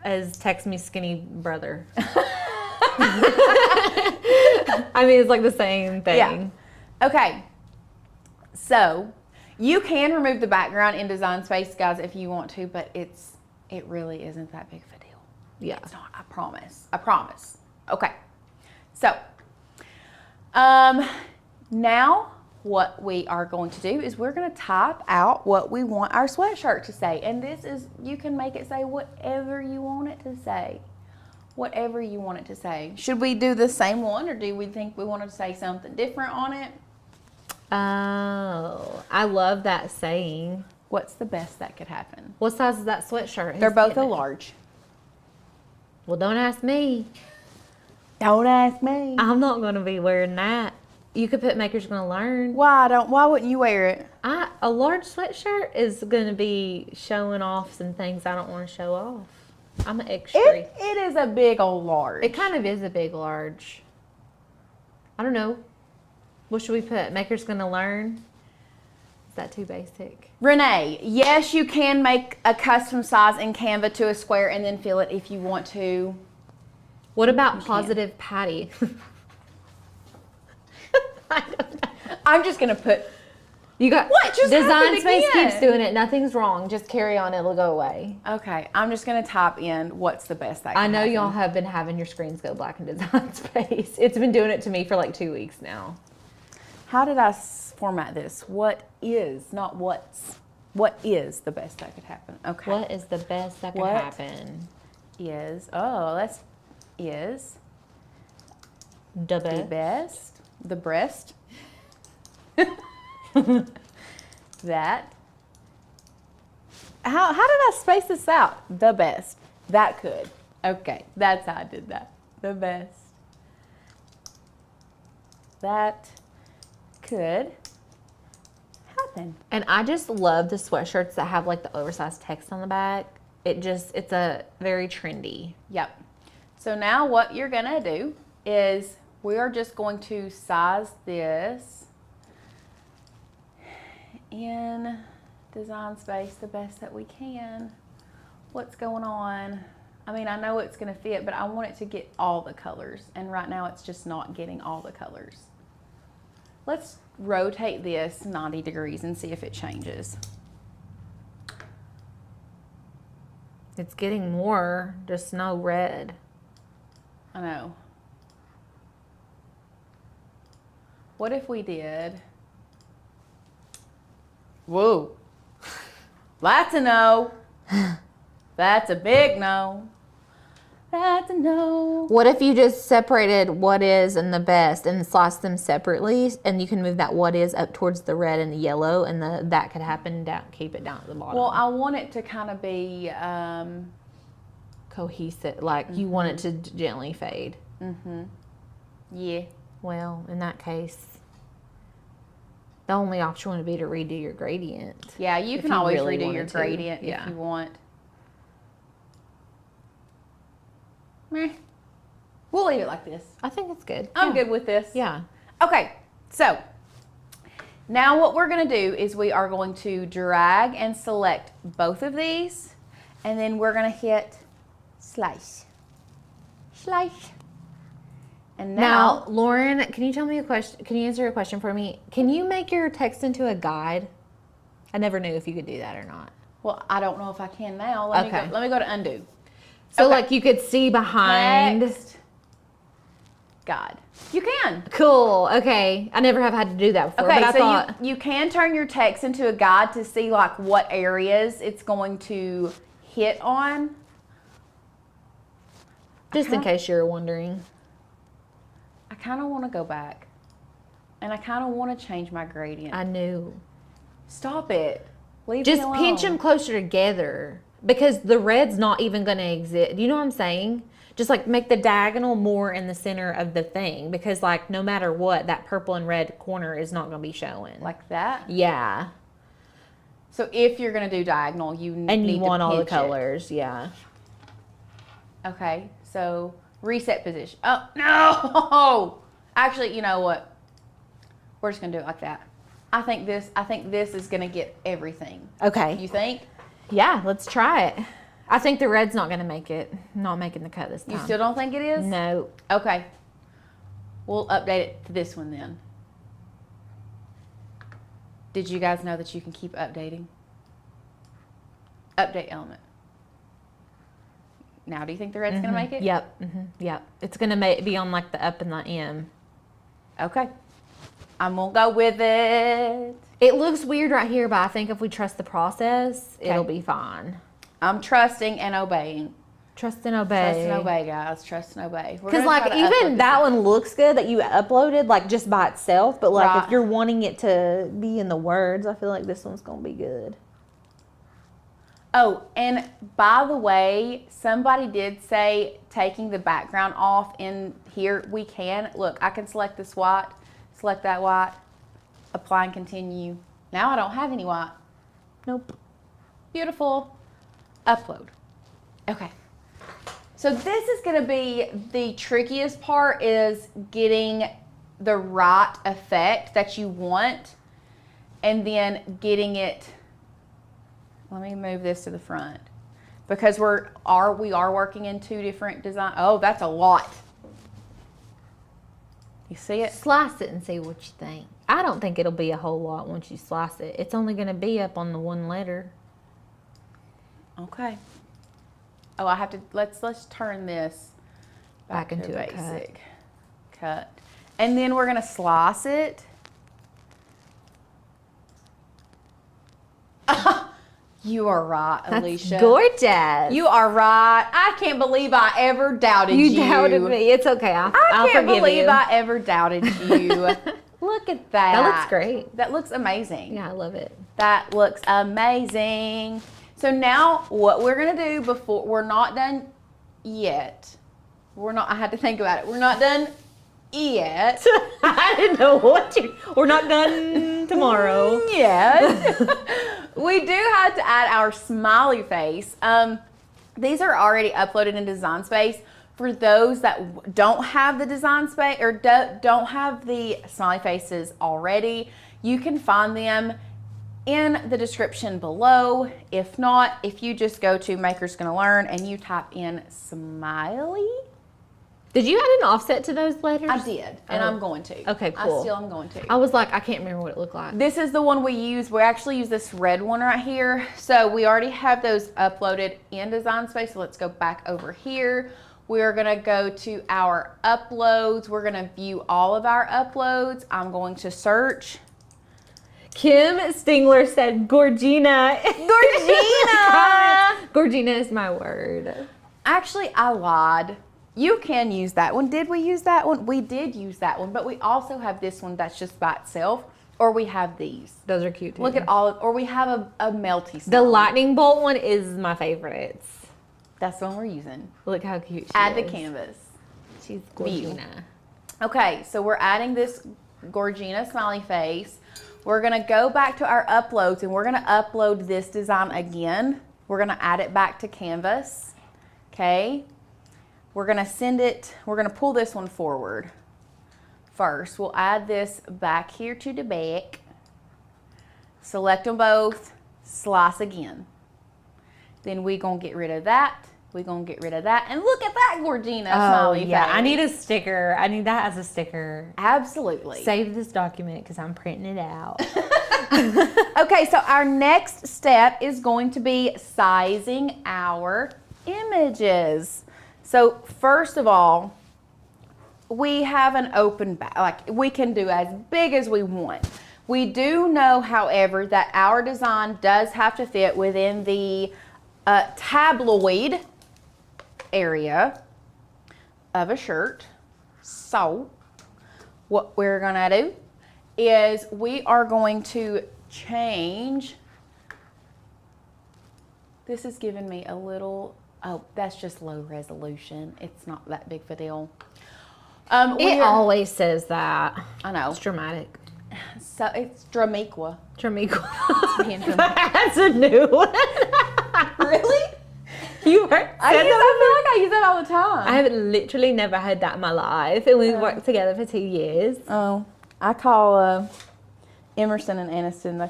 as Text Me skinny brother. I mean, it's like the same thing. Yeah. Okay. So you can remove the background in Design Space, guys, if you want to, but it really isn't that big of a deal. Yeah. It's not. I promise. I promise. Okay. So now what we are going to do is we're going to type out what we want our sweatshirt to say. And this is, you can make it say whatever you want it to say. Whatever you want it to say. Should we do the same one, or do we think we want to say something different on it? Oh, I love that saying. What's the best that could happen? What size is that sweatshirt? They're Who's both a getting it? large. Well, don't ask me. Don't ask me. I'm not going to be wearing that. You could put Maker's Gonna Learn. Why wouldn't you wear it? A large sweatshirt is going to be showing off some things I don't want to show off. I'm an extra. It is a big old large. It kind of is a big large. I don't know. What should we put? Maker's Gonna Learn? Is that too basic? Renee, yes, you can make a custom size in Canva to a square and then fill it if you want to. What about Positive Patty? I don't know. I'm just going to put, You got What just Design happened Space again? keeps doing it. Nothing's wrong. Just carry on. It'll go away. okay, I'm just going to type in what's the best that I can know happen. y'all have been having your screens go black in Design Space. It's been doing it to me for like 2 weeks now. How did I format this? What is, not what's. What is the best that could happen? Okay. What is the best that can What? happen? Is The the best. best, the breast, that. How did I space this out? The best. That could. Okay, that's how I did that. The best. That could happen. And I just love the sweatshirts that have like the oversized text on the back. It's a very trendy. Yep. So now what you're gonna do is we are just going to size this in Design Space the best that we can. what's going on. I mean, I know it's gonna fit, but I want it to get all the colors. And right now it's just not getting all the colors. Let's rotate this 90 degrees and see if it changes. It's getting more, just no red. I know. What if we did? Whoa. That's a no. That's a big no. That's a no. What if you just separated what is and the best and sliced them separately, and you can move that what is up towards the red and the yellow, and that could happen down, keep it down at the bottom. Well, I want it to kind of be cohesive, like you want it to gently fade. Yeah. Well, in that case, the only option would be to redo your gradient. Yeah, you can always redo your gradient if you want. Meh. We'll leave it like this. I think it's good. I'm good with this. Yeah. Okay, so now what we're going to do is we are going to drag and select both of these, and then we're going to hit slice. Slice. And Now, Lauren, can you tell me a question? Can you answer a question for me? Can you make your text into a guide? I never knew if you could do that or not. well, I don't know if I can now. Let me go to undo. So Okay. like you could see behind. Text. God. You can. Cool. Okay. I never have had to do that before. Okay, but I so thought you can turn your text into a guide to see like what areas it's going to hit on. just in case you're wondering. I kind of want to go back. And I kind of want to change my gradient. I knew. Stop it. Leave Just me alone. pinch them closer together because the red's not even going to exist. You know what I'm saying? Just like make the diagonal more in the center of the thing because like no matter what, that purple and red corner is not going to be showing. Like that? Yeah. So if you're going to do diagonal, you need And you to want all the pinch it. colors. Yeah. Okay, so reset position. Oh, no! Actually, you know what? We're just going to do it like that. I think this is going to get everything. Okay. You think? Yeah, let's try it. I think the red's not going to make it. Not making the cut this time. You still don't think it is? No. Okay. We'll update it to this one then. Did you guys know that you can keep updating? Update element. Now, do you think the red's going to make it? Yep. Yep. It's going to be on like the up and the M. Okay. I'm going to go with it. It looks weird right here, but I think if we trust the process, it'll be fine. I'm trusting and obeying. Trust and obey. Trust and obey, guys. Trust and obey. Because like even that one looks good that you uploaded like just by itself, but like Right. if you're wanting it to be in the words, I feel like this one's gonna be good. Oh, and by the way, somebody did say taking the background off in here. We can. Look, I can select this white, select that white, apply and continue. Now I don't have any white. Nope. Beautiful. Upload. Okay. So this is going to be the trickiest part, is getting the right effect that you want and then getting it. Let me move this to the front because we are working in two different design. Oh, that's a lot. You see it? Slice it and see what you think. I don't think it'll be a whole lot once you slice it. It's only gonna be up on the one letter. Okay. Oh, I have to, let's turn this Back into to a cut. basic cut. And then we're gonna slice it. You are right, Alicia. That's gorgeous. You are right. I can't believe I ever doubted you. You doubted me. It's okay. I'll I can't forgive believe you. I ever doubted you. Look at that. That looks great. That looks amazing. Yeah, I love it. That looks amazing. So now what we're gonna do before, we're not done yet. I had to think about it. We're not done yet. I didn't know what we're not done tomorrow. Yes. We do have to add our smiley face. These are already uploaded in Design Space. For those that don't have the Design Space or don't have the smiley faces already, you can find them in the description below. If not, if you just go to Maker's Gonna Learn and you type in smiley. Did you add an offset to those letters? I did, and I'm going to. Okay, cool. I still am going to. I was like, I can't remember what it looked like. This is the one we use. We actually use this red one right here. So we already have those uploaded in Design Space. So let's go back over here. We're gonna go to our uploads. We're gonna view all of our uploads. I'm going to search. Kim Stingler said Gorgina. Gorgina! Gorgina is my word. Actually, I lied. You can use that one. Did we use that one? We did use that one, but we also have this one that's just by itself, or we have these. Those are cute too. Look at all, or we have a melty stone. The lightning bolt one is my favorite. That's the one we're using. Look how cute she is. Add to canvas. She's Gorgina. Okay, so we're adding this Gorgina smiley face. We're gonna go back to our uploads and we're gonna upload this design again. We're gonna add it back to Canvas, okay? We're gonna send it, we're gonna pull this one forward first. We'll add this back here to the back. Select them both, slice again. Then we're gonna get rid of that. We're gonna get rid of that. And look at that Gorgina smiley yeah, face. I need a sticker. I need that as a sticker. Absolutely. Save this document because I'm printing it out. Okay, so our next step is going to be sizing our images. So first of all, we have an open back, like we can do as big as we want. We do know, however, that our design does have to fit within the tabloid area of a shirt. So what we're gonna do is we are going to change. This is giving me a little, oh, that's just low resolution. It's not that big of a deal. It always says that. I know. It's dramatic. So it's Dramiqua. Dramiqua. Being dramatic. That's a new one. Really? You heard I feel like I use that all the time. I have literally never heard that in my life. And we've worked together for 2 years. Oh, I call Emerson and Aniston,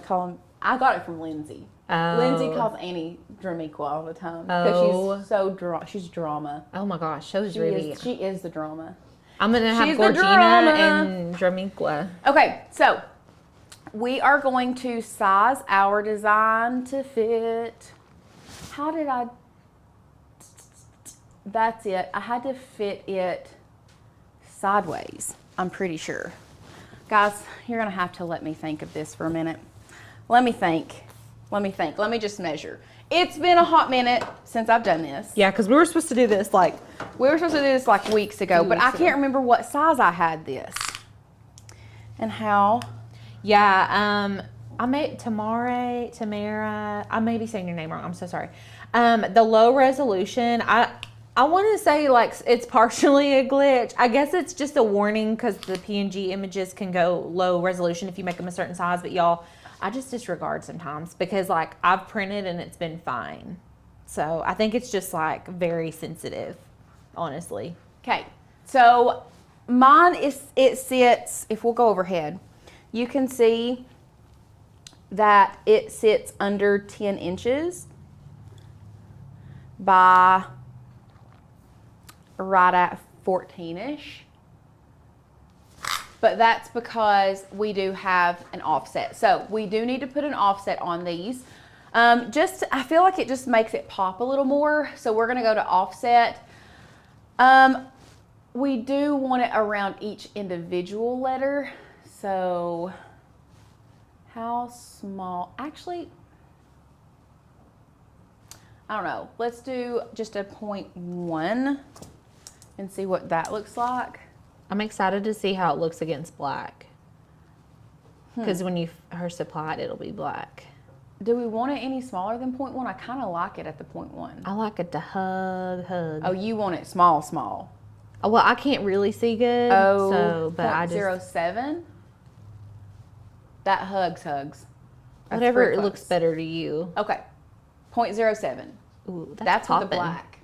I got it from Lindsay. Oh. Lindsay calls Annie Dramiqua all the time. Oh. Because she's drama. Oh my gosh, she was She is the drama. I'm going to have She's the Gorgina drama. and Dramiqua. Okay, so we are going to size our design to fit. How did I? That's it. I had to fit it sideways, I'm pretty sure. Guys, you're going to have to let me think of this for a minute. Let me think. Let me just measure. It's been a hot minute since I've done this. Yeah, because we were supposed to do this like... We were supposed to do this like weeks ago, but I can't remember what size I had this. And how. Yeah, I made Tamara, I may be saying your name wrong, I'm so sorry. The low resolution, I want to say like it's partially a glitch. I guess it's just a warning because the PNG images can go low resolution if you make them a certain size, but y'all, I just disregard sometimes because like I've printed and it's been fine. So I think it's just like very sensitive, honestly. Okay, so mine it sits, if we'll go overhead, you can see that it sits under 10 inches by right at 14-ish. But that's because we do have an offset. So we do need to put an offset on these. I feel like it just makes it pop a little more. So we're gonna go to offset. We do want it around each individual letter. So how small, actually, I don't know. Let's do just a 0.1 and see what that looks like. I'm excited to see how it looks against black. Because when you first apply it, it'll be black. Do we want it any smaller than 0.1? I kind of like it at the 0.1. I like it to hug. Oh, you want it small. Oh, well, I can't really see good. Oh, so, but I just 0.07? That hugs. That's whatever pretty it close. looks better to you. Okay, 0.07. Ooh, That's with the poppin'. black.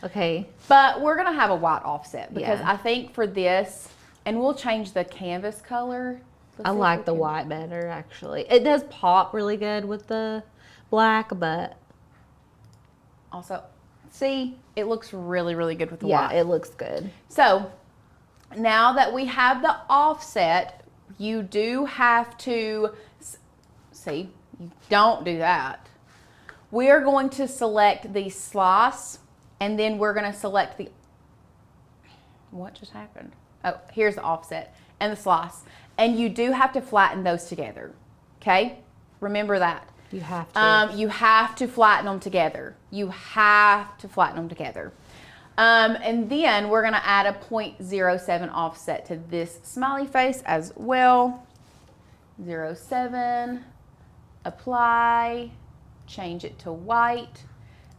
Okay. But we're gonna have a white offset because Yeah. I think for this, and we'll change the canvas color I like the white better, actually. It does pop really good with the black, but also, see, it looks really, really good with the yeah, white. it looks good. So now that we have the offset, you do have to, see, you don't do that. We're going to select the slice, and then we're going to select the, what just happened? Oh, here's the offset and the slice. And you do have to flatten those together, okay? Remember that. You have to. You have to flatten them together. You have to flatten them together. And then we're gonna add a 0.07 offset to this smiley face as well. 0.07, apply, change it to white.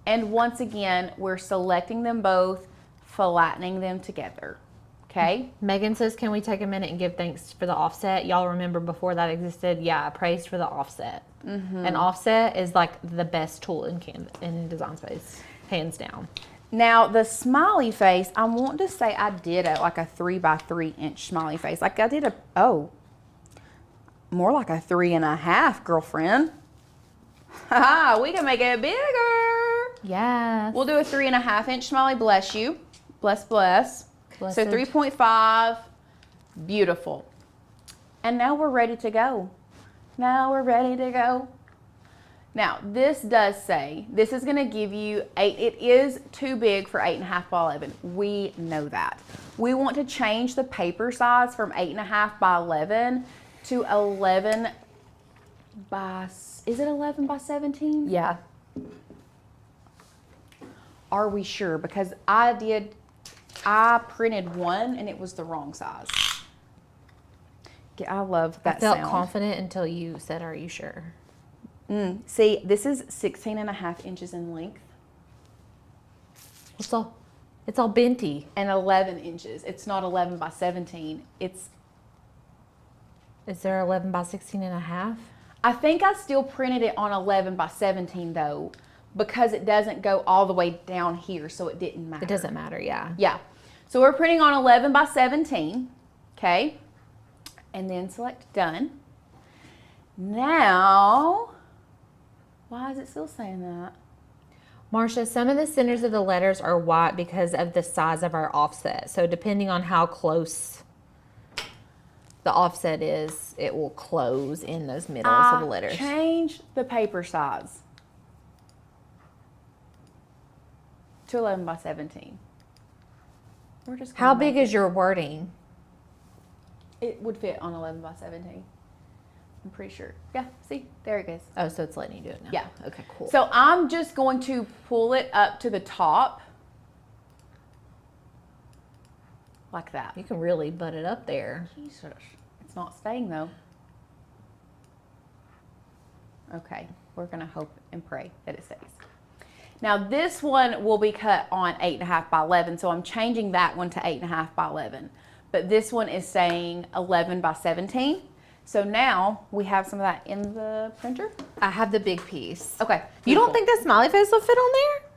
And once again, we're selecting them both, flattening them together, okay? Megan says, can we take a minute and give thanks for the offset? Y'all remember before that existed? Yeah, praise for the offset. An offset is like the best tool in Canva, in Design Space, hands down. Now the smiley face, I want to say I did like a 3x3 inch smiley face. Like I did more like a 3.5, girlfriend. Haha, we can make it bigger. Yeah. We'll do a 3.5 inch smiley, bless you. Bless, bless. Blessed. So 3.5, beautiful. And now we're ready to go. Now we're ready to go. Now this does say, this is gonna give you it is too big for 8.5 by 11. We know that. We want to change the paper size from 8.5 by 11 to 11 by, is it 11 by 17? Yeah. Are we sure? Because I printed one and it was the wrong size. I love that I felt sound. confident until you said, are you sure? See, this is 16.5 inches in length. It's all benty. And 11 inches. It's not 11 by 17. Is there 11 by 16 and a half? I think I still printed it on 11 by 17 though, because it doesn't go all the way down here, so it didn't matter. It doesn't matter, yeah. Yeah. So we're printing on 11 by 17, okay? And then select done. Now, why is it still saying that? Marcia, some of the centers of the letters are white because of the size of our offset. So depending on how close the offset is, it will close in those middles of the letters. Change the paper size to 11 by 17. We're just How big is your wording? It would fit on 11 by 17. I'm pretty sure. Yeah, see, there it goes. Oh, so it's letting you do it now. Yeah. Okay, cool. So I'm just going to pull it up to the top. Like that. You can really butt it up there. Jesus. It's not staying though. Okay, we're gonna hope and pray that it stays. Now this one will be cut on 8.5 by 11, so I'm changing that one to 8.5 by 11. But this one is saying 11 by 17. So now we have some of that in the printer. I have the big piece. Okay. You don't think the smiley face will fit on there?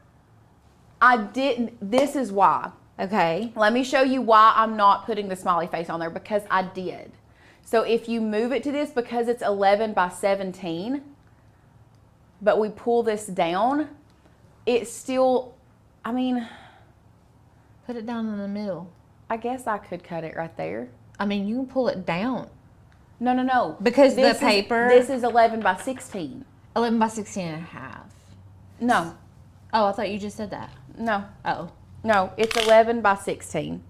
I didn't, this is why. Okay. Let me show you why I'm not putting the smiley face on there, because I did. So if you move it to this, because it's 11 by 17, but we pull this down, it's still, I mean. Put it down in the middle. I guess I could cut it right there. I mean, you can pull it down. No. Because this the paper. This is 11 by 16. 11 by 16 and a half. No. Oh, I thought you just said that. No. Oh. No, it's 11 by 16.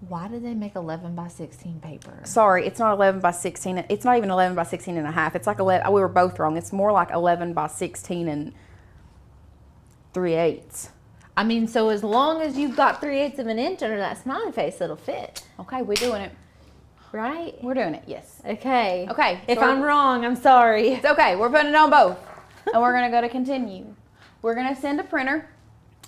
Why did they make 11 by 16 paper? Sorry, it's not 11 by 16. It's not even 11 by 16 and a half. It's like 11. We were both wrong. It's more like 11 by 16 and 3/8. I mean, so as long as you've got 3/8 of an inch under that smiley face, it'll fit. Okay, we're doing it. Right? We're doing it, yes. Okay. Okay. If so I'm wrong, I'm sorry. it's okay. We're putting it on both. And we're going to go to continue. We're going to send a printer.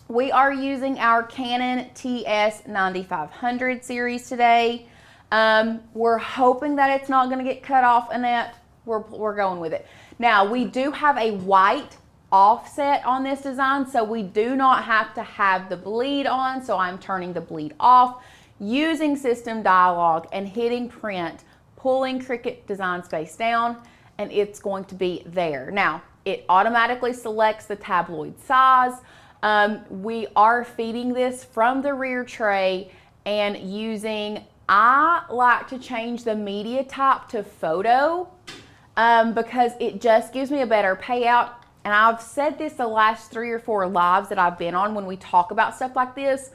We are using our Canon TS9500 series today. We're hoping that it's not going to get cut off, Annette. We're going with it. Now, we do have a white offset on this design, so we do not have to have the bleed on, so I'm turning the bleed off, using system dialog and hitting print pulling Cricut Design Space down and it's going to be there. Now, it automatically selects the tabloid size. We are feeding this from the rear tray and using, I like to change the media type to photo because it just gives me a better payout. And I've said this the last 3 or 4 lives that I've been on when we talk about stuff like this.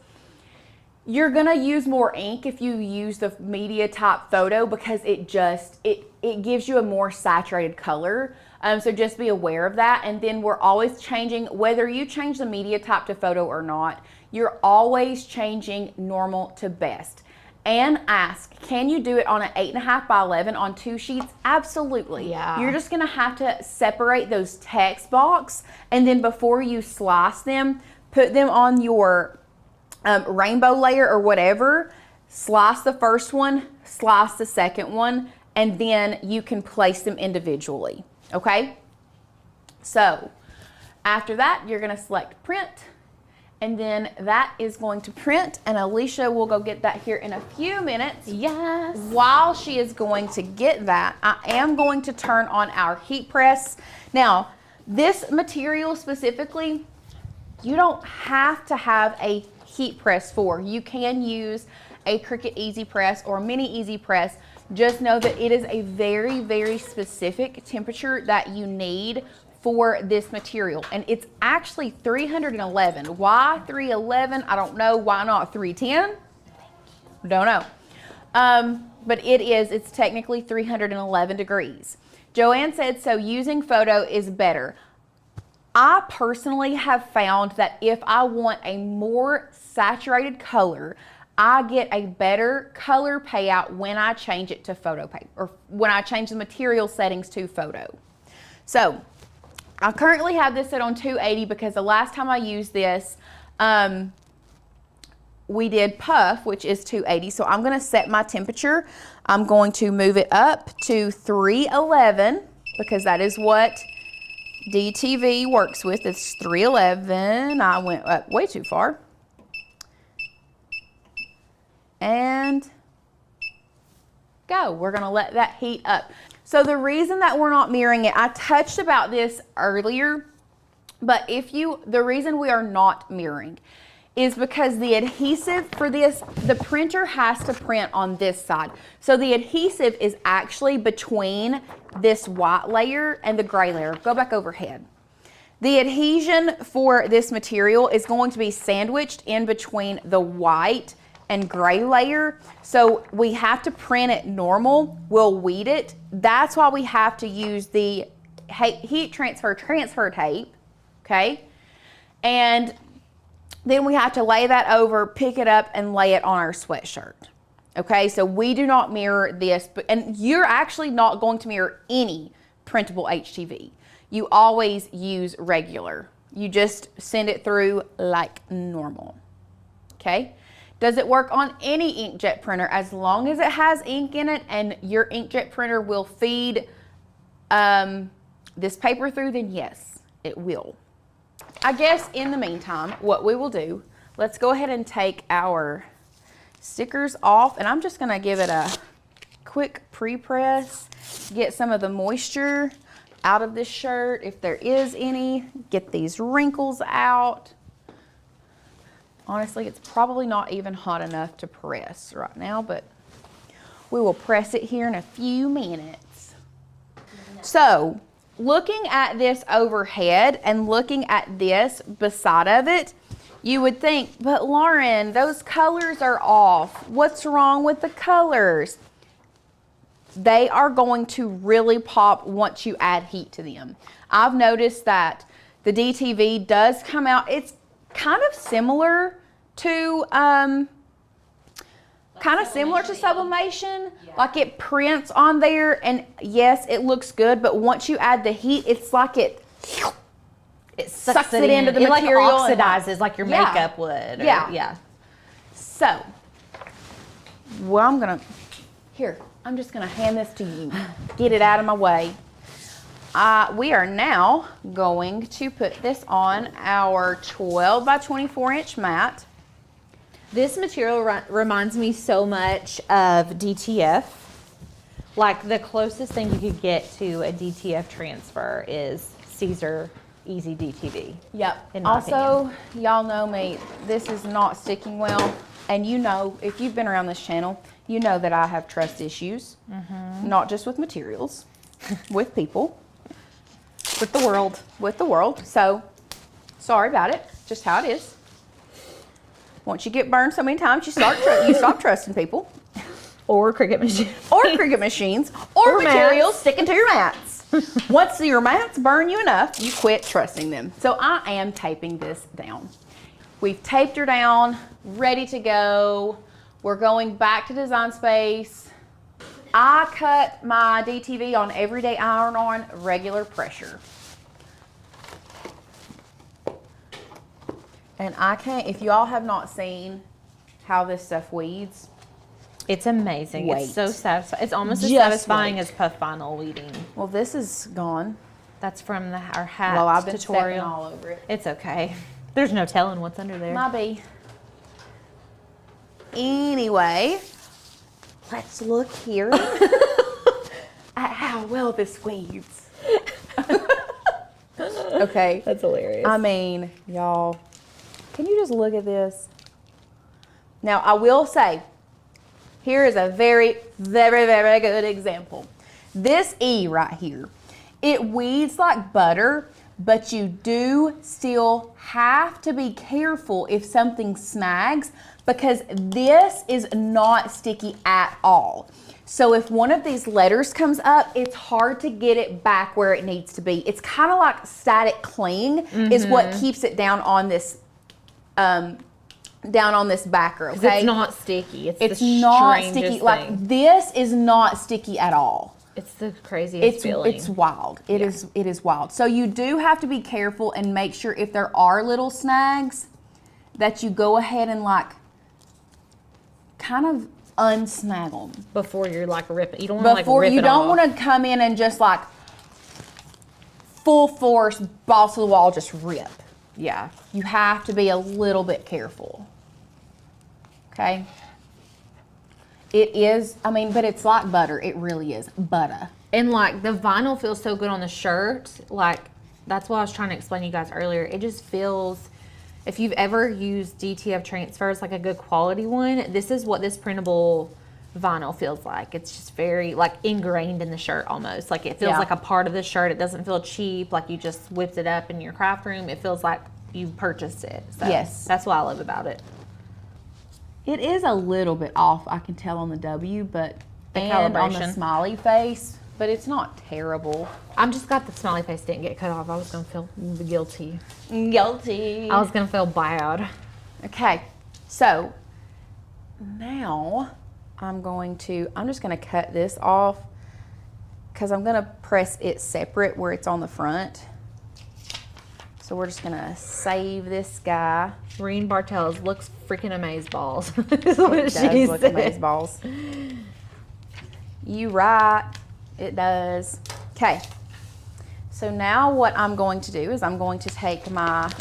You're gonna use more ink if you use the media type photo because it gives you a more saturated color. So just be aware of that. And then we're always changing, whether you change the media type to photo or not, you're always changing normal to best. And ask, can you do it on an 8.5 by 11 on 2 sheets? Absolutely. Yeah. You're just gonna have to separate those text box, and then before you slice them, put them on your rainbow layer or whatever, slice the first one, slice the second one, and then you can place them individually, okay? So after that, you're gonna select print, and then that is going to print, and Alicia will go get that here in a few minutes. Yes. While she is going to get that, I am going to turn on our heat press. Now, this material specifically, you don't have to have a heat press for. You can use a Cricut Easy Press or Mini Easy Press. Just know that it is a very, very specific temperature that you need for this material, and it's actually 311. Why 311? I don't know. Why not 310? Don't know. But it's technically 311 degrees. Joanne said, so using photo is better. I personally have found that if I want a more saturated color, I get a better color payout when I change it to photo paper, or when I change the material settings to photo. So I currently have this set on 280 because the last time I used this, we did puff, which is 280. So I'm gonna set my temperature. I'm going to move it up to 311 because that is what DTV works with. It's 311. I went up way too far. And go. We're gonna let that heat up. So the reason that we're not mirroring it, I touched about this earlier, but the reason we are not mirroring is because the adhesive for this, the printer has to print on this side. So the adhesive is actually between this white layer and the gray layer. Go back overhead. The adhesion for this material is going to be sandwiched in between the white and gray layer. So we have to print it normal. We'll weed it. That's why we have to use the heat transfer tape, okay? And then we have to lay that over, pick it up, and lay it on our sweatshirt. Okay, so we do not mirror this, and you're actually not going to mirror any printable HTV. You always use regular. You just send it through like normal, okay? Does it work on any inkjet printer? As long as it has ink in it and your inkjet printer will feed this paper through, then yes, it will. I guess in the meantime, what we will do, let's go ahead and take our stickers off, and I'm just gonna give it a quick pre-press, get some of the moisture out of this shirt if there is any, get these wrinkles out. Honestly, it's probably not even hot enough to press right now, but we will press it here in a few minutes. So, looking at this overhead and looking at this beside of it, you would think, but Lauren, those colors are off. What's wrong with the colors? They are going to really pop once you add heat to them. I've noticed that the DTV does come out, it's kind of similar to sublimation. Yeah. Like it prints on there, and yes, it looks good, but once you add the heat, it's like it sucks it into the material. Like oxidizes like your makeup would. Yeah. So, well, I'm just gonna hand this to you. Get it out of my way. We are now going to put this on our 12 by 24 inch mat. This material reminds me so much of DTF, Like the closest thing you could get to a DTF transfer is Caesar Easy DTV. Yep. In my Also, y'all know me, this is not sticking well. And you know, if you've been around this channel, you know that I have trust issues. Not just with materials, with people. With the world. With the world. So, sorry about it. Just how it is. Once you get burned so many times, you stop trusting people. Or Cricut machines. Or Cricut machines. Or materials mats. sticking to your mats. Once your mats burn you enough, you quit trusting them. So I am taping this down. We've taped her down, ready to go. We're going back to Design Space. I cut my DTV on everyday iron on regular pressure. And I can't, if you all have not seen how this stuff weeds, It's amazing. Wait. It's so satisfying. It's almost as Just satisfying wait. as puff vinyl weeding. well, this is gone. That's from our hat Well, I've been stepping tutorial. all over it. It's okay. There's no telling what's under there. Might be. Anyway, let's look here at how well this weeds. Okay. That's hilarious. I mean, y'all, can you just look at this? Now, I will say, here is a very, very, very good example. This E right here, it weeds like butter, but you do still have to be careful if something snags, because this is not sticky at all. So if one of these letters comes up, it's hard to get it back where it needs to be. It's kind of like static cling is what keeps it down on this backer, okay? It's not sticky. It's the not strangest sticky. thing. Like this is not sticky at all. It's the craziest feeling. It's wild. It is wild. So you do have to be careful and make sure if there are little snags that you go ahead and like kind of unsnag them. Before you're like ripping. You don't want to like rip You it don't off. want to come in and just like full force, balls to the wall, just rip. Yeah. You have to be a little bit careful. Okay. It is, I mean, but it's like butter. It really is butter. And like the vinyl feels so good on the shirt. Like that's what I was trying to explain to you guys earlier. It just feels, if you've ever used DTF transfers, like a good quality one, this is what this printable vinyl feels like. It's just very like ingrained in the shirt almost. Like it feels like a part of the shirt. It doesn't feel cheap. Like you just whipped it up in your craft room. It feels like you purchased it. So Yes. That's what I love about it. It is a little bit off, I can tell on the W, but and on the calibration. smiley face, but it's not terrible. I'm just glad the smiley face didn't get cut off. I was gonna feel guilty. Guilty. I was gonna feel bad. Okay, so now I'm just gonna cut this off because I'm gonna press it separate where it's on the front. So we're just gonna save this guy. Reen Bartels looks freaking amazeballs. Is what It she does look said. amazeballs. You right, it does. Okay, so now what I'm going to do is I'm going to take my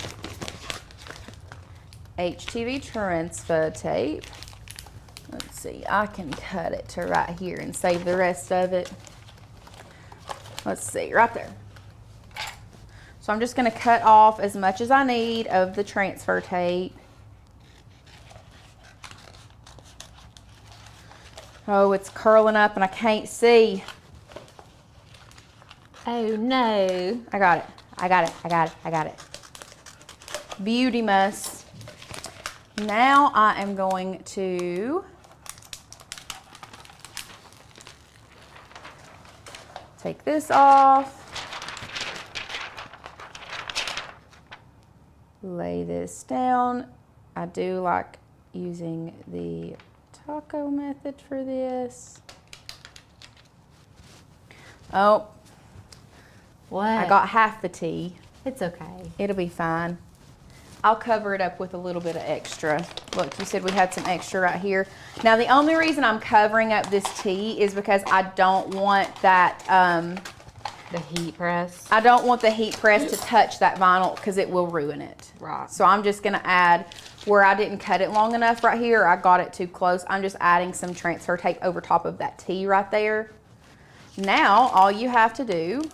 HTV transfer tape. Let's see, I can cut it to right here and save the rest of it. Let's see, right there. So I'm just going to cut off as much as I need of the transfer tape. Oh, it's curling up and I can't see. Oh no. I got it. I got it. I got it. I got it. Beauty mess. Now I am going to take this off. Lay this down. I do like using the taco method for this. Oh, What? I got half the tea. It's okay. It'll be fine. I'll cover it up with a little bit of extra. Look, you said we had some extra right here. Now, the only reason I'm covering up this tea is because I don't want that, The heat press. I don't want the heat press to touch that vinyl because it will ruin it. Right. So I'm just gonna add, where I didn't cut it long enough right here, I got it too close, I'm just adding some transfer tape over top of that tea right there. Now, all you have to do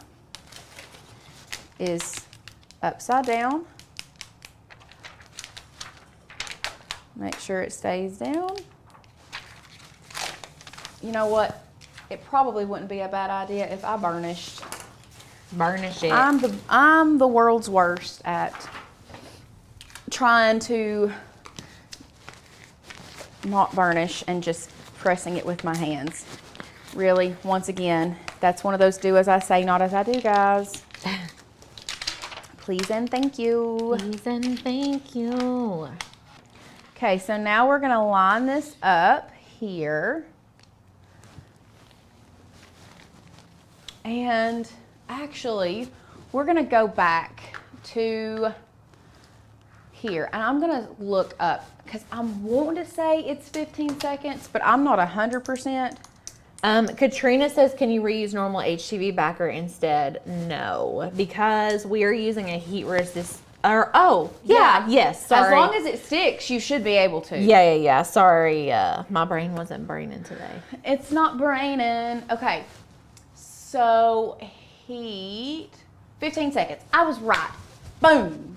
is upside down. Make sure it stays down. You know what? It probably wouldn't be a bad idea if I burnished. Burnish it. I'm the world's worst at trying to not burnish and just pressing it with my hands. Really, once again, that's one of those do as I say, not as I do, guys. Please and thank you. Please and thank you. Okay, so now we're gonna line this up here. And actually, we're gonna go back to here, and I'm gonna look up, because I'm wanting to say it's 15 seconds, but I'm not 100%. Katrina says, can you reuse normal HTV backer instead? No, because we are using a heat resist, yes, sorry. As long as it sticks, you should be able to. Yeah, sorry, my brain wasn't braining today. It's not braining. Okay, so heat, 15 seconds. I was right. Boom.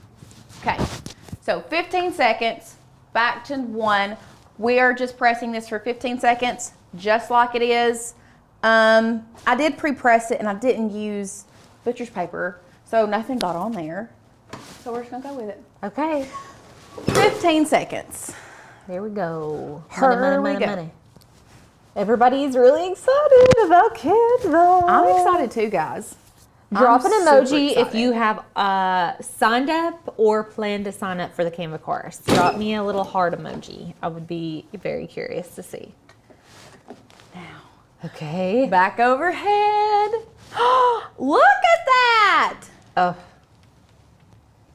Okay, so 15 seconds, back to 1. We are just pressing this for 15 seconds, just like it is. I did pre-press it and I didn't use butcher's paper, so nothing got on there. So we're just gonna go with it. Okay. 15 seconds. Here we go. Money. Everybody's really excited about Canva. I'm excited too, guys. Drop an I'm emoji super if you have signed up or plan to sign up for the Canva course. Drop me a little heart emoji. I would be very curious to see. Now, okay. back overhead. Look at that! Oh,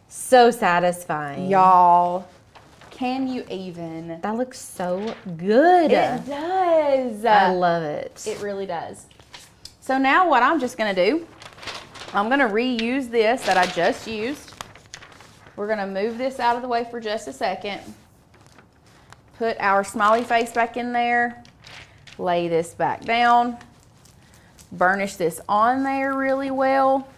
so satisfying. Y'all, can you even? That looks so good. It does. I love it. It really does. So now what I'm just gonna do, I'm gonna reuse this that I just used. We're gonna move this out of the way for just a second. Put our smiley face back in there. Lay this back down. Burnish this on there really well.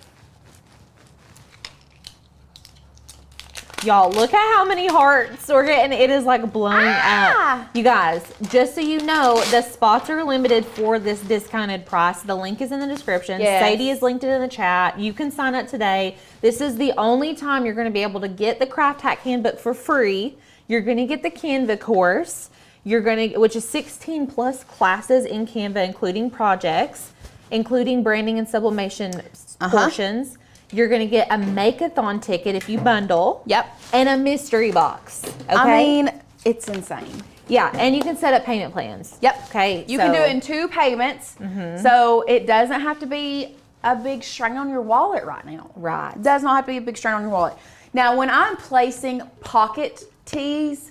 Y'all, look at how many hearts we're getting. It is like blowing up. You guys, just so you know, the spots are limited for this discounted price. The link is in the description. Yes. Sadie has linked it in the chat. You can sign up today. This is the only time you're going to be able to get the Craft Hack Handbook for free. You're going to get the Canva course. You're going to, which is 16 plus classes in Canva, including projects, including branding and sublimation portions. You're going to get a make-a-thon ticket if you bundle. Yep. And a mystery box. Okay? I mean, it's insane. Yeah, and you can set up payment plans. Yep. Okay. You can do it in 2 payments. So it doesn't have to be a big strain on your wallet right now. Right. It does not have to be a big strain on your wallet. Now, when I'm placing pocket tees,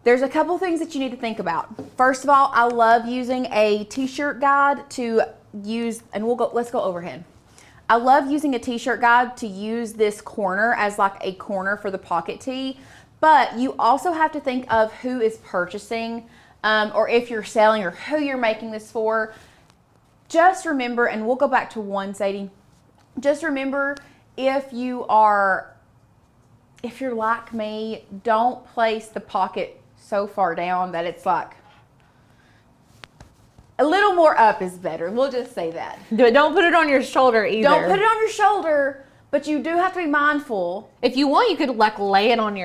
there's a couple things that you need to think about. First of all, I love using a t-shirt guide to use, and let's go overhead. I love using a t-shirt guide to use this corner as like a corner for the pocket tee, but you also have to think of who is purchasing, or if you're selling, or who you're making this for. Just remember, and we'll go back to 1, Sadie, just remember, if you're like me, don't place the pocket so far down that it's like, a little more up is better. We'll just say that. Don't put it on your shoulder either. Don't put it on your shoulder, but you do have to be mindful. If you want, you could like lay it on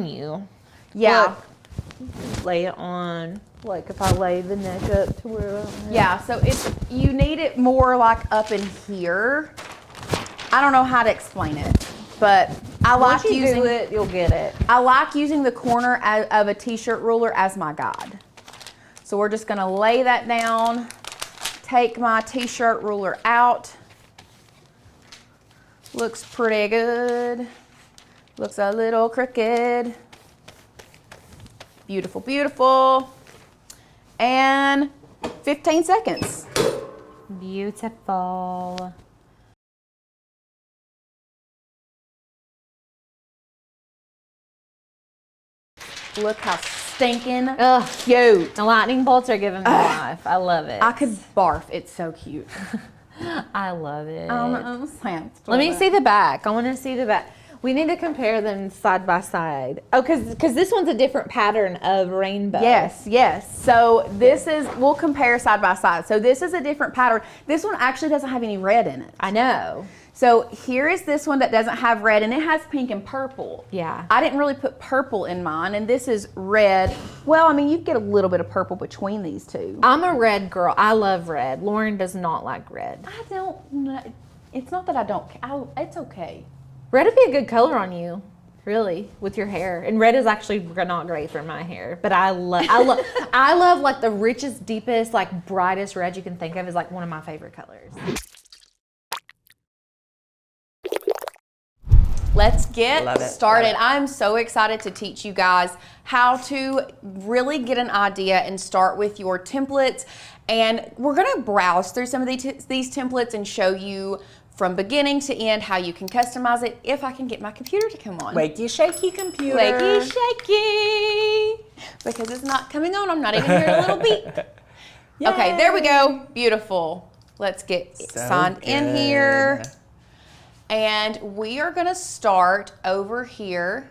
you. Yeah. Look, lay it on. Like if I lay the neck up to where Yeah, so you need it more like up in here. I don't know how to explain it, but I like Once you using do it, you'll get it. I like using the corner of a t-shirt ruler as my guide. So we're just gonna lay that down, take my t-shirt ruler out. Looks pretty good. Looks a little crooked. Beautiful, beautiful. And 15 seconds. Beautiful. Look how stinking cute. The lightning bolts are giving me life. I love it. I could barf. It's so cute. I love it. Let me see the back. I want to see the back. We need to compare them side by side. Oh, because this one's a different pattern of rainbow. Yes. So this is, we'll compare side by side. So this is a different pattern. This one actually doesn't have any red in it. I know. So here is this one that doesn't have red, and it has pink and purple. Yeah. I didn't really put purple in mine, and this is red. Well, I mean, you get a little bit of purple between these two. I'm a red girl. I love red. Lauren does not like red. I don't know. It's not that I don't, it's okay. Red would be a good color on you, really, with your hair. And red is actually not great for my hair, but I love like the richest, deepest, like brightest red you can think of is like one of my favorite colors. Let's get started. I'm so excited to teach you guys how to really get an idea and start with your templates. And we're gonna browse through some of these templates and show you from beginning to end how you can customize it if I can get my computer to come on. Wakey shaky computer. Wakey shaky. Because it's not coming on, I'm not even hearing a little beep. Yay. Okay, there we go. Beautiful. Let's get signed in here. And we are gonna start over here,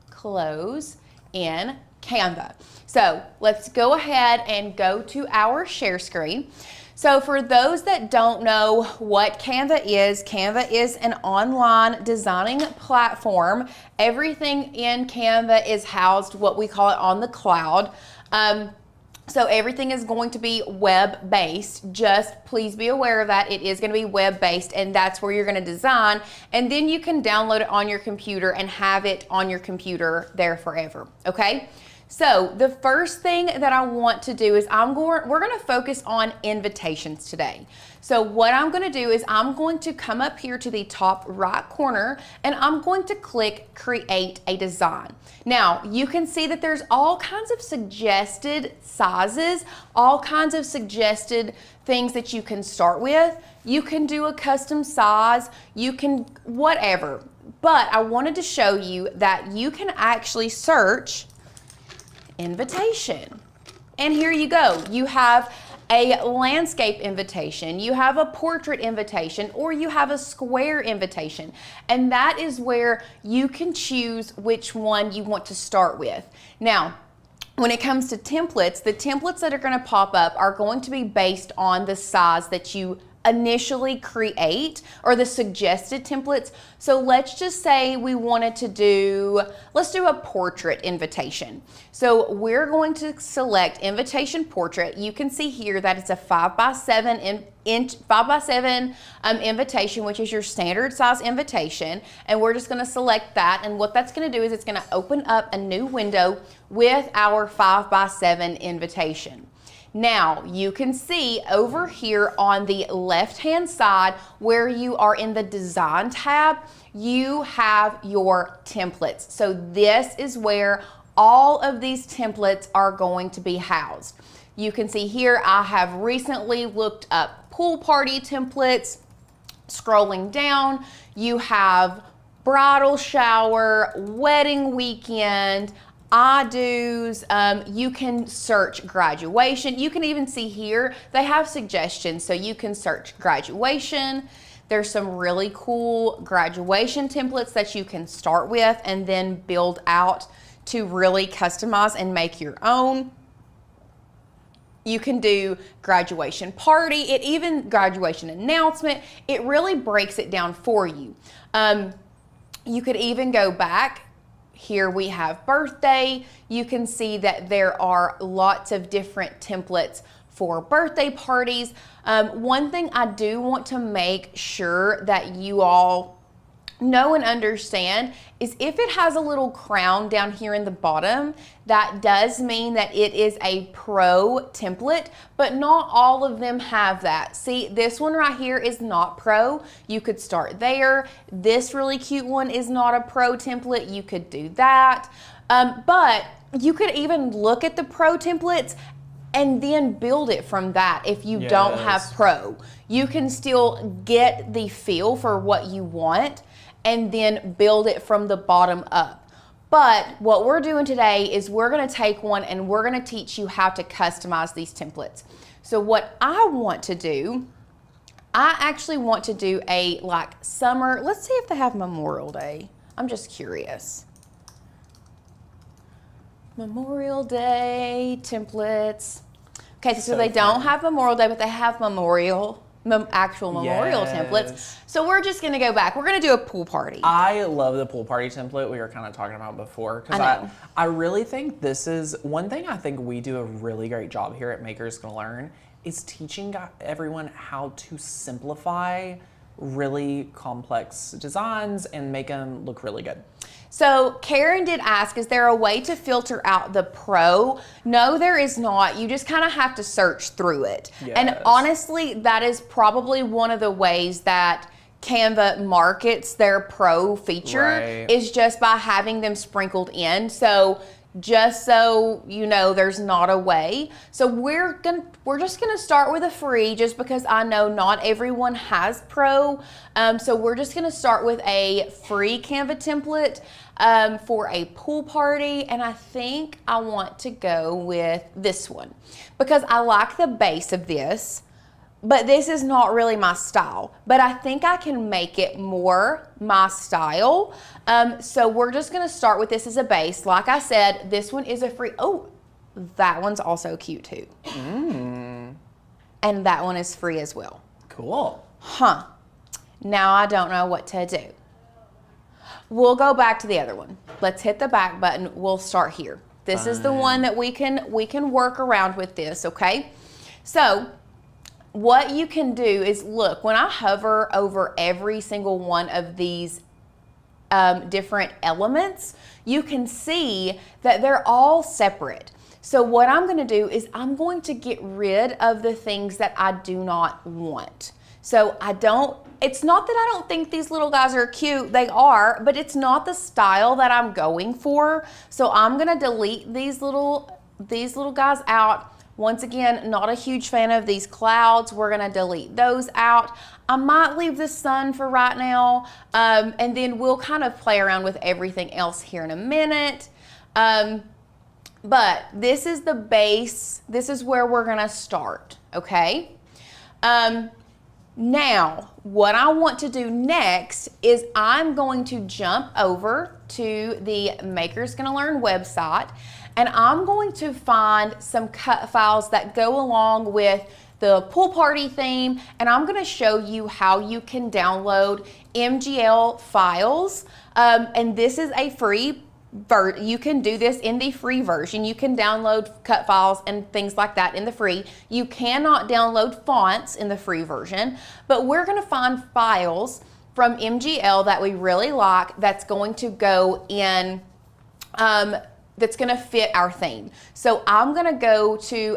close in Canva. So let's go ahead and go to our share screen. So for those that don't know what Canva is an online designing platform. Everything in Canva is housed, what we call it, on the cloud. So everything is going to be web-based. Just please be aware of that. It is going to be web-based, and that's where you're going to design. And then you can download it on your computer and have it on your computer there forever, okay? So the first thing that I want to do is we're going to focus on invitations today. So what I'm going to do is I'm going to come up here to the top right corner and I'm going to click create a design. Now you can see that there's all kinds of suggested sizes, all kinds of suggested things that you can start with. You can do a custom size, you can whatever. But I wanted to show you that you can actually search invitation. And here you go. You have a landscape invitation, you have a portrait invitation, or you have a square invitation. And that is where you can choose which one you want to start with. Now, when it comes to templates, the templates that are going to pop up are going to be based on the size that you initially create or the suggested templates. So let's just say we wanted to do, let's do a portrait invitation. So we're going to select invitation portrait. You can see here that it's a 5x7 invitation, which is your standard size invitation. And we're just going to select that. And what that's going to do is it's going to open up a new window with our 5x7 invitation. Now, you can see over here on the left-hand side where you are in the Design tab, you have your templates. So this is where all of these templates are going to be housed. You can see here I have recently looked up pool party templates. Scrolling down, you have bridal shower, wedding weekend, I-dos, you can search graduation. You can even see here, they have suggestions. So you can search graduation. There's some really cool graduation templates that you can start with and then build out to really customize and make your own. You can do graduation party, even graduation announcement. It really breaks it down for you. You could even go back. Here we have birthday. You can see that there are lots of different templates for birthday parties. One thing I do want to make sure that you all know and understand is if it has a little crown down here in the bottom, that does mean that it is a pro template, but not all of them have that. See, this one right here is not pro. You could start there. This really cute one is not a pro template. You could do that. But you could even look at the pro templates and then build it from that. If you don't have pro, you can still get the feel for what you want and then build it from the bottom up. But what we're doing today is we're gonna take one and we're gonna teach you how to customize these templates. So what I want to do, I actually want to do a like summer, let's see if they have Memorial Day. I'm just curious. Memorial Day templates. Okay, so they don't have Memorial Day, but they have actual memorial templates. So we're just gonna go back. We're gonna do a pool party. I love the pool party template we were kind of talking about before, because I really think this is one thing I think we do a really great job here at Makers Gonna Learn is teaching everyone how to simplify really complex designs and make them look really good. So Karen did ask, is there a way to filter out the pro? No, there is not. You just kind of have to search through it. Yes. And honestly, that is probably one of the ways that Canva markets their pro feature is just by having them sprinkled in. So just so you know, there's not a way. So we're just gonna start with a free, just because I know not everyone has pro. So we're just gonna start with a free Canva template for a pool party, and I think I want to go with this one because I like the base of this. But this is not really my style, but I think I can make it more my style. So we're just gonna start with this as a base. Like I said, this one is a free, oh, that one's also cute too. And that one is free as well. Cool. Huh, now I don't know what to do. We'll go back to the other one. Let's hit the back button, we'll start here. This is the one that we can work around with this, okay? So, what you can do is, look, when I hover over every single one of these different elements, you can see that they're all separate. So what I'm gonna do is I'm going to get rid of the things that I do not want. So it's not that I don't think these little guys are cute, they are, but it's not the style that I'm going for. So I'm gonna delete these little guys out. Once again, not a huge fan of these clouds. We're gonna delete those out. I might leave the sun for right now, and then we'll kind of play around with everything else here in a minute. But this is the base. This is where we're gonna start, okay? Now, what I want to do next is I'm going to jump over to the Makers Gonna Learn website, and I'm going to find some cut files that go along with the pool party theme, and I'm gonna show you how you can download MGL files. And this is a free you can do this in the free version. You can download cut files and things like that in the free. You cannot download fonts in the free version, but we're gonna find files from MGL that we really like that's going to go in, that's gonna fit our theme. So I'm gonna go to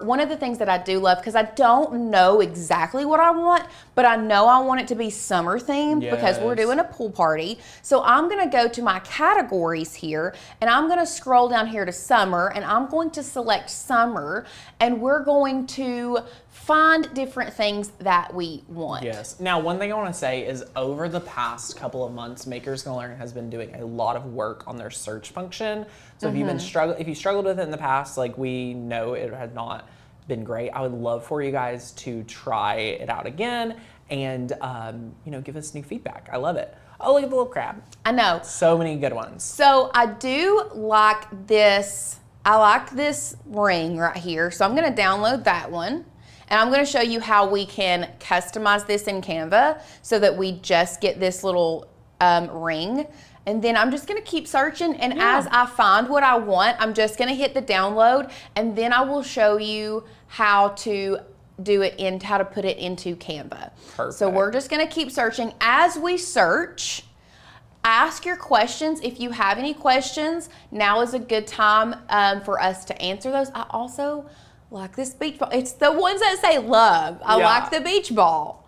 one of the things that I do love, because I don't know exactly what I want, but I know I want it to be summer themed because we're doing a pool party. So I'm gonna go to my categories here, and I'm gonna scroll down here to summer, and I'm going to select summer, and we're going to find different things that we want. Yes. Now, one thing I want to say is over the past couple of months, Makers Gonna Learn has been doing a lot of work on their search function. So if you struggled with it in the past, like we know it had not been great, I would love for you guys to try it out again and give us new feedback. I love it. Oh, look at the little crab. I know. So many good ones. So I do like this. I like this ring right here. So I'm gonna download that one. And I'm gonna show you how we can customize this in Canva so that we just get this little ring. And then I'm just gonna keep searching, and as I find what I want, I'm just gonna hit the download, and then I will show you how to do it how to put it into Canva. Perfect. So we're just gonna keep searching. As we search, ask your questions. If you have any questions, now is a good time for us to answer those. I also like this beach ball. It's the ones that say love. I like the beach ball.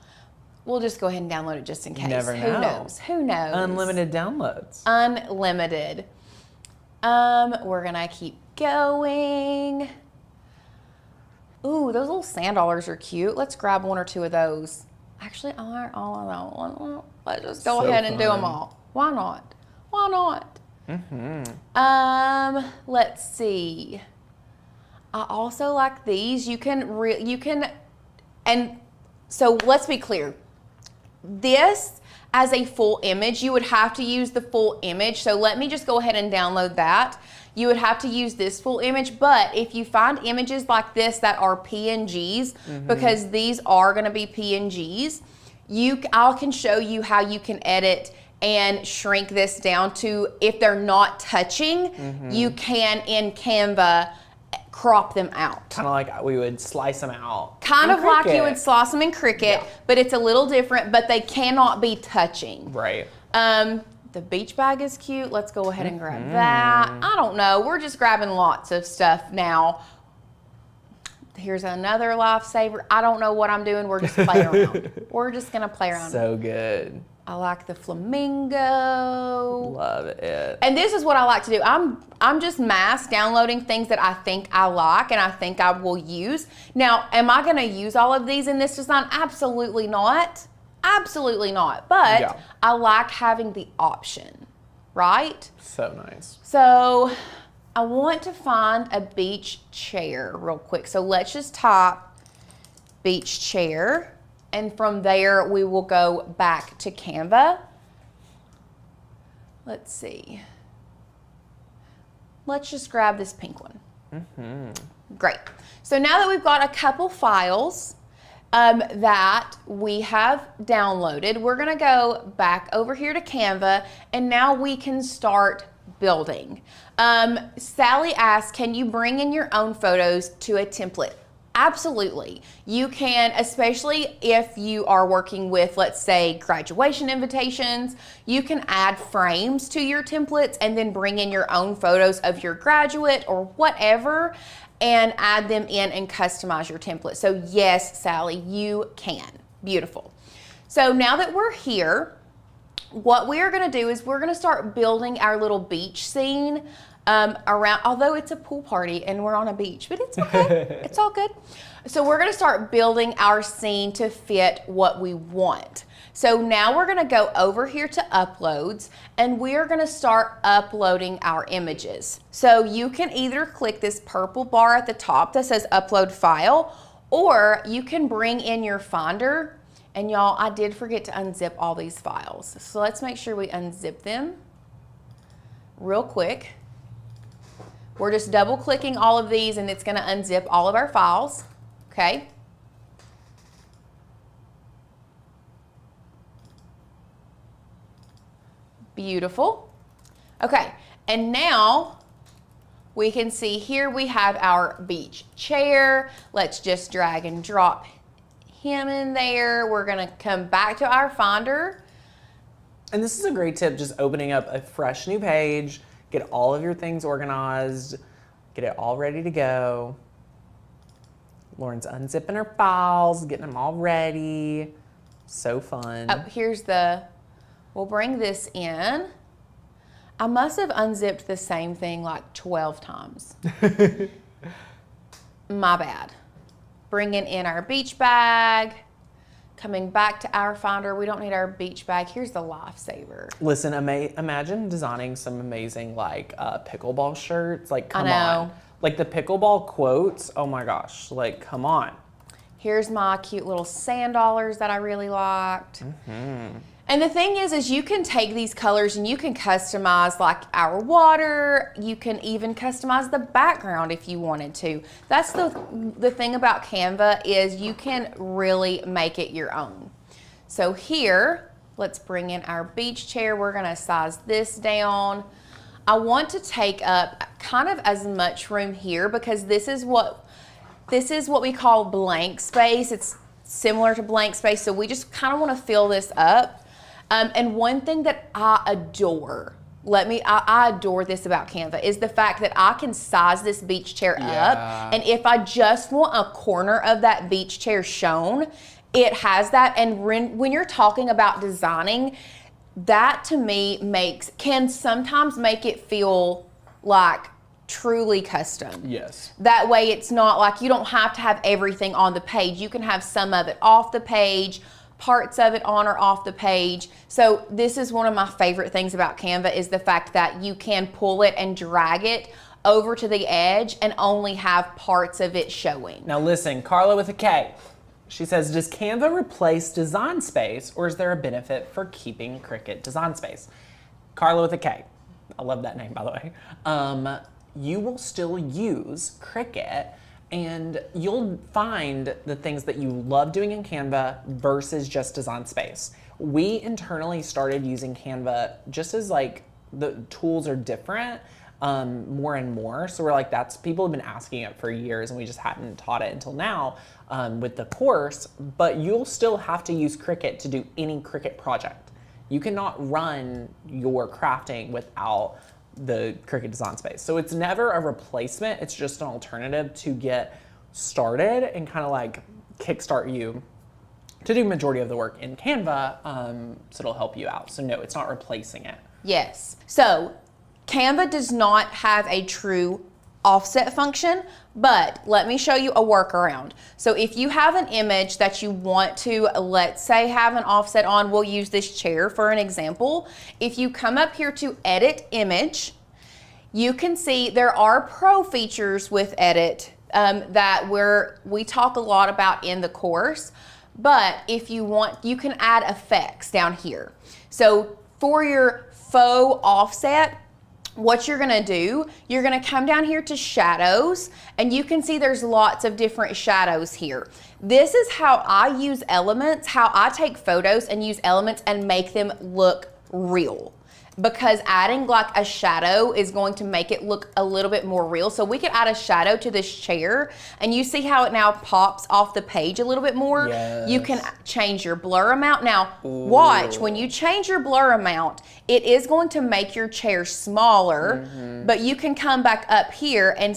We'll just go ahead and download it just in case. Never know. Who knows? Who knows? Unlimited downloads. Unlimited. We're gonna keep going. Ooh, those little sand dollars are cute. Let's grab one or two of those. Actually, aren't all of them. Let's just go ahead and do them all. Why not? Why not? Let's see. I also like these. And so let's be clear. This, as a full image, you would have to use the full image. So let me just go ahead and download that. You would have to use this full image, but if you find images like this that are PNGs, because these are gonna be PNGs, I can show you how you can edit and shrink this down to, if they're not touching, you can, in Canva, crop them out. Kind of like we would slice them out. Kind in of like Cricut. you would slice them in Cricut, but it's a little different, but they cannot be touching. Right. The beach bag is cute. Let's go ahead and grab that. I don't know. We're just grabbing lots of stuff now. Here's another lifesaver. I don't know what I'm doing. We're just playing around. We're just going to play around. So good. I like the flamingo. Love it. And this is what I like to do. I'm just mass downloading things that I think I like and I think I will use. Now, am I going to use all of these in this design? Absolutely not. Absolutely not. But Yeah. I like having the option, right? So nice. So I want to find a beach chair real quick. So let's just type beach chair. And from there, we will go back to Canva. Let's see. Let's just grab this pink one. Great. So now that we've got a couple files that we have downloaded, we're gonna go back over here to Canva, and now we can start building. Sally asked, can you bring in your own photos to a template? Absolutely. You can, especially if you are working with, let's say, graduation invitations, you can add frames to your templates and then bring in your own photos of your graduate or whatever and add them in and customize your template. So yes, Sally, you can. Beautiful. So now that we're here, what we are gonna do is we're gonna start building our little beach scene around, although it's a pool party and we're on a beach, but it's okay. It's all good. So we're gonna start building our scene to fit what we want. So now we're gonna go over here to uploads and we're gonna start uploading our images. So you can either click this purple bar at the top that says upload file, or you can bring in your Finder. And y'all, I did forget to unzip all these files. So let's make sure we unzip them real quick. We're just double clicking all of these and it's gonna unzip all of our files, okay? Beautiful. Okay, and now we can see here we have our beach chair. Let's just drag and drop him in there. We're gonna come back to our Finder. And this is a great tip, just opening up a fresh new page, get all of your things organized, get it all ready to go. Lauren's unzipping her files, getting them all ready. So fun. Oh, we'll bring this in. I must have unzipped the same thing like 12 times. My bad. Bringing in our beach bag, coming back to our Finder. We don't need our beach bag. Here's the lifesaver. Listen, imagine designing some amazing like pickleball shirts. Like, come I know. on. Like the pickleball quotes. Oh my gosh. Like, come on. Here's my cute little sand dollars that I really liked. And the thing is you can take these colors and you can customize like our water. You can even customize the background if you wanted to. That's the thing about Canva is you can really make it your own. So here, let's bring in our beach chair. We're gonna size this down. I want to take up kind of as much room here because this is what we call blank space. It's similar to blank space, so we just kind of want to fill this up. And one thing that I adore, I adore this about Canva, is the fact that I can size this beach chair up. And if I just want a corner of that beach chair shown, it has that. And when you're talking about designing, that to me can sometimes make it feel like truly custom. Yes. That way it's not like you don't have to have everything on the page. You can have some of it off the page, parts of it on or off the page. So this is one of my favorite things about Canva is the fact that you can pull it and drag it over to the edge and only have parts of it showing. Now listen, Carla with a K. She says, does Canva replace Design Space, or is there a benefit for keeping Cricut Design Space? Carla with a K. I love that name, by the way. You will still use Cricut, and you'll find the things that you love doing in Canva versus just Design Space. We internally started using Canva just as like the tools are different more and more. So we're like, people have been asking it for years and we just hadn't taught it until now with the course, but you'll still have to use Cricut to do any Cricut project. You cannot run your crafting without the Cricut Design Space. So it's never a replacement, it's just an alternative to get started and kind of like kickstart you to do majority of the work in Canva, so it'll help you out. So no, it's not replacing it. Yes. So Canva does not have a true offset function, but let me show you a workaround. So if you have an image that you want to, let's say, have an offset on, we'll use this chair for an example. If you come up here to edit image, you can see there are pro features with edit that we talk a lot about in the course. But if you want, you can add effects down here. So for your faux offset, what you're gonna do, you're gonna come down here to shadows, and you can see there's lots of different shadows here. This is how I use elements, how I take photos and use elements and make them look real. Because adding like a shadow is going to make it look a little bit more real. So we could add a shadow to this chair, and you see how it now pops off the page a little bit more? Yes. You can change your blur amount. Now, watch, when you change your blur amount, it is going to make your chair smaller, but you can come back up here and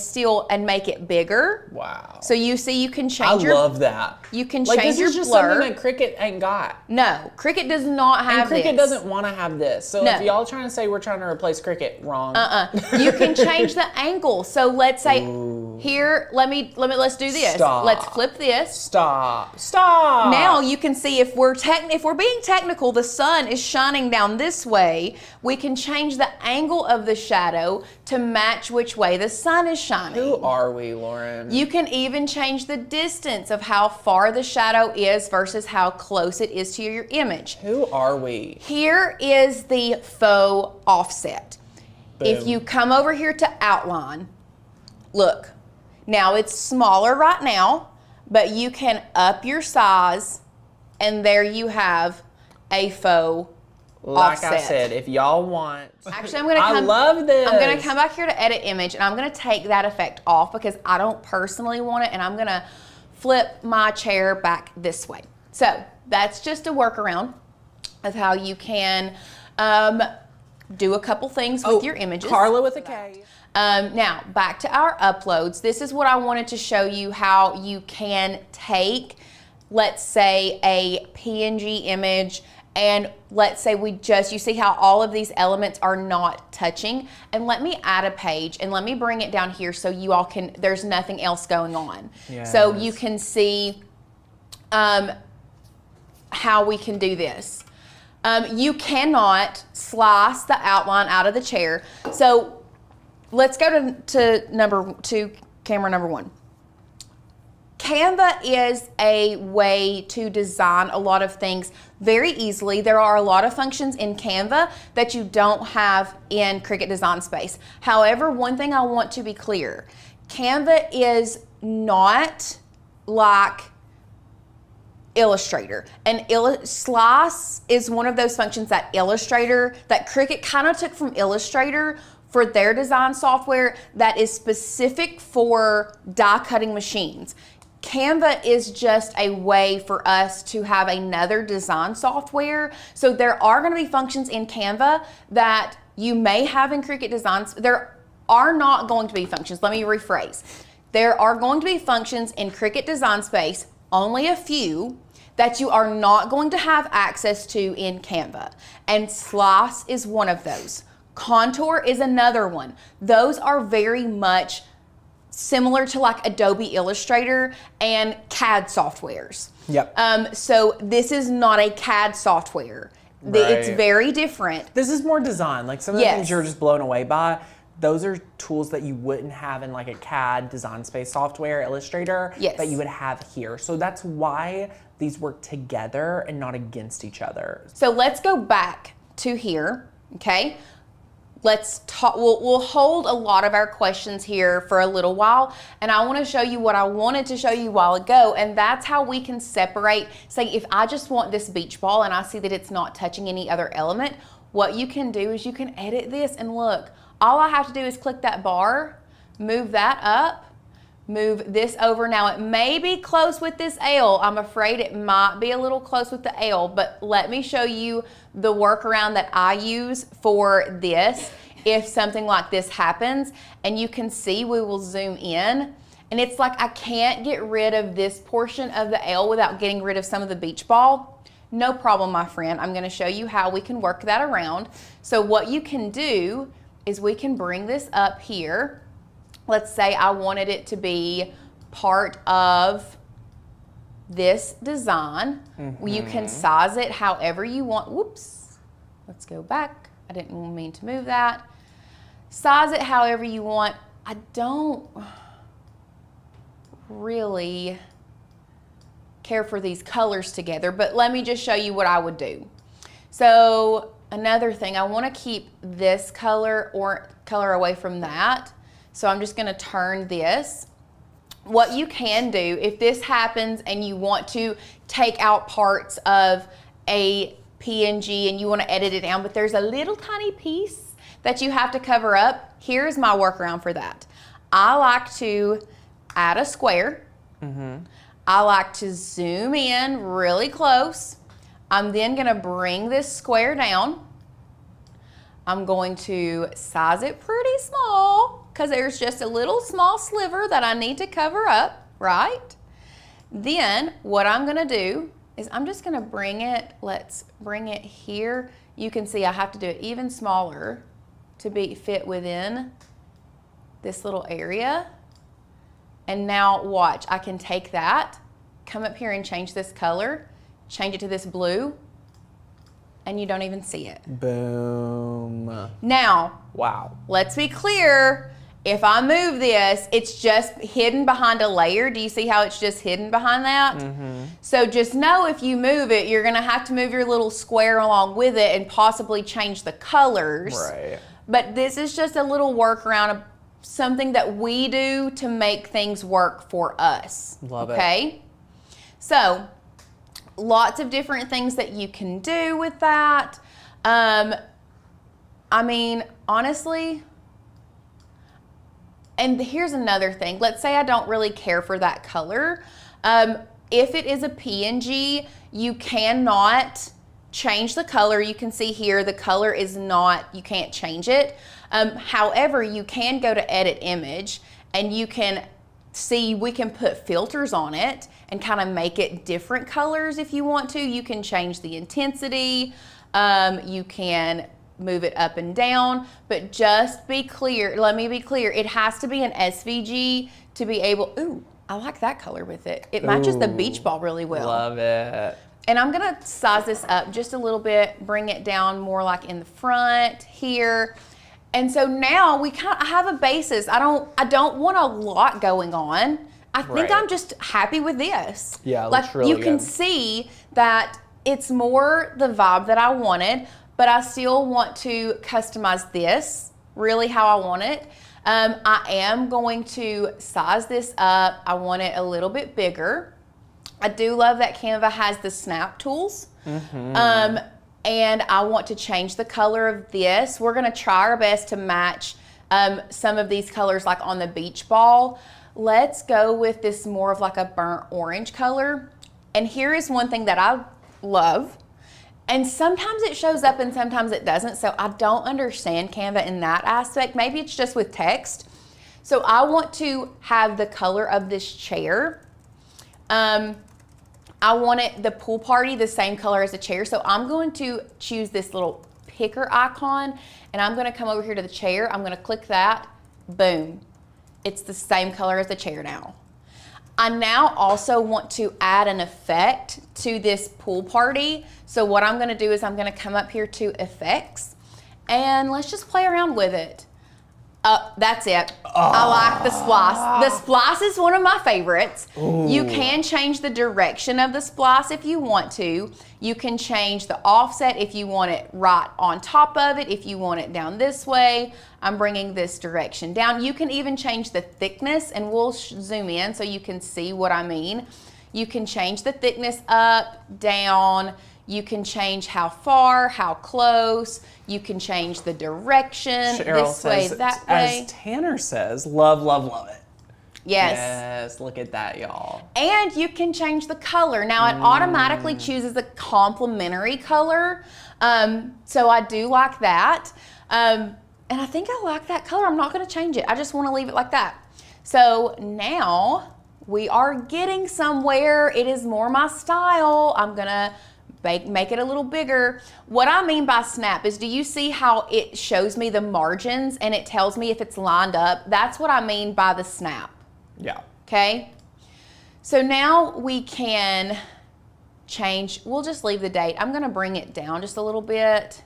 make it bigger. Wow. So you see you can change I love that. You can like, change your this is just blur. something that Cricut ain't got. No, Cricut does not have And Cricut this. doesn't want to have this. So No. if y'all trying to say we're trying to replace Cricut, wrong. You can change the angle. So let's say here, let's do this. Stop. Let's flip this. Stop. Now you can see if we're being technical, the sun is shining down this way. We can change the angle of the shadow to match which way the sun is shining. Who are we, Lauren? You can even change the distance of how far the shadow is versus how close it is to your image. Who are we? Here is the faux offset. Boom. If you come over here to outline, look, now it's smaller right now, but you can up your size, and there you have a faux Like offset. I said, if y'all want... Actually, I'm gonna I love this. I'm gonna come back here to edit image, and I'm gonna take that effect off because I don't personally want it, and I'm gonna flip my chair back this way. So that's just a workaround of how you can do a couple things with your images. Carla with a K. Now, back to our uploads. This is what I wanted to show you, how you can take, let's say, a PNG image, and let's say you see how all of these elements are not touching, and let me add a page, and let me bring it down here so you all can, there's nothing else going on. Yes. So you can see how we can do this. You cannot slice the outline out of the chair. So let's go to camera number one. Canva is a way to design a lot of things very easily. There are a lot of functions in Canva that you don't have in Cricut Design Space. However, one thing I want to be clear, Canva is not like Illustrator. And Slice is one of those functions that Cricut kind of took from Illustrator for their design software that is specific for die cutting machines. Canva is just a way for us to have another design software. So there are going to be functions in Canva that you may have in Cricut Designs. There are not going to be functions. Let me rephrase. There are going to be functions in Cricut Design Space, only a few, that you are not going to have access to in Canva. And Slice is one of those. Contour is another one. Those are very much similar to like Adobe Illustrator and CAD softwares. Yep. So this is not a CAD software. It's Right. very different. This is more design. Like some of the Yes. things you're just blown away by, those are tools that you wouldn't have in like a CAD design space software, Illustrator, Yes. that you would have here. So that's why these work together and not against each other. So let's go back to here, okay? Let's talk, we'll hold a lot of our questions here for a little while, and I wanna show you what I wanted to show you a while ago, and that's how we can separate, say if I just want this beach ball and I see that it's not touching any other element, what you can do is you can edit this and look, all I have to do is click that bar, move that up, move this over. Now it may be close with this L. I'm afraid it might be a little close with the L, but let me show you the workaround that I use for this if something like this happens. And you can see we will zoom in. And it's like I can't get rid of this portion of the L without getting rid of some of the beach ball. No problem, my friend. I'm gonna show you how we can work that around. So what you can do is we can bring this up here. Let's say I wanted it to be part of this design. You can size it however you want. Whoops, let's go back. I didn't mean to move that. Size it however you want. I don't really care for these colors together, but let me just show you what I would do. So another thing, I want to keep this color or color away from that. So I'm just gonna turn this. What you can do, if this happens and you want to take out parts of a PNG and you wanna edit it down, but there's a little tiny piece that you have to cover up, here's my workaround for that. I like to add a square. I like to zoom in really close. I'm then gonna bring this square down. I'm going to size it pretty small because there's just a little small sliver that I need to cover up, right? Then what I'm gonna do is I'm just gonna bring it, let's bring it here. You can see I have to do it even smaller to fit within this little area. And now watch, I can take that, come up here and change this color, change it to this blue, and you don't even see it. Boom. Now, Wow. let's be clear. If I move this, it's just hidden behind a layer. Do you see how it's just hidden behind that? So just know if you move it, you're gonna have to move your little square along with it and possibly change the colors. Right. But this is just a little workaround of something that we do to make things work for us. Love it. Okay? So, lots of different things that you can do with that. I mean, honestly, and here's another thing. Let's say I don't really care for that color. If it is a PNG, you cannot change the color. You can see here the color is not, you can't change it. However, you can go to edit image and you can see we can put filters on it and kind of make it different colors if you want to. You can change the intensity. You can move it up and down, but just be clear. Let me be clear. It has to be an SVG to be able, ooh, I like that color with it. It matches the beach ball really well. Love it. And I'm gonna size this up just a little bit, bring it down more like in the front here. And so now we kind of have a basis. I don't want a lot going on. I think Right. I'm just happy with this. Yeah, it like looks really you can good. see that it's more the vibe that I wanted, but I still want to customize this really how I want it. I am going to size this up. I want it a little bit bigger. I do love that Canva has the snap tools. And I want to change the color of this. We're gonna try our best to match some of these colors like on the beach ball. Let's go with this more of like a burnt orange color. And here is one thing that I love. And sometimes it shows up and sometimes it doesn't. So I don't understand Canva in that aspect. Maybe it's just with text. So I want to have the color of this chair. I want it, the pool party, the same color as the chair. So I'm going to choose this little picker icon and I'm gonna come over here to the chair. I'm gonna click that, boom. It's the same color as the chair now. I now also want to add an effect to this pool party. So what I'm gonna do is I'm gonna come up here to effects and let's just play around with it. That's it. I like the splice. The splice is one of my favorites. Ooh. You can change the direction of the splice if you want to. You can change the offset if you want it right on top of it, if you want it down this way. I'm bringing this direction down. You can even change the thickness, and we'll zoom in so you can see what I mean. You can change the thickness up, down. You can change how far, how close. You can change the direction Cheryl this way, says, that way. as Tanner says, love, love, love it. Yes. Yes, look at that, y'all. And you can change the color. Now it automatically chooses a complementary color. So I do like that. And I think I like that color. I'm not gonna change it. I just wanna leave it like that. So now we are getting somewhere. It is more my style. I'm gonna make it a little bigger. What I mean by snap is, do you see how it shows me the margins and it tells me if it's lined up? That's what I mean by the snap. Yeah. Okay. So now we can change, we'll just leave the date. I'm gonna bring it down just a little bit.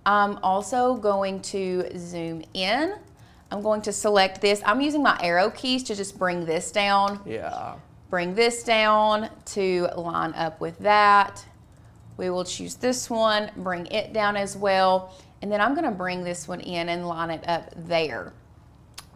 I'm also going to zoom in. I'm going to select this. I'm using my arrow keys to just bring this down. Yeah. Bring this down to line up with that. We will choose this one, bring it down as well. And then I'm gonna bring this one in and line it up there.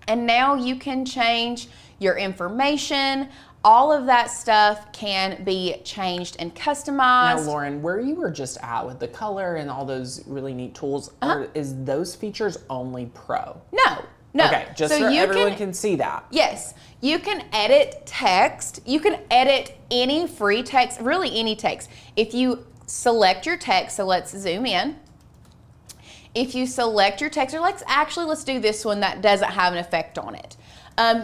And now you can change your information. All of that stuff can be changed and customized. Now, Lauren, where you were just at with the color and all those really neat tools, is those features only Pro? No. Okay, just so everyone can see that. Yes, you can edit text. You can edit any free text, really any text. If you select your text, so let's zoom in. If you select your text, or let's do this one that doesn't have an effect on it.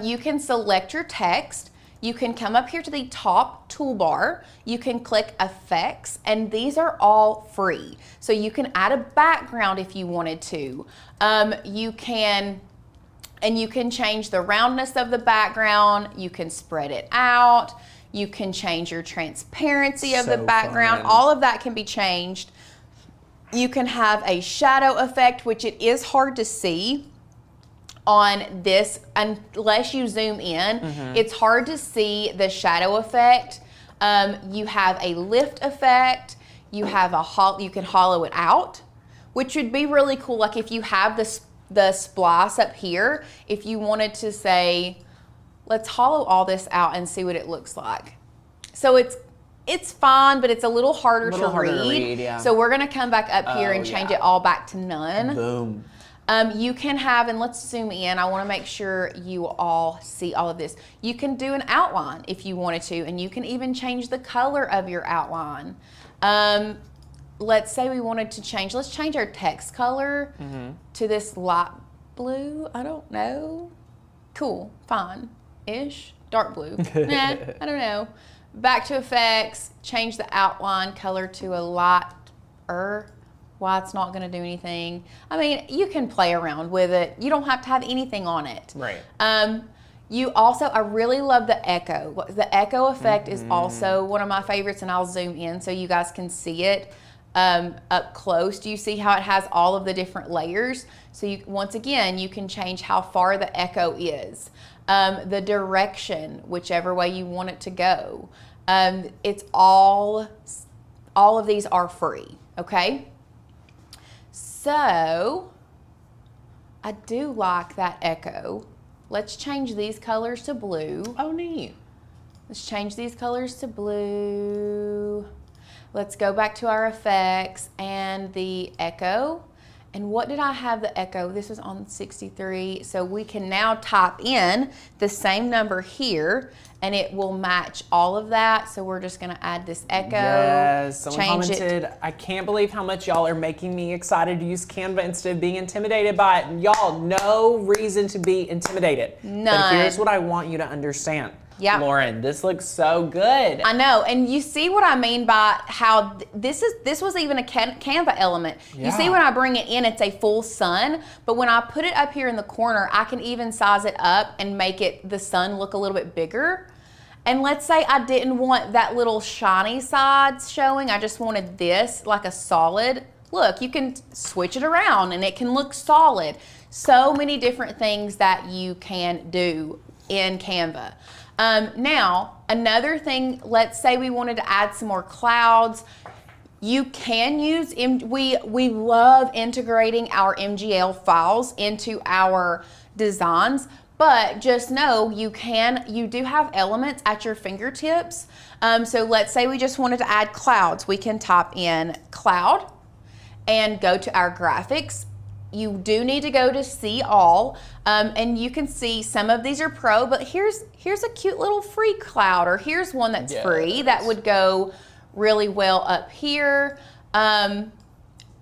You can select your text. You can come up here to the top toolbar. You can click effects, and these are all free. So you can add a background if you wanted to. You can change the roundness of the background. You can spread it out. You can change your transparency of the background. Fun. All of that can be changed. You can have a shadow effect, which it is hard to see on this unless you zoom in. It's hard to see the shadow effect. You have a lift effect. You have you can hollow it out, which would be really cool. Like if you have the splice up here, if you wanted to say, let's hollow all this out and see what it looks like. So it's fine, but it's a little harder to read. Yeah. So we're gonna come back up here and change it all back to none. Boom. You can have, and let's zoom in. I wanna make sure you all see all of this. You can do an outline if you wanted to, and you can even change the color of your outline. Let's say we wanted to change, let's change our text color to this light blue. I don't know. Cool, fine-ish, dark blue. Nah, I don't know. Back to effects, change the outline color to a lighter. Why it's not gonna do anything. I mean, you can play around with it. You don't have to have anything on it. Right. You also, I really love the echo. The echo effect is also one of my favorites, and I'll zoom in so you guys can see it up close. Do you see how it has all of the different layers? So once again, you can change how far the echo is. The direction, whichever way you want it to go. It's all of these are free, okay? So, I do like that echo. Let's change these colors to blue. Oh, neat. Let's change these colors to blue. Let's go back to our effects and the echo. And what did I have the echo? This was on 63. So we can now type in the same number here and it will match all of that. So we're just gonna add this echo. Yes, someone change commented, it. I can't believe how much y'all are making me excited to use Canva instead of being intimidated by it. Y'all, no reason to be intimidated. None. But here's what I want you to understand. Yeah. Lauren, this looks so good. I know, and you see what I mean by how this was even a Canva element. You see Yeah. when I bring it in, it's a full sun, but when I put it up here in the corner, I can even size it up and make it the sun look a little bit bigger. And let's say I didn't want that little shiny side showing, I just wanted this like a solid. Look, you can switch it around and it can look solid. So many different things that you can do in Canva. Now, another thing, let's say we wanted to add some more clouds. You can use, we love integrating our MGL files into our designs, but just know you do have elements at your fingertips. So let's say we just wanted to add clouds. We can type in cloud and go to our graphics. You do need to go to see all, and you can see some of these are pro, but here's a cute little free cloud, or here's one that's free that would go really well up here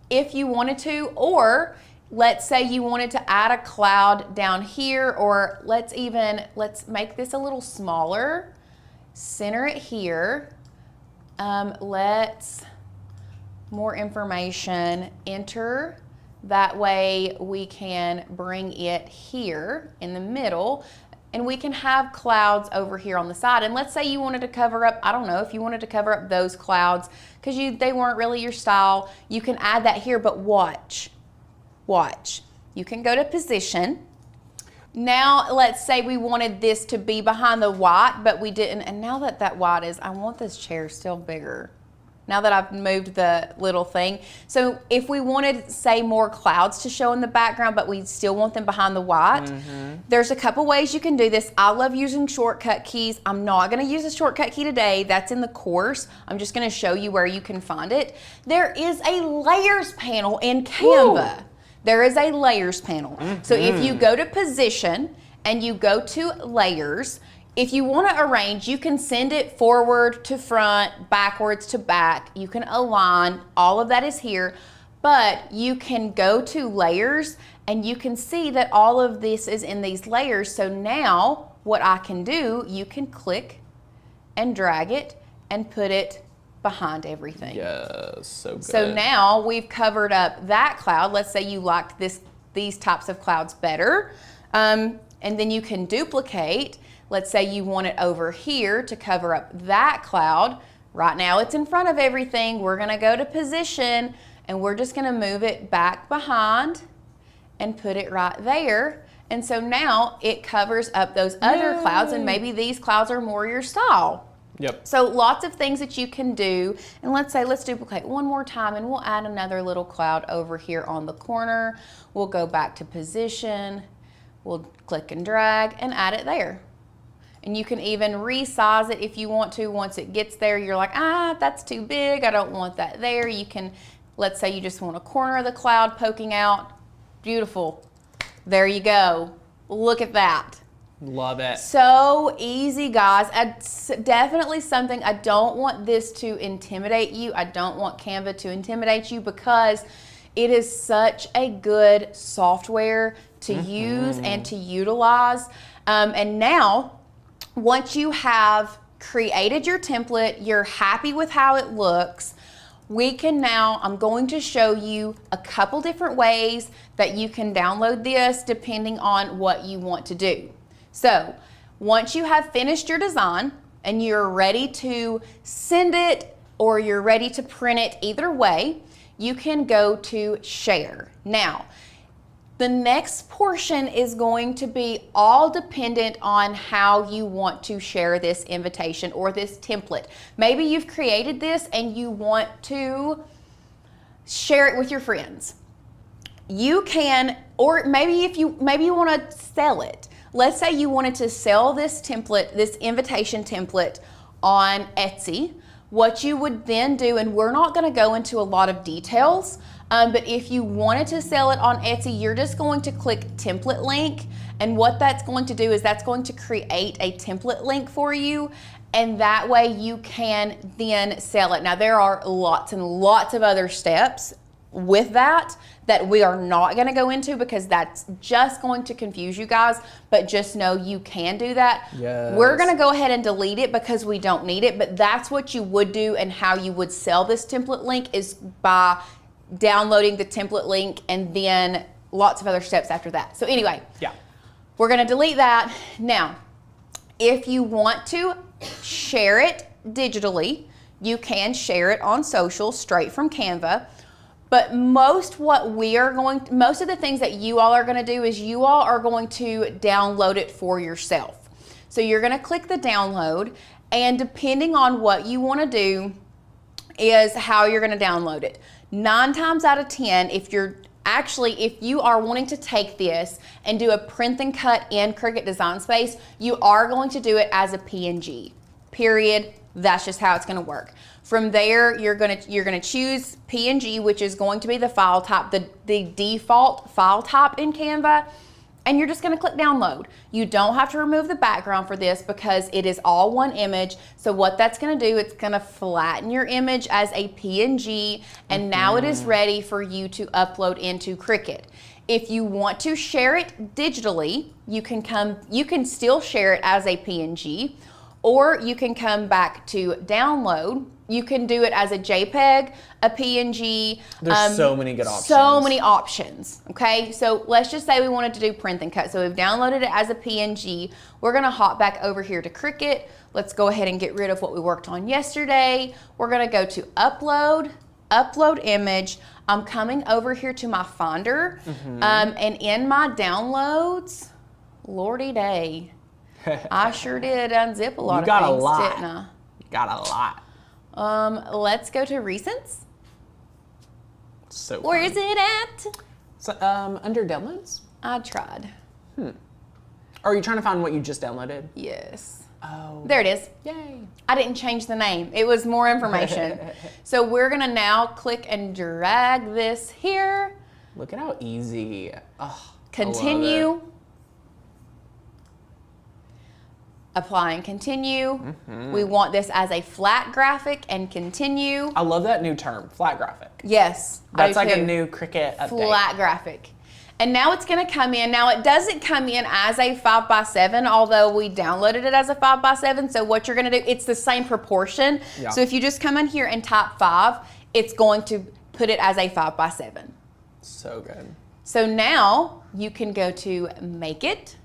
if you wanted to, or let's say you wanted to add a cloud down here, or let's make this a little smaller, center it here, let's more information, enter. That way we can bring it here in the middle, and we can have clouds over here on the side. And let's say you wanted to cover up, I don't know, if you wanted to cover up those clouds because they weren't really your style, you can add that here, but watch. You can go to position. Now let's say we wanted this to be behind the white, but we didn't, and now that white is, I want this chair still bigger. Now that I've moved the little thing. So if we wanted, say, more clouds to show in the background, but we still want them behind the white, there's a couple ways you can do this. I love using shortcut keys. I'm not gonna use a shortcut key today. That's in the course. I'm just gonna show you where you can find it. There is a layers panel in Canva. Ooh. There is a layers panel. So if you go to position and you go to layers, if you want to arrange, you can send it forward to front, backwards to back. You can align, all of that is here, but you can go to layers and you can see that all of this is in these layers. So now what I can do, you can click and drag it and put it behind everything. Yes, so good. So now we've covered up that cloud. Let's say you liked these types of clouds better. And then you can duplicate. Let's say you want it over here to cover up that cloud. Right now it's in front of everything. We're gonna go to position and we're just gonna move it back behind and put it right there. And so now it covers up those other clouds, and maybe these clouds are more your style. Yep. So lots of things that you can do. And let's duplicate one more time and we'll add another little cloud over here on the corner. We'll go back to position. We'll click and drag and add it there. And you can even resize it if you want to. Once it gets there, you're like, that's too big. I don't want that there. You can, let's say you just want a corner of the cloud poking out. Beautiful. There you go. Look at that. Love it. So easy, guys. It's definitely something, I don't want this to intimidate you. I don't want Canva to intimidate you, because it is such a good software to use and to utilize. And now, once you have created your template, you're happy with how it looks, I'm going to show you a couple different ways that you can download this depending on what you want to do. So once you have finished your design and you're ready to send it or you're ready to print it, either way, you can go to share. Now, the next portion is going to be all dependent on how you want to share this invitation or this template. Maybe you've created this and you want to share it with your friends. You can, or maybe you want to sell it. Let's say you wanted to sell this template, this invitation template on Etsy. What you would then do, and we're not going to go into a lot of details, but if you wanted to sell it on Etsy, you're just going to click template link, and what that's going to do is that's going to create a template link for you, and that way you can then sell it. Now there are lots and lots of other steps with that that we are not going to go into because that's just going to confuse you guys, but just know you can do that. Yes. We're going to go ahead and delete it because we don't need it, but that's what you would do, and how you would sell this template link is by downloading the template link and then lots of other steps after that. So anyway, yeah, we're going to delete that. Now, if you want to share it digitally, you can share it on social straight from Canva. But most of the things that you all are going to do is you all are going to download it for yourself. So you're going to click the download, and depending on what you want to do is how you're going to download it. 9 times out of 10, if you are wanting to take this and do a print and cut in Cricut Design Space, you are going to do it as a PNG, period. That's just how it's going to work. From there, you're going to choose PNG, which is going to be the file type, the default file type in Canva, and you're just going to click download. You don't have to remove the background for this because it is all one image. So what that's going to do, it's going to flatten your image as a PNG, and now it is ready for you to upload into Cricut. If you want to share it digitally, you can still share it as a PNG, or you can come back to download. You can do it as a JPEG, a PNG. There's so many good options. So many options, okay? So let's just say we wanted to do print and cut. So we've downloaded it as a PNG. We're gonna hop back over here to Cricut. Let's go ahead and get rid of what we worked on yesterday. We're gonna go to upload, upload image. I'm coming over here to my Finder, and in my downloads, lordy day, I sure did unzip a lot of things, didn't I? You got a lot. Let's go to recents. So Where is it at? So, under downloads? I tried. Are you trying to find what you just downloaded? Yes. Oh. There it is. Yay. I didn't change the name. It was more information. So we're gonna now click and drag this here. Look at how easy. Oh, Continue. Apply and continue. We want this as a flat graphic and continue. I love that new term, flat graphic. Yes. That's like a new Cricut update. Flat graphic. And now it's gonna come in. Now it doesn't come in as a 5x7, although we downloaded it as a 5x7. So what you're gonna do, it's the same proportion. Yeah. So if you just come in here and type 5, it's going to put it as a 5x7. So good. So now you can go to make it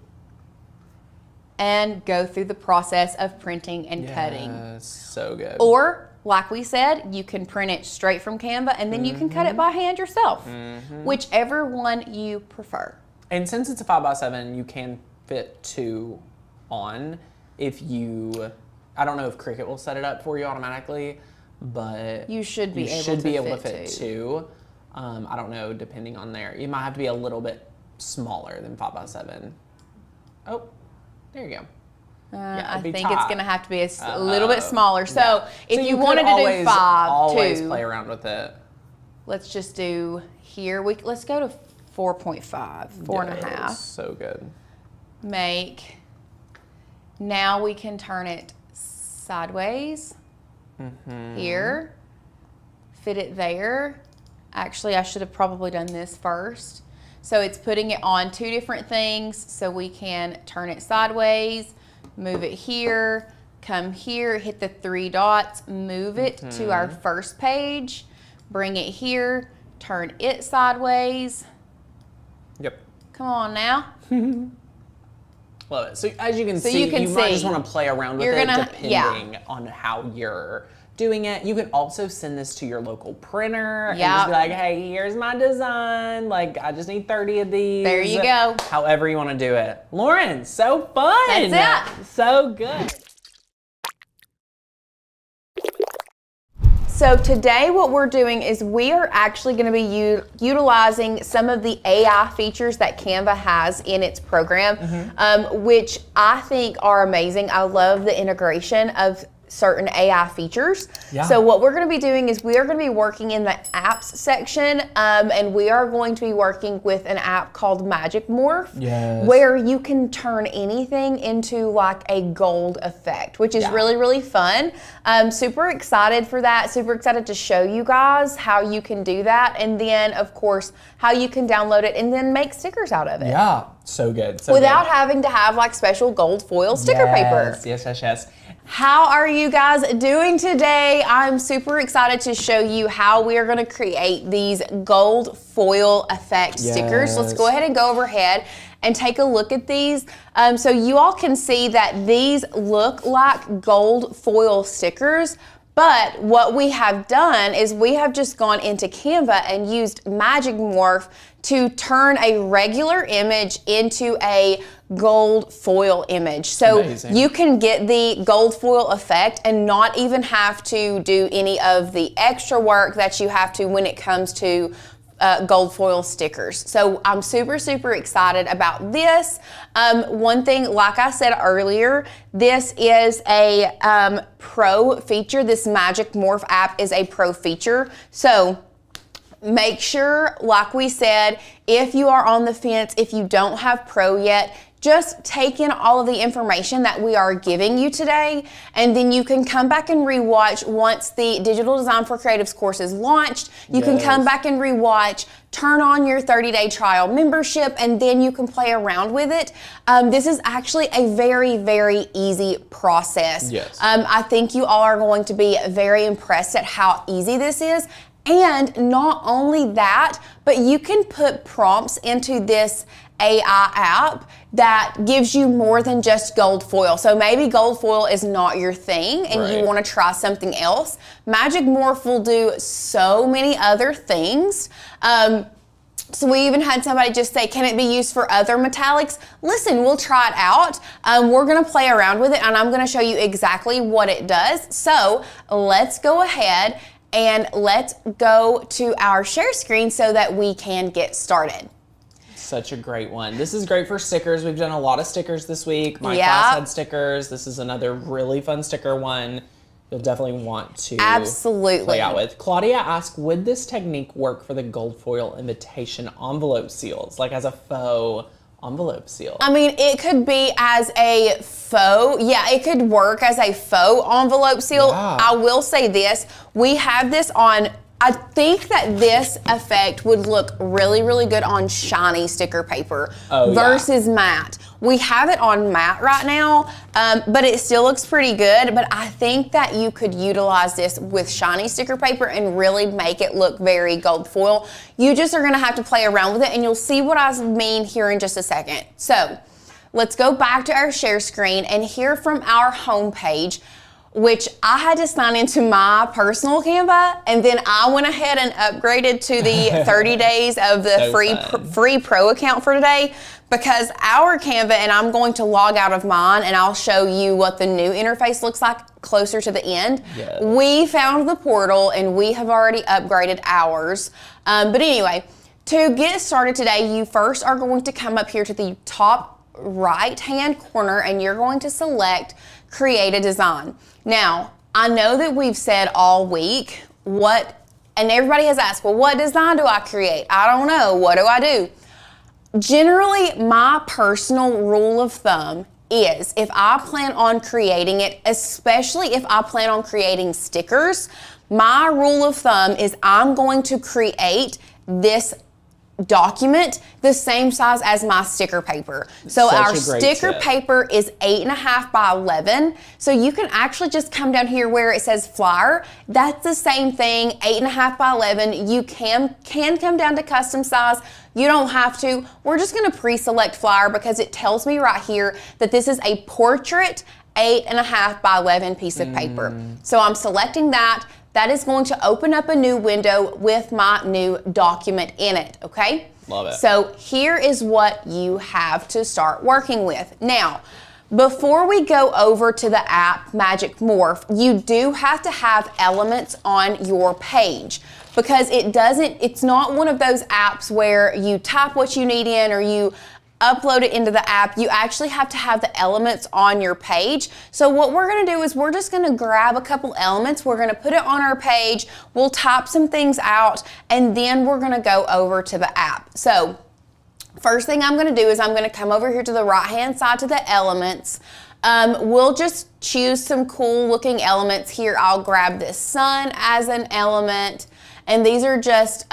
and go through the process of printing and cutting. Yes, so good. Or, like we said, you can print it straight from Canva and then you can cut it by hand yourself, whichever one you prefer. And since it's a 5x7, you can fit 2 on if you, I don't know if Cricut will set it up for you automatically, but you should be able to fit 2. I don't know, depending on there. You might have to be a little bit smaller than 5x7. Oh. There you go. I think it's going to have to be a little bit smaller. So if you wanted to do 5, always 2, play around with it. Let's just do here. Let's go to 4.5, 4.5. Yes, so good. Make. Now we can turn it sideways. Here. Fit it there. Actually, I should have probably done this first. So it's putting it on 2 different things, so we can turn it sideways, move it here, come here, hit the 3 dots, move it to our first page, bring it here, turn it sideways. Yep. Come on now. Love it. So as you can see, you might just want to play around with it depending on how you're doing it. You can also send this to your local printer and just be like, hey, here's my design. Like, I just need 30 of these. There you go. However you want to do it. Lauren, so fun. That's it. So good. So today what we're doing is we are actually going to be utilizing some of the AI features that Canva has in its program, which I think are amazing. I love the integration of certain AI features. Yeah. So what we're going to be doing is we are going to be working in the apps section, and we are going to be working with an app called Magic Morph, Yes. where you can turn anything into like a gold effect, which is really, really fun. Super excited for that. Super excited to show you guys how you can do that, and then of course how you can download it and then make stickers out of it. Yeah, so good. So Without good. having to have like special gold foil sticker paper. Yes. How are you guys doing today? I'm super excited to show you how we are going to create these gold foil effect stickers. Let's go ahead and go overhead and take a look at these. So you all can see that these look like gold foil stickers, but what we have done is we have just gone into Canva and used Magic Morph to turn a regular image into a gold foil image. So Amazing. you can get the gold foil effect and not even have to do any of the extra work that you have to when it comes to gold foil stickers. So I'm super, super excited about this. One thing, like I said earlier, this is a pro feature. This Magic Morph app is a pro feature. So make sure, like we said, if you are on the fence, if you don't have pro yet, just take in all of the information that we are giving you today, and then you can come back and rewatch once the Digital Design for Creatives course is launched. You can come back and rewatch, turn on your 30-day trial membership, and then you can play around with it. This is actually a very, very easy process. Yes. I think you all are going to be very impressed at how easy this is. And not only that, but you can put prompts into this AI app that gives you more than just gold foil. So maybe gold foil is not your thing and you want to try something else. Magic Morph will do so many other things. So we even had somebody just say, can it be used for other metallics? Listen, we'll try it out. We're gonna play around with it and I'm gonna show you exactly what it does. So let's go ahead and let's go to our share screen so that we can get started. Such a great one. This is great for stickers. We've done a lot of stickers this week. My class had stickers. This is another really fun sticker one you'll definitely want to play out with. Claudia asked, would this technique work for the gold foil invitation envelope seals, like as a faux envelope seal? I mean, it could be as a faux, it could work as a faux envelope seal. I will say this, we have this on, I think that this effect would look really, really good on shiny sticker paper versus matte. We have it on matte right now, but it still looks pretty good, but I think that you could utilize this with shiny sticker paper and really make it look very gold foil. You just are gonna have to play around with it and you'll see what I mean here in just a second. So let's go back to our share screen and here from our home page, which I had to sign into my personal Canva, and then I went ahead and upgraded to the 30 days of the free pro account for today, because our Canva, and I'm going to log out of mine and I'll show you what the new interface looks like closer to the end. We found the portal and we have already upgraded ours. But anyway, to get started today, you first are going to come up here to the top right-hand corner and you're going to select Create a Design. Now, I know that we've said all week and everybody has asked, well, what design do I create? I don't know, what do I do? Generally, my personal rule of thumb is if I plan on creating it, especially if I plan on creating stickers, my rule of thumb is I'm going to create this document the same size as my sticker paper. So our sticker paper is 8.5 by 11. So you can actually just come down here where it says flyer. That's the same thing, 8.5 by 11. You can come down to custom size. You don't have to. We're just gonna pre-select flyer because it tells me right here that this is a portrait 8.5 by 11 piece of paper. So I'm selecting that. That is going to open up a new window with my new document in it, okay? Love it. So here is what you have to start working with. Now, before we go over to the app Magic Morph, you do have to have elements on your page because it's not one of those apps where you type what you need in or you upload it into the app, you actually have to have the elements on your page. So what we're gonna do is we're just gonna grab a couple elements, we're gonna put it on our page, we'll type some things out, and then we're gonna go over to the app. So first thing I'm gonna do is I'm gonna come over here to the right-hand side to the elements. We'll just choose some cool looking elements here. I'll grab this sun as an element. And these are just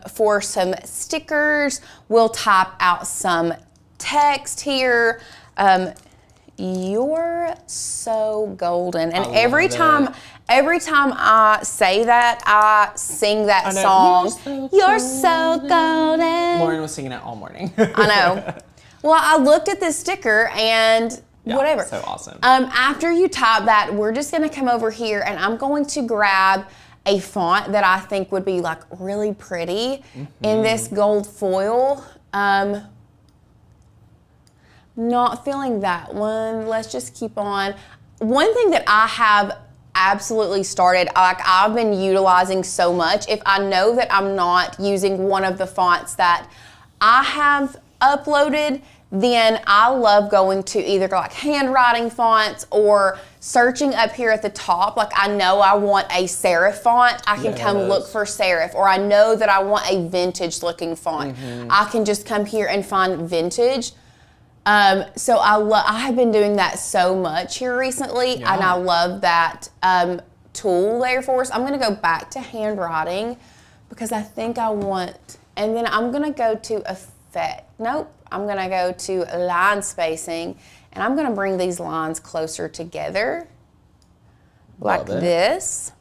for some stickers. We'll type out some text here. You're so golden. And every time I say that, I sing that song. You're so golden. Lauren was singing it all morning. I know. Well, I looked at this sticker and whatever. So awesome. After you type that, we're just gonna come over here and I'm going to grab a font that I think would be like really pretty in this gold foil. Not feeling that one. Let's just keep on. One thing that I have absolutely started, like I've been utilizing so much, if I know that I'm not using one of the fonts that I have uploaded, then I love going to either like handwriting fonts or searching up here at the top. Like I know I want a serif font, I can come look for serif, or I know that I want a vintage looking font. I can just come here and find vintage. So I have been doing that so much here recently, and I love that tool there for us. I'm gonna go back to handwriting because I think I want, and then I'm gonna go to effect. Nope. I'm gonna go to line spacing and I'm gonna bring these lines closer together like this.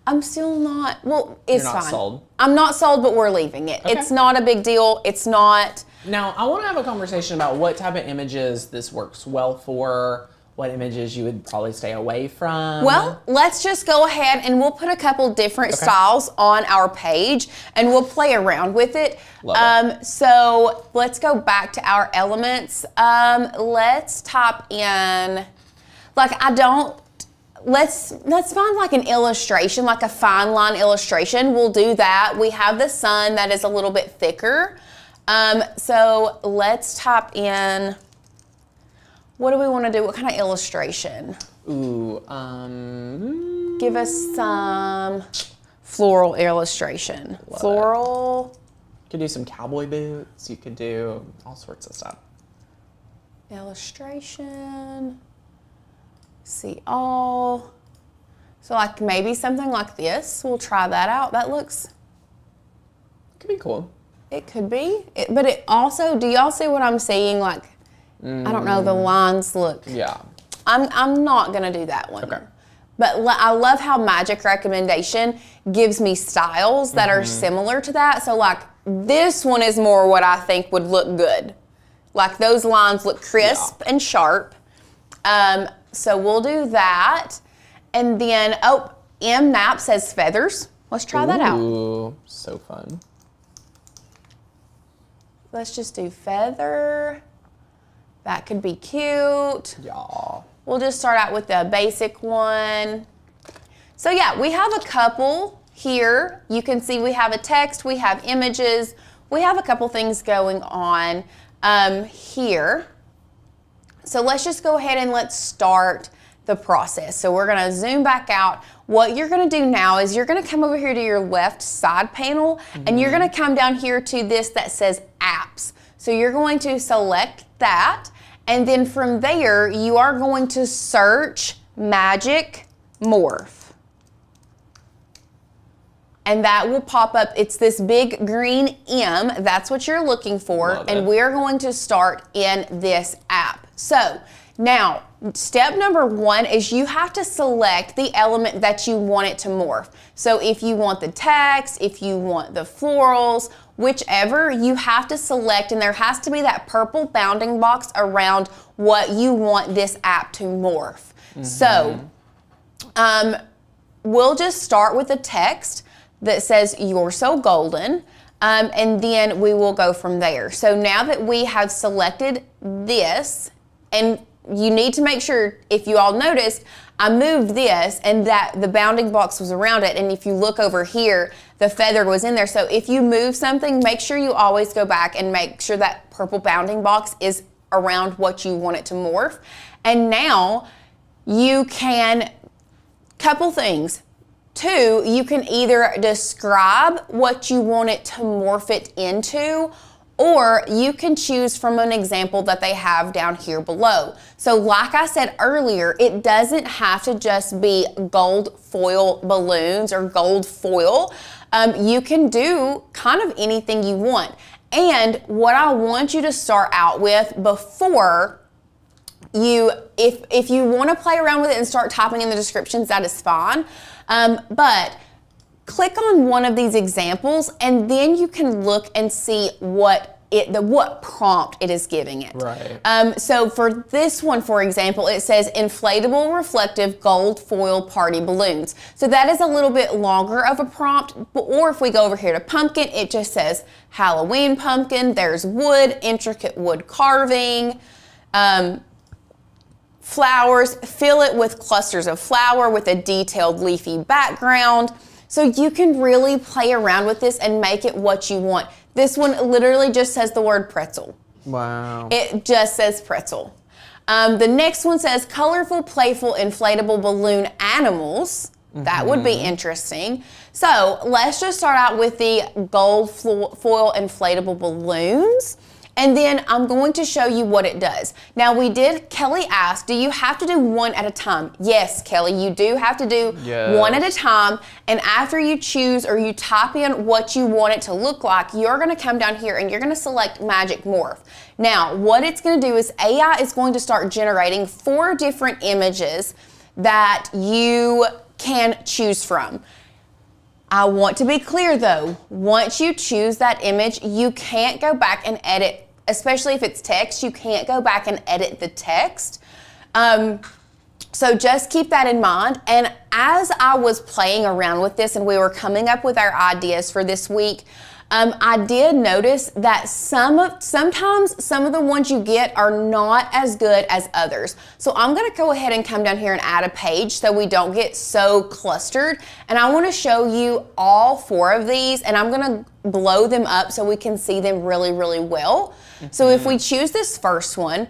I'm still not, well, it's fine. You're not sold? I'm not sold, but we're leaving it. Okay. It's not a big deal. It's not. Now, I wanna have a conversation about what type of images this works well for, what images you would probably stay away from. Well, let's just go ahead and we'll put a couple different styles on our page and we'll play around with it. So let's go back to our elements. Let's type in, like let's find like an illustration, like a fine line illustration. We'll do that. We have the sun that is a little bit thicker. So let's type in, what do we want to do? What kind of illustration? Ooh, give us some floral illustration. Floral. You could do some cowboy boots. You could do all sorts of stuff. Illustration. See all. So like maybe something like this. We'll try that out. That looks. Could be cool. It could be. But it also, do y'all see what I'm seeing? Like, I don't know, the lines look. Yeah. I'm not gonna do that one. Okay. But I love how Magic Recommendation gives me styles that are similar to that. So like this one is more what I think would look good. Like those lines look crisp and sharp. So we'll do that. And then, M Knapp says feathers. Let's try that out. Ooh, so fun. Let's just do feather. That could be cute. Yeah. We'll just start out with the basic one. So yeah, we have a couple here. You can see we have a text, we have images, we have a couple things going on here. So let's just go ahead and let's start the process. So we're gonna zoom back out. What you're gonna do now is you're gonna come over here to your left side panel and you're gonna come down here to this that says apps. So you're going to select that. And then from there, you are going to search Magic Morph. And that will pop up. It's this big green M. That's what you're looking for. And we're going to start in this app. So now, step number one is you have to select the element that you want it to morph. So if you want the text, if you want the florals, whichever, you have to select, and there has to be that purple bounding box around what you want this app to morph. So we'll just start with a text that says, "You're so golden," and then we will go from there. So now that we have selected this, and you need to make sure, if you all noticed, I moved this and that the bounding box was around it, and if you look over here, the feather was in there. So if you move something, make sure you always go back and make sure that purple bounding box is around what you want it to morph. And now you can, couple things. 2, you can either describe what you want it to morph it into, or you can choose from an example that they have down here below. So like I said earlier, it doesn't have to just be gold foil balloons or gold foil. You can do kind of anything you want. And what I want you to start out with before you, if you want to play around with it and start typing in the descriptions, that is fine. But click on one of these examples and then you can look and see what prompt it is giving it. Right. So for this one, for example, it says inflatable reflective gold foil party balloons. So that is a little bit longer of a prompt. Or if we go over here to pumpkin, it just says Halloween pumpkin. There's wood, intricate wood carving. Flowers, fill it with clusters of flower with a detailed leafy background. So you can really play around with this and make it what you want. This one literally just says the word pretzel. Wow. It just says pretzel. The next one says colorful, playful, inflatable balloon animals. That would be interesting. So let's just start out with the gold foil inflatable balloons. And then I'm going to show you what it does. Now Kelly asked, do you have to do one at a time? Yes, Kelly, you do have to do one at a time. And after you choose or you type in what you want it to look like, you're gonna come down here and you're gonna select Magic Morph. Now, what it's gonna do is AI is going to start generating 4 different images that you can choose from. I want to be clear though, once you choose that image, you can't go back and edit, especially if it's text, you can't go back and edit the text. So just keep that in mind. And as I was playing around with this and we were coming up with our ideas for this week, I did notice that sometimes some of the ones you get are not as good as others. So I'm gonna go ahead and come down here and add a page so we don't get so clustered. And I wanna show you all 4 of these and I'm gonna blow them up so we can see them really, really well. So if we choose this first one,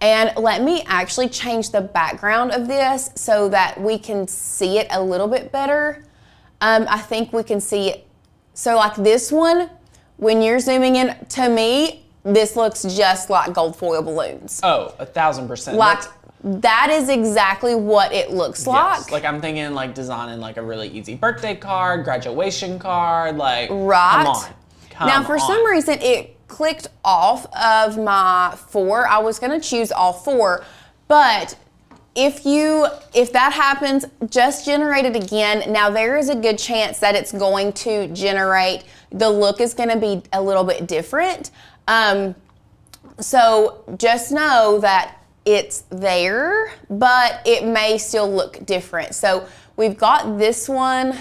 and let me actually change the background of this so that we can see it a little bit better. I think we can see it. So like this one, when you're zooming in, to me, this looks just like gold foil balloons. Oh, 1,000%. Like that is exactly what it looks like. Like I'm thinking like designing like a really easy birthday card, graduation card, like right. Come now for some reason it clicked off of my 4. I was gonna choose all 4, but if that happens, just generate it again. Now there is a good chance that it's going to generate, the look is gonna be a little bit different. So just know that it's there, but it may still look different. So we've got this one.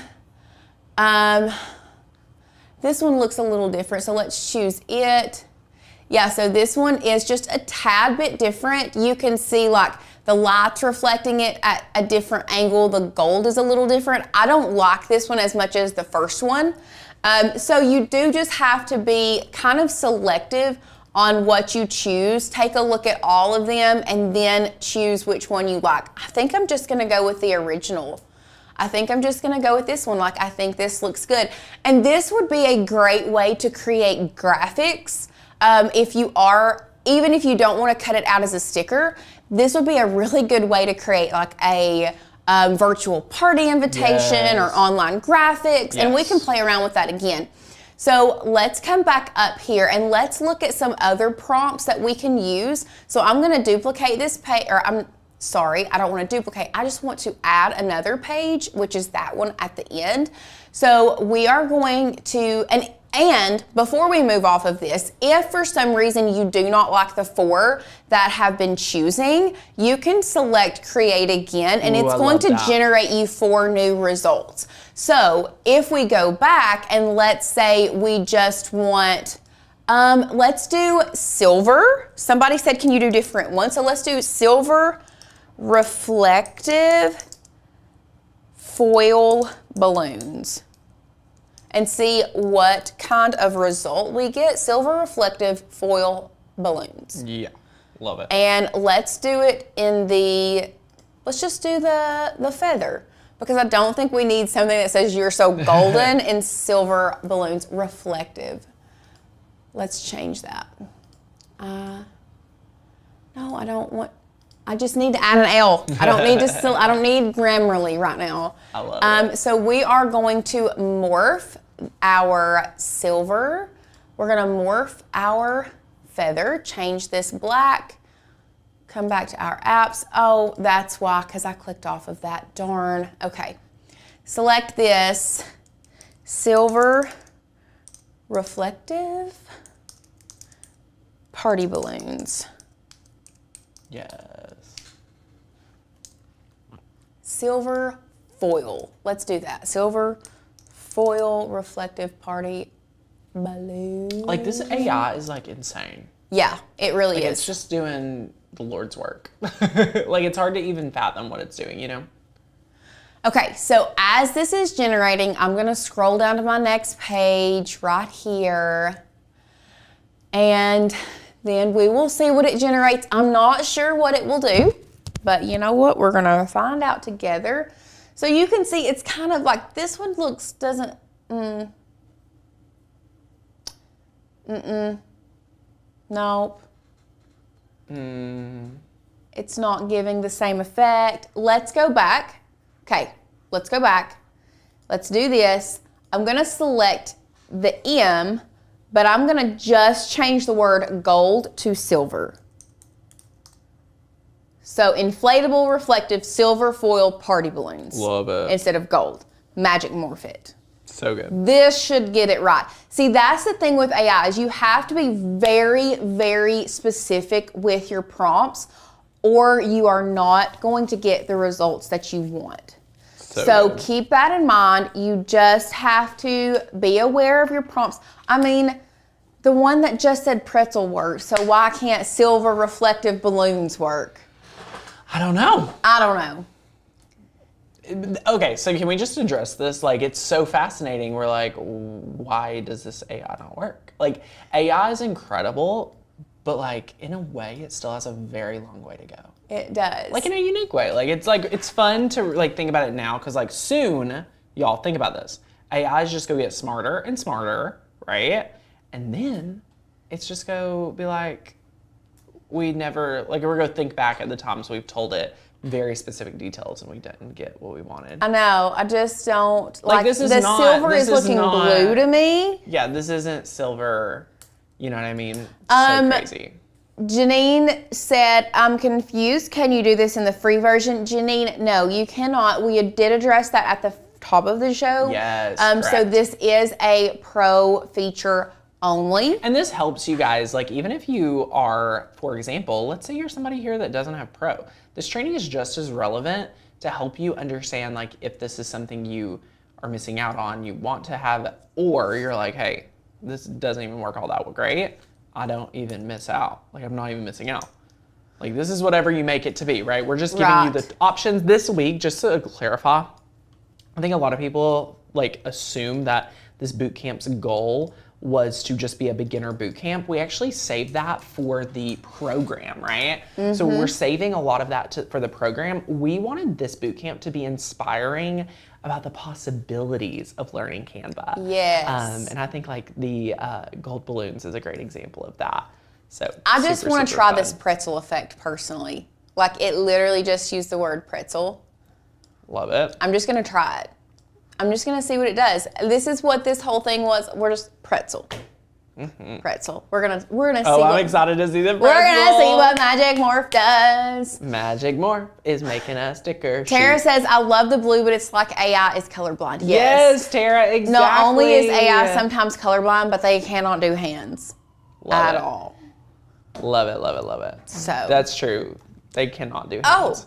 This one looks a little different, so let's choose it. Yeah, so this one is just a tad bit different. You can see like the light's reflecting it at a different angle. The gold is a little different. I don't like this one as much as the first one. So you do just have to be kind of selective on what you choose. Take a look at all of them and then choose which one you like. I think I'm just gonna go with the original. I think I'm just gonna go with this one. Like, I think this looks good. And this would be a great way to create graphics. Even if you don't wanna cut it out as a sticker, this would be a really good way to create like a virtual party invitation or online graphics. And we can play around with that again. So let's come back up here and let's look at some other prompts that we can use. So I'm gonna duplicate this page, or sorry, I don't want to duplicate. I just want to add another page, which is that one at the end. So we are going to, and before we move off of this, if for some reason you do not like the 4 that have been choosing, you can select create again and it's going to generate you 4 new results. So if we go back and let's say we just want, let's do silver. Somebody said, can you do different ones? So let's do silver reflective foil balloons. and see what kind of result we get. Silver reflective foil balloons. Yeah, love it. And let's do it in let's just do the feather, because I don't think we need something that says you're so golden and silver balloons reflective. Let's change that. No, I don't want, I just need to add an L. I don't need Grammarly right now. I love it. So we are going to morph our silver. We're gonna morph our feather, change this black, come back to our apps. Oh, that's why, because I clicked off of that, darn. Okay, select this, silver reflective party balloons. Yes. Silver foil, let's do that. Silver foil reflective party balloon. Like, this AI is like insane. Yeah, it really Like, is. it's just doing the Lord's work. Like, it's hard to even fathom what it's doing, you know? Okay, so as this is generating, I'm gonna scroll down to my next page right here, and then we will see what it generates. I'm not sure what it will do, but you know what? We're gonna find out together. So you can see it's kind of like, this one looks, nope. It's not giving the same effect. Let's go back. Okay, let's go back. Let's do this. I'm gonna select the M, but I'm gonna just change the word gold to silver. So inflatable, reflective, silver foil party balloons. Love it. Instead of gold. Magic morph it. So good. This should get it right. See, that's the thing with AI, is you have to be very, very specific with your prompts, or you are not going to get the results that you want. So good. keep that in mind. You just have to be aware of your prompts. I mean, the one that just said pretzel works, so why can't silver reflective balloons work? I don't know. I don't know. Okay, so can we just address this? Like, it's so fascinating. We're like, why does this AI not work? Like, AI is incredible, but like, in a way, it still has a very long way to go. It does. Like, in a unique way. Like, it's fun to like think about it now, because like soon, y'all think about this. AI's just gonna get smarter and smarter, right? And then it's just go be like, we're gonna think back at the times we've told it very specific details and we didn't get what we wanted. I know. I just don't like this is the not, silver this is looking not, blue to me. Yeah, this isn't silver. You know what I mean? So crazy. Janine said, I'm confused. Can you do this in the free version? Janine, no, you cannot. We did address that at the top of the show. Yes. So correct. this is a pro feature only. And this helps you guys, like, even if you are, for example, let's say you're somebody here that doesn't have pro. This training is just as relevant to help you understand, like, if this is something you are missing out on, you want to have, or you're like, hey, this doesn't even work all that great. I don't even miss out. Like, I'm not even missing out. Like, this is whatever you make it to be, right? We're just giving you the options this week, just to clarify. I think a lot of people, like, assume that this boot camp's goal was to just be a beginner boot camp. We actually saved that for the program, right? Mm-hmm. So we're saving a lot of that for the program. We wanted this boot camp to be inspiring about the possibilities of learning Canva. Yes. And I think like the gold balloons is a great example of that. So I just want to try fun. this pretzel effect personally. Like, it literally just used the word pretzel. Love it. I'm just going to try it. I'm just gonna see what it does. This is what this whole thing was. We're just pretzel. Mm-hmm. Pretzel. We're gonna see. Oh, I'm excited to see the pretzel. We're gonna see what Magic Morph does. Magic Morph is making a sticker Tara sheet. says, I love the blue, but it's like AI is colorblind. Yes, Tara, exactly. Not only is AI sometimes colorblind, but they cannot do hands at all. Love it, love it, love it. So that's true. They cannot do hands. Oh.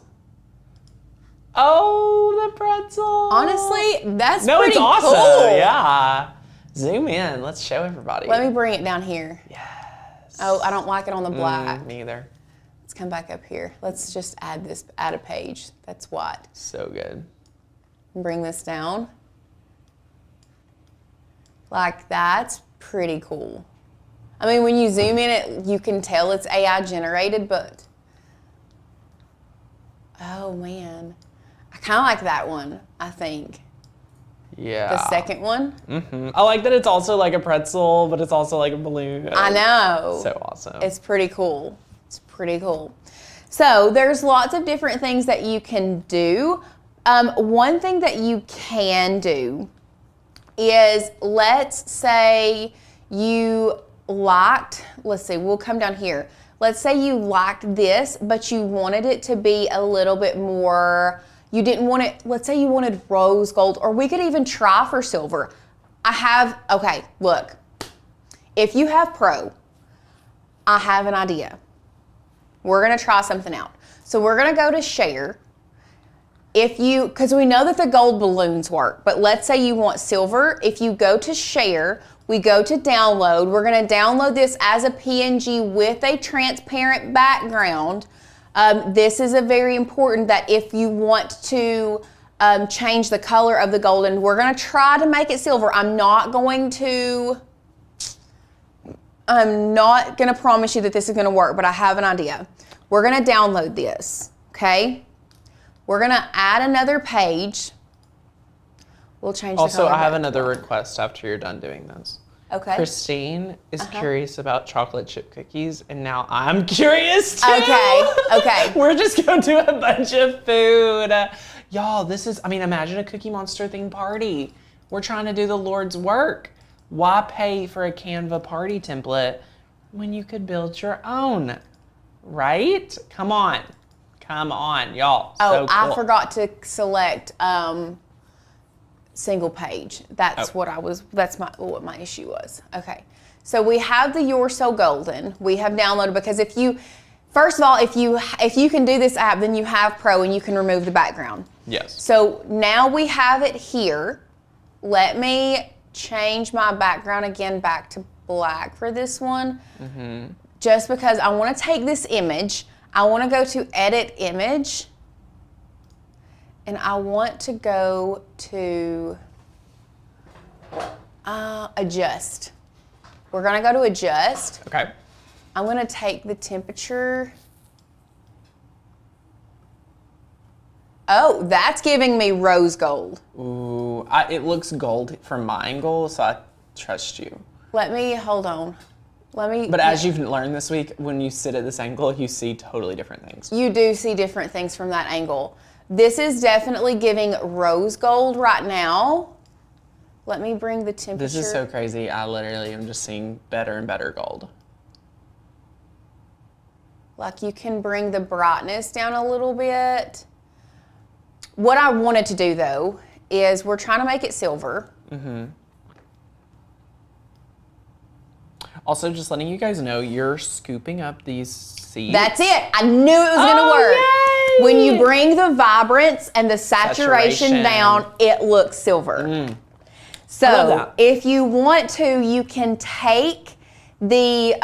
Oh, the pretzel. Honestly, that's no, pretty it's awesome. cool. Yeah. Zoom in. Let's show everybody. Let me bring it down here. Yes. Oh, I don't like it on the black. Me either. Let's come back up here. Let's just add a page. That's what. So good. Bring this down. Like, that's pretty cool. I mean, when you zoom in, you can tell it's AI generated, but oh man, I kind of like that one, I think. Yeah. The second one. I like that it's also like a pretzel, but it's also like a balloon. I know. So awesome. It's pretty cool. It's pretty cool. So there's lots of different things that you can do. One thing that you can do is, let's say you liked, let's see, we'll come down here. Let's say you liked this, but you wanted it to be a little bit more, you didn't want it, let's say you wanted rose gold, or we could even try for silver. Okay, look, if you have Pro, I have an idea. We're gonna try something out. So we're gonna go to share. Because we know that the gold balloons work, but let's say you want silver. If you go to share, we go to download. We're gonna download this as a PNG with a transparent background. This is a very important that if you want to change the color of the gold, and we're gonna try to make it silver. I'm not gonna promise you that this is gonna work, but I have an idea. We're gonna download this, okay? We're gonna add another page. We'll change the Also, color I have back. another request after you're done doing this. Okay. Christine is curious about chocolate chip cookies, and now I'm curious too. Okay. We're just going to do a bunch of food. Y'all, imagine a Cookie Monster themed party. We're trying to do the Lord's work. Why pay for a Canva party template when you could build your own? Right? Come on, y'all. Oh, So cool. I forgot to select single page. That's what what my issue was. Okay. So we have the You're So Golden. We have downloaded, because first of all, if you can do this app, then you have Pro and you can remove the background. Yes. So now we have it here. Let me change my background again back to black for this one. Just because I want to take this image, I want to go to edit image, and I want to go to adjust. We're going to go to adjust. Okay. I'm going to take the temperature. Oh, that's giving me rose gold. Ooh, it looks gold from my angle, so I trust you. Hold on. But as you've learned this week, when you sit at this angle, you see totally different things. You do see different things from that angle. This is definitely giving rose gold right now. Let me bring the temperature. This is so crazy. I literally am just seeing better and better gold. Like, you can bring the brightness down a little bit. What I wanted to do, though, is we're trying to make it silver. Also, just letting you guys know, you're scooping up these seeds. That's it. I knew it was going to work. Yay! When you bring the vibrance and the saturation down, it looks silver. I love So that. if you want to, you can take the,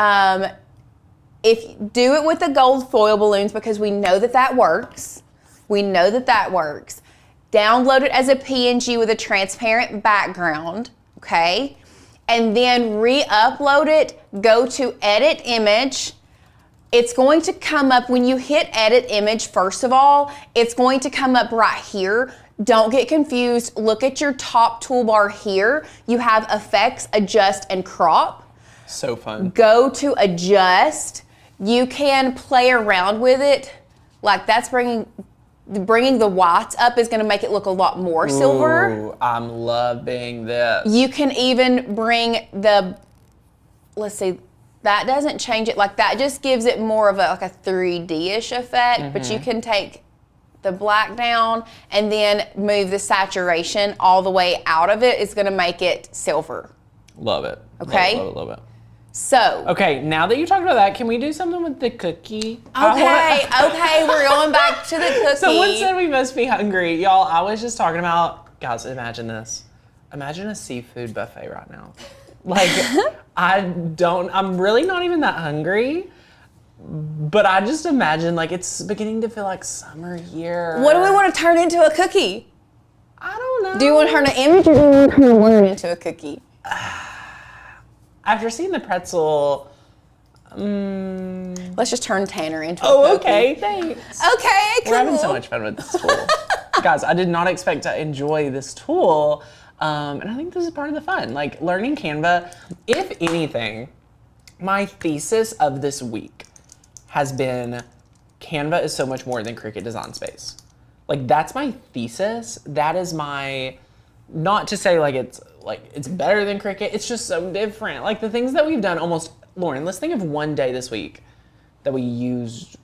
do it with the gold foil balloons, because we know that works. Download it as a PNG with a transparent background, okay? And then re-upload it, go to edit image. It's going to come up when you hit edit image, first of all, it's going to come up right here. Don't get confused. Look at your top toolbar here. You have effects, adjust, and crop. So fun. Go to adjust. You can play around with it. Like, that's bringing the whites up is going to make it look a lot more silver. Ooh, I'm loving this. You can even bring let's see, that doesn't change it. Like, that just gives it more of a 3D-ish effect, but you can take the black down and then move the saturation all the way out of it. It's going to make it silver. Love it. Okay. Love it. So. Okay, now that you talked about that, can we do something with the cookie? Okay, we're going back to the cookie. Someone said we must be hungry. Y'all, I was just talking about, guys, imagine this. Imagine a seafood buffet right now. Like, I'm really not even that hungry, but I just imagine, like, it's beginning to feel like summer here. What do we want to turn into a cookie? I don't know. Do you want to turn an image, or do you want to turn a word into a cookie? After seeing the pretzel, Let's just turn Tanner into a oh, pokey. okay, thanks. Okay, cool. We're having so much fun with this tool. Guys, I did not expect to enjoy this tool. And I think this is part of the fun. Like learning Canva, if anything, my thesis of this week has been Canva is so much more than Cricut Design Space. Like that's my thesis. That is my, not to say it's better than Cricut. It's just so different. Like the things that we've done almost, Lauren, let's think of one day this week that we used.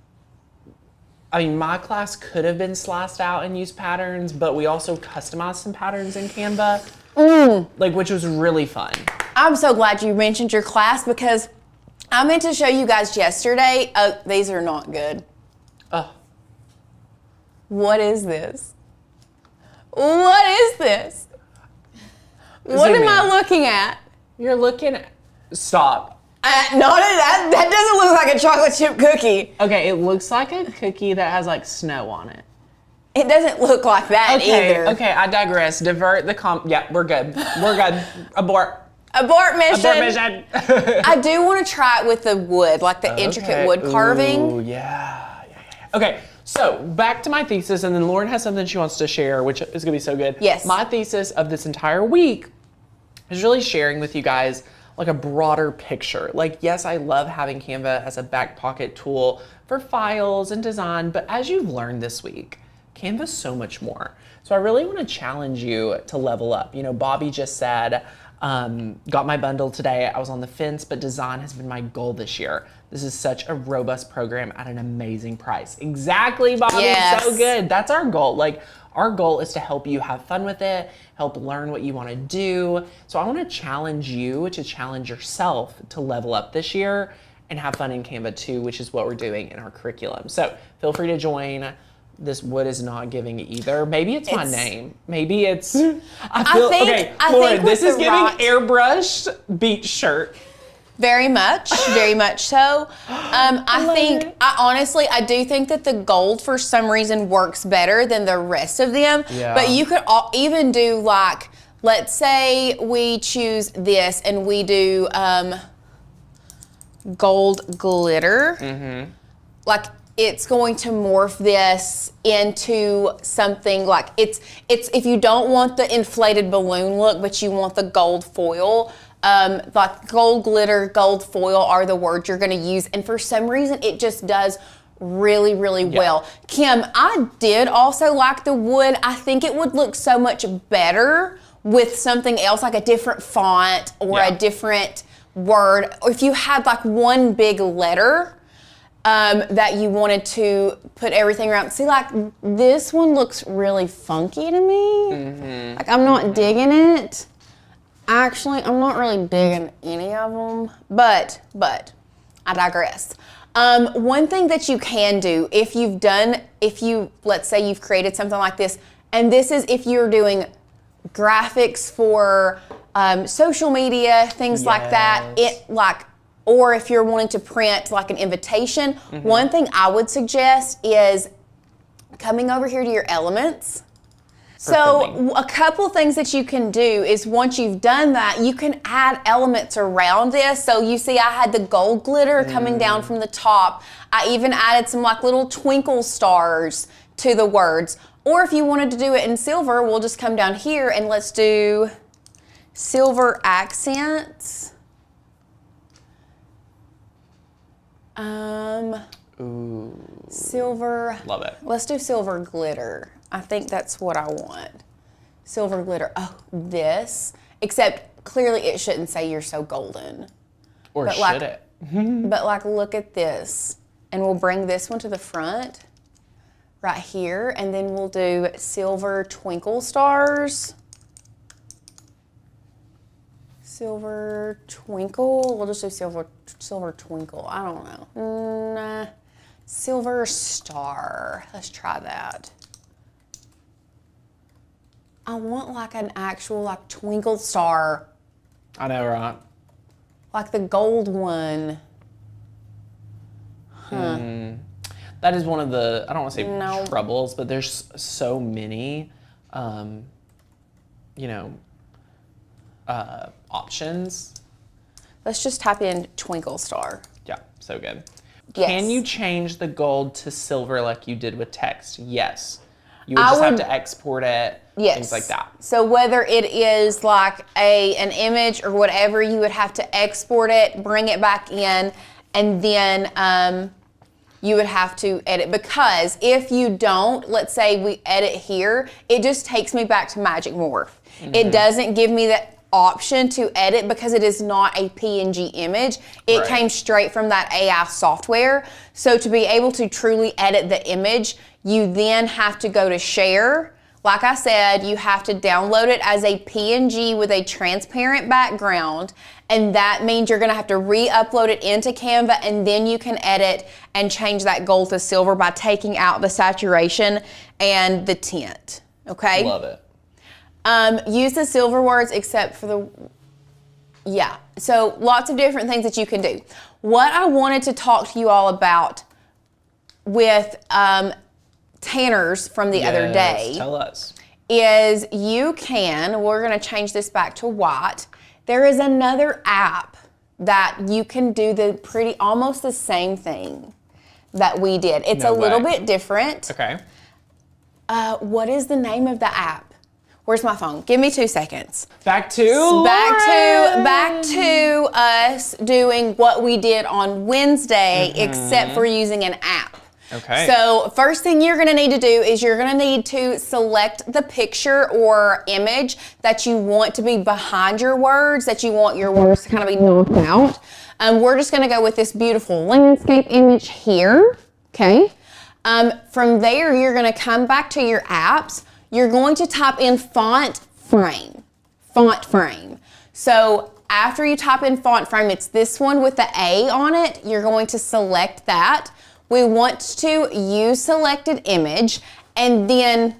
I mean, my class could have been sliced out and used patterns, but we also customized some patterns in Canva, which was really fun. I'm so glad you mentioned your class because I meant to show you guys yesterday. Oh, these are not good. Oh, What is this? What is this? What am I looking at? you're looking at, stop. That doesn't look like a chocolate chip cookie. Okay, it looks like a cookie that has snow on it. It doesn't look like that either. Okay, I digress. Divert the yeah, we're good. We're good. Abort. Abort mission. Abort mission. I do want to try it with the wood, like the intricate wood carving. Ooh, yeah. Okay, so back to my thesis, and then Lauren has something she wants to share, which is gonna be so good. Yes. My thesis of this entire week is really sharing with you guys a broader picture. Yes, I love having Canva as a back pocket tool for files and design, but as you've learned this week, Canva's so much more. So I really want to challenge you to level up. Bobby just said, got my bundle today. I was on the fence, but design has been my goal this year. This is such a robust program at an amazing price. Exactly, Bobby. Yes. So good. That's our goal. Our goal is to help you have fun with it, help learn what you want to do. So I want to challenge you to challenge yourself to level up this year and have fun in Canva too, which is what we're doing in our curriculum. So feel free to join. This wood is not giving either. Maybe it's my name. Maybe it's, Lauren, this is giving airbrushed beach shirt. Very much so. I do think that the gold for some reason works better than the rest of them. Yeah. But you could even do let's say we choose this and we do gold glitter. Mm-hmm. It's going to morph this into something it's if you don't want the inflated balloon look, but you want the gold foil. Gold glitter, gold foil are the words you're going to use, and for some reason it just does really, really well. Kim, I did also like the wood. I think it would look so much better with something else, like a different font or a different word, or if you had one big letter that you wanted to put everything around. See, this one looks really funky to me. Mm-hmm. I'm not digging it. Actually, I'm not really digging any of them, but I digress. One thing that you can do let's say you've created something like this, and this is if you're doing graphics for social media, things like that, or if you're wanting to print an invitation, one thing I would suggest is coming over here to your elements. So a couple things that you can do is once you've done that, you can add elements around this. So you see I had the gold glitter coming down from the top. I even added some little twinkle stars to the words. Or if you wanted to do it in silver, we'll just come down here and let's do silver accents. Ooh. Silver. Love it. Let's do silver glitter. I think that's what I want. Silver glitter. Oh, this. Except clearly it shouldn't say you're so golden. Or should it? But look at this. And we'll bring this one to the front right here. And then we'll do silver twinkle stars. Silver twinkle. We'll just do silver twinkle. I don't know. Nah. Silver star. Let's try that. I want an actual twinkle star. I know, right? The gold one. Huh. That is one of the, I don't want to say troubles, but there's so many, options. Let's just type in twinkle star. Yeah, so good. Yes. Can you change the gold to silver like you did with text? Yes. You would just have to export it, things like that. So whether it is like an image or whatever, you would have to export it, bring it back in, and then you would have to edit. Because if you don't, let's say we edit here, it just takes me back to Magic Morph. It doesn't give me the option to edit because it is not a PNG image. It came straight from that AI software. So to be able to truly edit the image, you then have to go to share. Like I said, you have to download it as a PNG with a transparent background, and that means you're gonna have to re-upload it into Canva, and then you can edit and change that gold to silver by taking out the saturation and the tint, okay? Love it. Use the silver words except for so lots of different things that you can do. What I wanted to talk to you all about with Tanner's from the other day. Tell us. Is you can, we're gonna change this back to white. There is another app that you can do almost the same thing that we did. It's a little bit different. Okay. What is the name of the app? Where's my phone? Give me 2 seconds. Back to us doing what we did on Wednesday, except for using an app. Okay. So first thing you're gonna need to do is you're gonna need to select the picture or image that you want to be behind your words, that you want your words to kind of be knocked out. We're just gonna go with this beautiful landscape image here, okay? From there, you're gonna come back to your apps. You're going to type in font frame. So after you type in font frame, it's this one with the A on it. You're going to select that. We want to use selected image, and then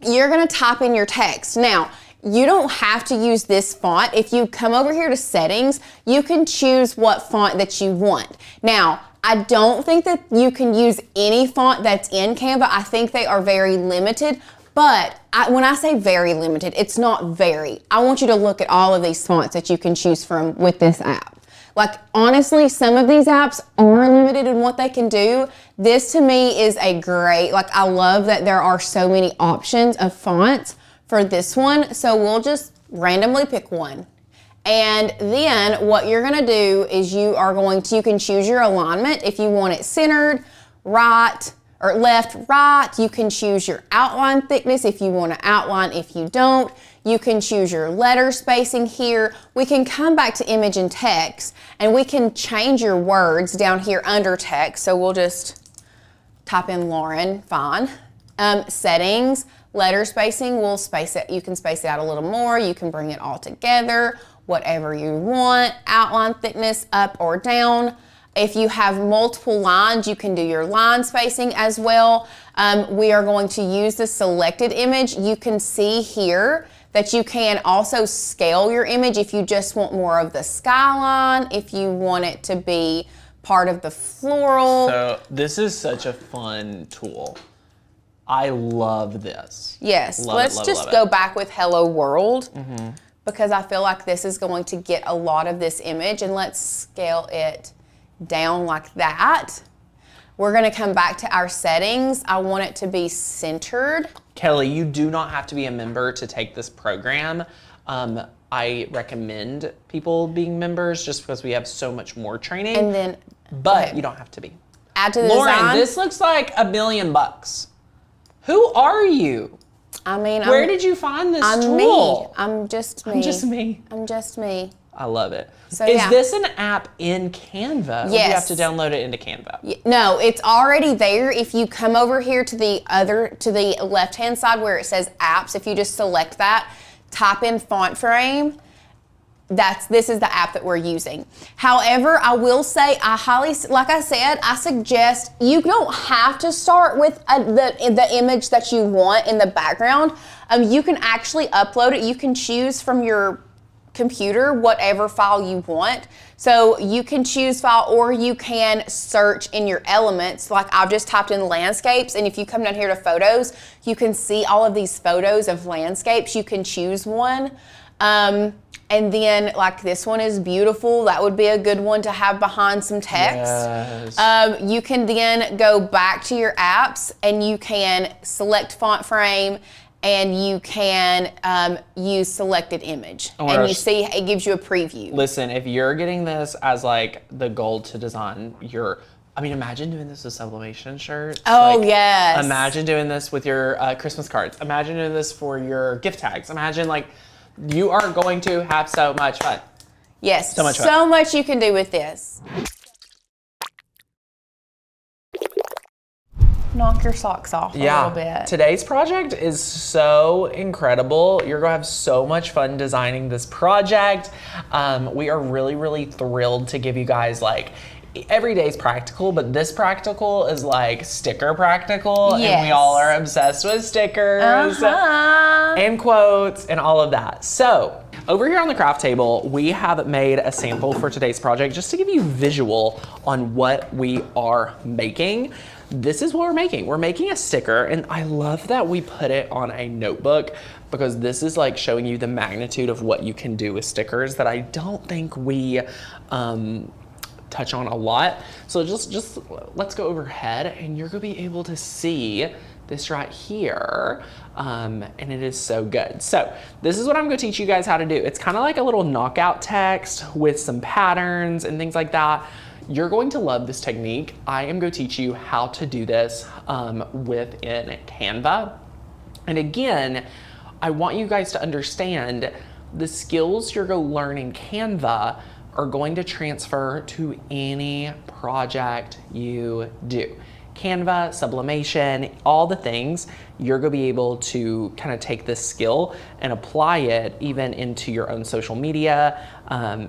you're gonna type in your text. Now, you don't have to use this font. If you come over here to settings, you can choose what font that you want. Now, I don't think that you can use any font that's in Canva. I think they are very limited. But when I say very limited, it's not very. I want you to look at all of these fonts that you can choose from with this app. Like, honestly, some of these apps are limited in what they can do. This to me is a great, I love that there are so many options of fonts for this one. So we'll just randomly pick one. And then what you're gonna do is you can choose your alignment. If you want it centered, right, or left, right. You can choose your outline thickness if you want to outline. If you don't, you can choose your letter spacing here. We can come back to image and text, and we can change your words down here under text. So we'll just type in Lauren, fine. Settings, letter spacing, we'll space it. You can space it out a little more. You can bring it all together, whatever you want. Outline thickness, up or down. If you have multiple lines, you can do your line spacing as well. We are going to use the selected image. You can see here that you can also scale your image if you just want more of the skyline, if you want it to be part of the floral. So this is such a fun tool. I love this. Yes, let's just go back with Hello World because I feel like this is going to get a lot of this image, and let's scale it down like that. We're gonna come back to our settings. I want it to be centered. Kelly, you do not have to be a member to take this program. I recommend people being members just because we have so much more training. And then, but you don't have to be. Add to the Lauren, design. this looks like $1 million. Who are you? I mean, where did you find this tool? Me. I'm just me. I'm just me. I'm just me. I love it. So, is this an app in Canva? Yes. Or do you have to download it into Canva? No, it's already there. If you come over here to the left-hand side where it says apps, if you just select that, type in font frame, this is the app that we're using. However, I will say, like I said, I suggest you don't have to start with the image that you want in the background. You can actually upload it. You can choose from your computer whatever file you want. So you can choose file, or you can search in your elements. Like I've just typed in landscapes, and if you come down here to photos, you can see all of these photos of landscapes. You can choose one. And then like this one is beautiful. That would be a good one to have behind some text. Yes. You can then go back to your apps and you can select font frame and you can use selected image. Oh my and you gosh. see it gives you a preview. Listen, if you're getting this as like the goal to design your, I mean, imagine doing this with sublimation shirts. Oh, Like, yes. Imagine doing this with your Christmas cards. Imagine doing this for your gift tags. Imagine like, you are going to have so much fun. Yes, So much fun. so much you can do with this. Knock your socks off a little bit. Today's project is so incredible. You're gonna have so much fun designing this project. We are really, really thrilled to give you guys like, every day is practical, but this practical is like sticker practical. And we Yes. all are obsessed with stickers and quotes and all of that. So over here on the craft table, we have made a sample for today's project just to give you visual on what we are making. This is what we're making. We're making a sticker, and I love that we put it on a notebook because this is like showing you the magnitude of what you can do with stickers that I don't think we touch on a lot. So just let's go overhead, and you're gonna be able to see this right here, and it is so good. So this is what I'm gonna teach you guys how to do. It's kind of like a little knockout text with some patterns and things like that. You're going to love this technique. I am going to teach you how to do this within Canva. And again, I want you guys to understand the skills you're going to learn in Canva are going to transfer to any project you do. Canva, sublimation, all the things, you're gonna be able to kind of take this skill and apply it even into your own social media,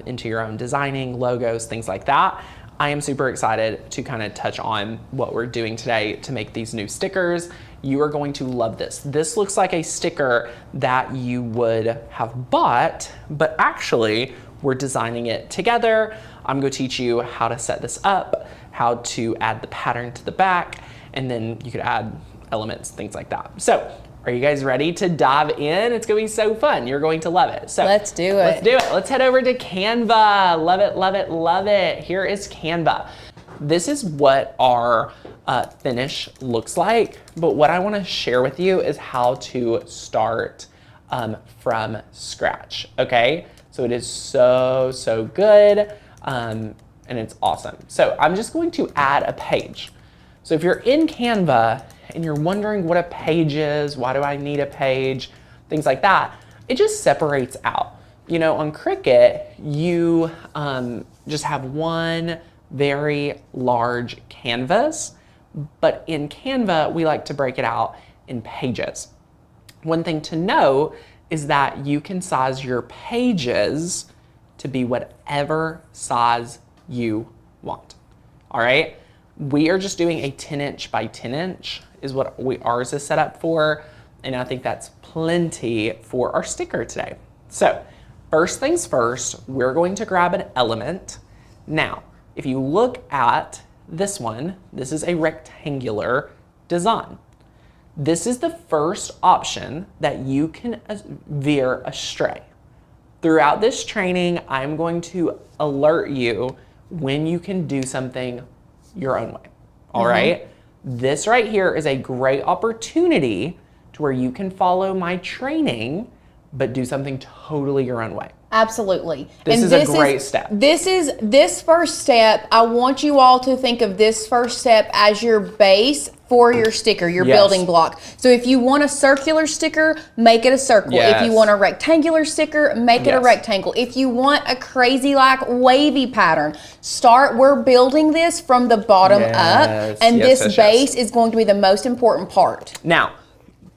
into your own designing, logos, things like that. I am super excited to kind of touch on what we're doing today to make these new stickers. You are going to love this. This looks like a sticker that you would have bought, but actually we're designing it together. I'm going to teach you how to set this up, how to add the pattern to the back, and then you could add elements, things like that. So are you guys ready to dive in? It's gonna be so fun. You're going to love it. So Let's do it. Let's do it. Let's head over to Canva. Love it, love it, love it. Here is Canva. This is what our finish looks like, but what I wanna share with you is how to start from scratch, okay? So it is so, so good, and it's awesome. So I'm just going to add a page. So if you're in Canva and you're wondering what a page is, why do I need a page, things like that, it just separates out. You know, on Cricut, you just have one very large canvas, but in Canva, we like to break it out in pages. One thing to know is that you can size your pages to be whatever size you want, all right? We are just doing a 10-inch by 10-inch is what ours is set up for, and I think that's plenty for our sticker today. So first things first, we're going to grab an element. Now, if you look at this one, this is a rectangular design. This is the first option that you can veer astray. Throughout this training, I'm going to alert you when you can do something your own way, all right? This right here is a great opportunity to where you can follow my training, but do something totally your own way. Absolutely. This is a great step. This first step, I want you all to think of this first step as your base for your sticker, your building block. So if you want a circular sticker, make it a circle. Yes. If you want a rectangular sticker, make it a rectangle. If you want a crazy like wavy pattern, we're building this from the bottom up, and this base is going to be the most important part. Now,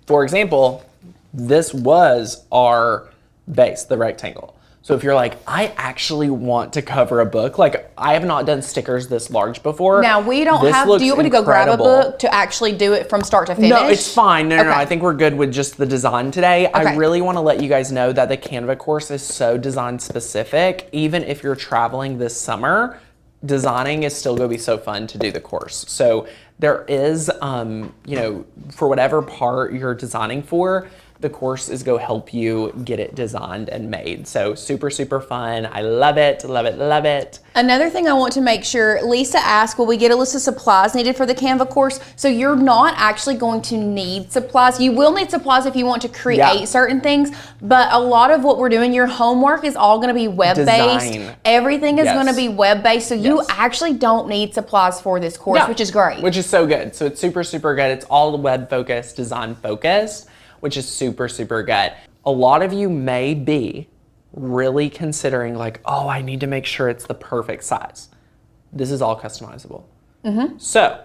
for example, this was our base, the rectangle. So if you're like, I actually want to cover a book, like I have not done stickers this large before. Now we don't have, do you want me to go grab a book to actually do it from start to finish? No, it's fine. No, I think we're good with just the design today. Okay. I really want to let you guys know that the Canva course is so design specific. Even if you're traveling this summer, designing is still going to be so fun to do the course. So there is, you know, for whatever part you're designing for, the course is go help you get it designed and made. So super, super fun. I love it, love it, love it. Another thing I want to make sure, Lisa asked, will we get a list of supplies needed for the Canva course? So you're not actually going to need supplies. You will need supplies if you want to create certain things, but a lot of what we're doing, your homework is all gonna be web-based. Design. Everything is gonna be web-based, so you actually don't need supplies for this course, which is great. Which is so good. So it's super, super good. It's all web-focused, design-focused, which is super, super good. A lot of you may be really considering like, oh, I need to make sure it's the perfect size. This is all customizable. So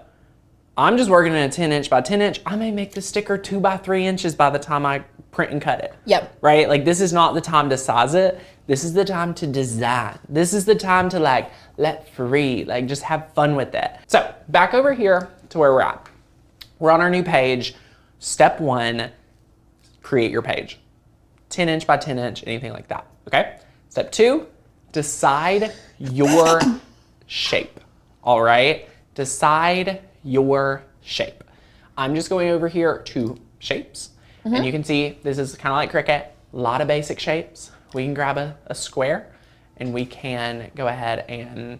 I'm just working in a 10 inch by 10 inch. I may make the sticker 2 by 3 inches by the time I print and cut it. Yep. Right? Like this is not the time to size it. This is the time to design. This is the time to like let free, like just have fun with it. So back over here to where we're at. We're on our new page. Step 1, create your page. 10 inch by 10 inch, anything like that, okay? Step 2, decide your shape, all right? Decide your shape. I'm just going over here to shapes, and you can see this is kind of like Cricut, a lot of basic shapes. We can grab a square, and we can go ahead and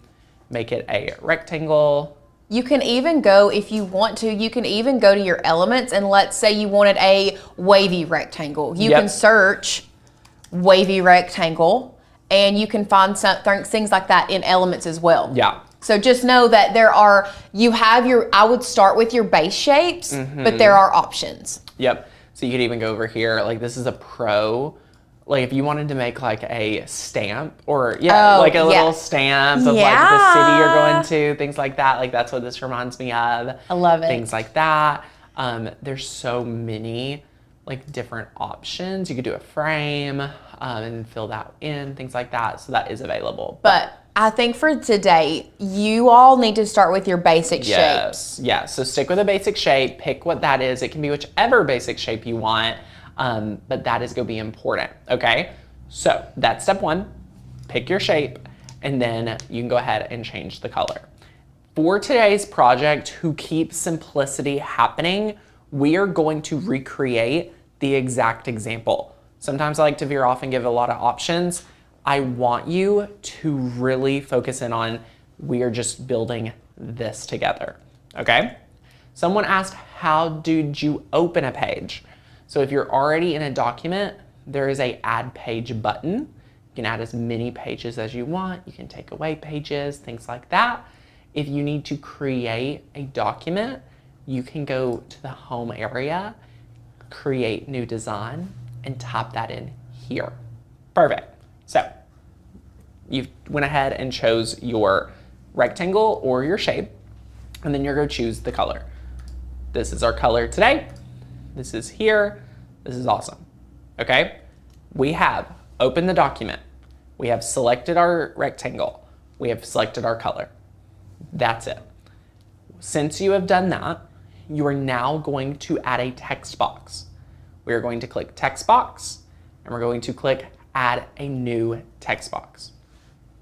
make it a rectangle. You can even go, if you want to, you can even go to your elements, and let's say you wanted a wavy rectangle. You can search wavy rectangle, and you can find some things like that in elements as well. Yeah. So just know that there are, you have your, I would start with your base shapes, but there are options. Yep. So you could even go over here, like this is a pro. Like if you wanted to make like a stamp or like a little stamp of like the city you're going to, things like that. Like that's what this reminds me of. I love it. Things like that. There's so many like different options. You could do a frame and fill that in, things like that. So that is available. But I think for today, you all need to start with your basic shapes. Yeah, so stick with a basic shape, pick what that is. It can be whichever basic shape you want. But that is going to be important, okay? So that's step 1, pick your shape, and then you can go ahead and change the color. For today's project, to keep simplicity happening, we are going to recreate the exact example. Sometimes I like to veer off and give a lot of options. I want you to really focus in on, we are just building this together, okay? Someone asked, how did you open a page? So if you're already in a document, there is a add page button. You can add as many pages as you want. You can take away pages, things like that. If you need to create a document, you can go to the home area, create new design, and type that in here. Perfect. So you went ahead and chose your rectangle or your shape, and then you're going to choose the color. This is our color today. This is here. This is awesome. Okay? We have opened the document. We have selected our rectangle. We have selected our color. That's it. Since you have done that, you are now going to add a text box. We are going to click text box, and we're going to click add a new text box.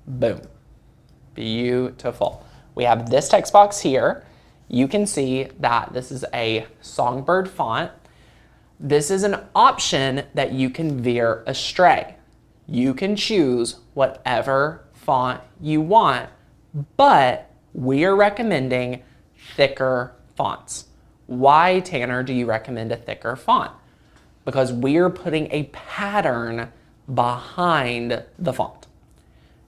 Boom. Beautiful. We have this text box here. You can see that this is a Songbird font. This is an option that you can veer astray. You can choose whatever font you want, but we are recommending thicker fonts. Why, Tanner, do you recommend a thicker font? Because we are putting a pattern behind the font.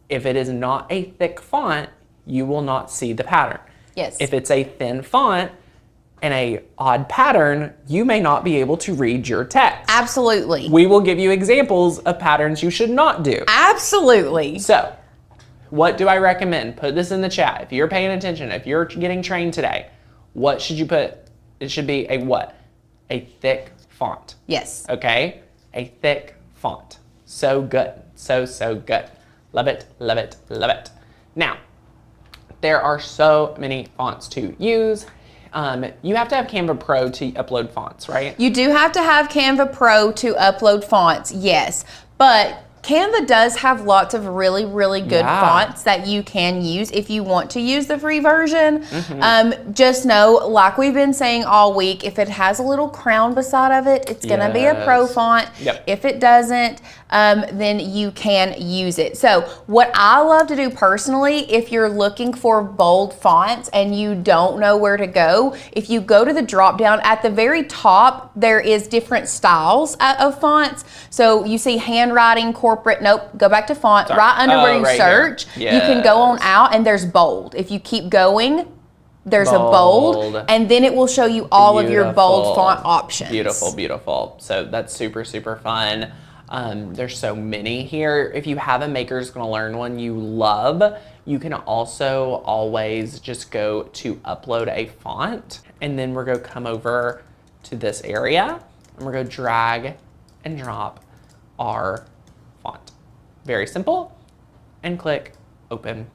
If it is not a thick font, you will not see the pattern. Yes. If it's a thin font and a odd pattern, you may not be able to read your text. Absolutely. We will give you examples of patterns you should not do. Absolutely. So, what do I recommend? Put this in the chat. If you're paying attention, if you're getting trained today, what should you put? It should be a what? A thick font. Yes. Okay? A thick font. So good. So, so good. Love it, love it, love it. Now, there are so many fonts to use. You have to have Canva Pro to upload fonts, right? You do have to have Canva Pro to upload fonts, yes. But Canva does have lots of really, really good fonts that you can use if you want to use the free version. Just know, like we've been saying all week, if it has a little crown beside of it, it's gonna be a pro font. If it doesn't, then you can use it. So what I love to do personally, if you're looking for bold fonts and you don't know where to go, if you go to the drop down at the very top, there is different styles of fonts. So you see handwriting, corporate, nope, go back to font. Right under where you search, you can go on out and there's bold. If you keep going, there's a bold, and then it will show you all of your bold font options. Beautiful, beautiful. So that's super, super fun. There's so many here. If you have a Maker's Gonna Learn one you love, you can also always just go to upload a font, and then we're gonna come over to this area, and we're gonna drag and drop our font. Very simple, and click open.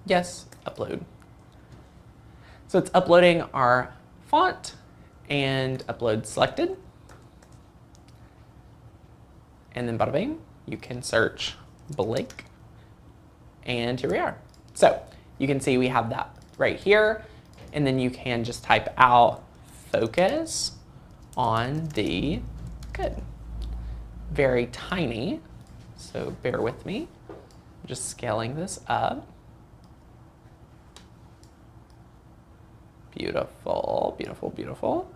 Yes, upload. So it's uploading our font, and upload selected. And then bada bing, you can search Blake, and here we are. So you can see we have that right here, and then you can just type out focus on the good. Very tiny, so bear with me. I'm just scaling this up. Beautiful, beautiful, beautiful.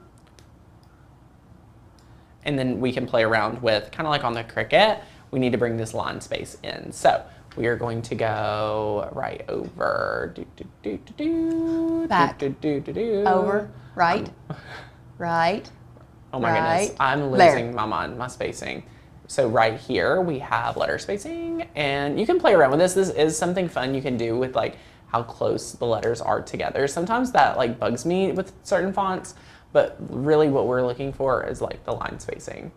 And then we can play around with, kind of like on the Cricut, we need to bring this line space in. So we are going to go right over, back, over, right, right. Oh my goodness, I'm losing my mind, my spacing. So right here we have letter spacing, and you can play around with this. This is something fun you can do with like how close the letters are together. Sometimes that like bugs me with certain fonts, but really what we're looking for is like the line spacing.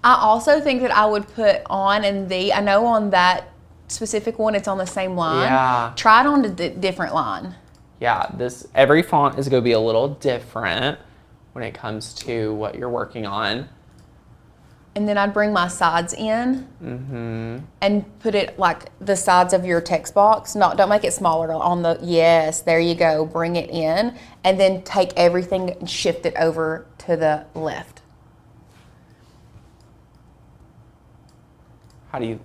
I also think that I would put on I know on that specific one, it's on the same line. Yeah. Try it on the different line. Yeah, every font is gonna be a little different when it comes to what you're working on. And then I'd bring my sides in and put it like the sides of your text box. Don't make it smaller on the, yes, there you go. Bring it in and then take everything and shift it over to the left. How do you?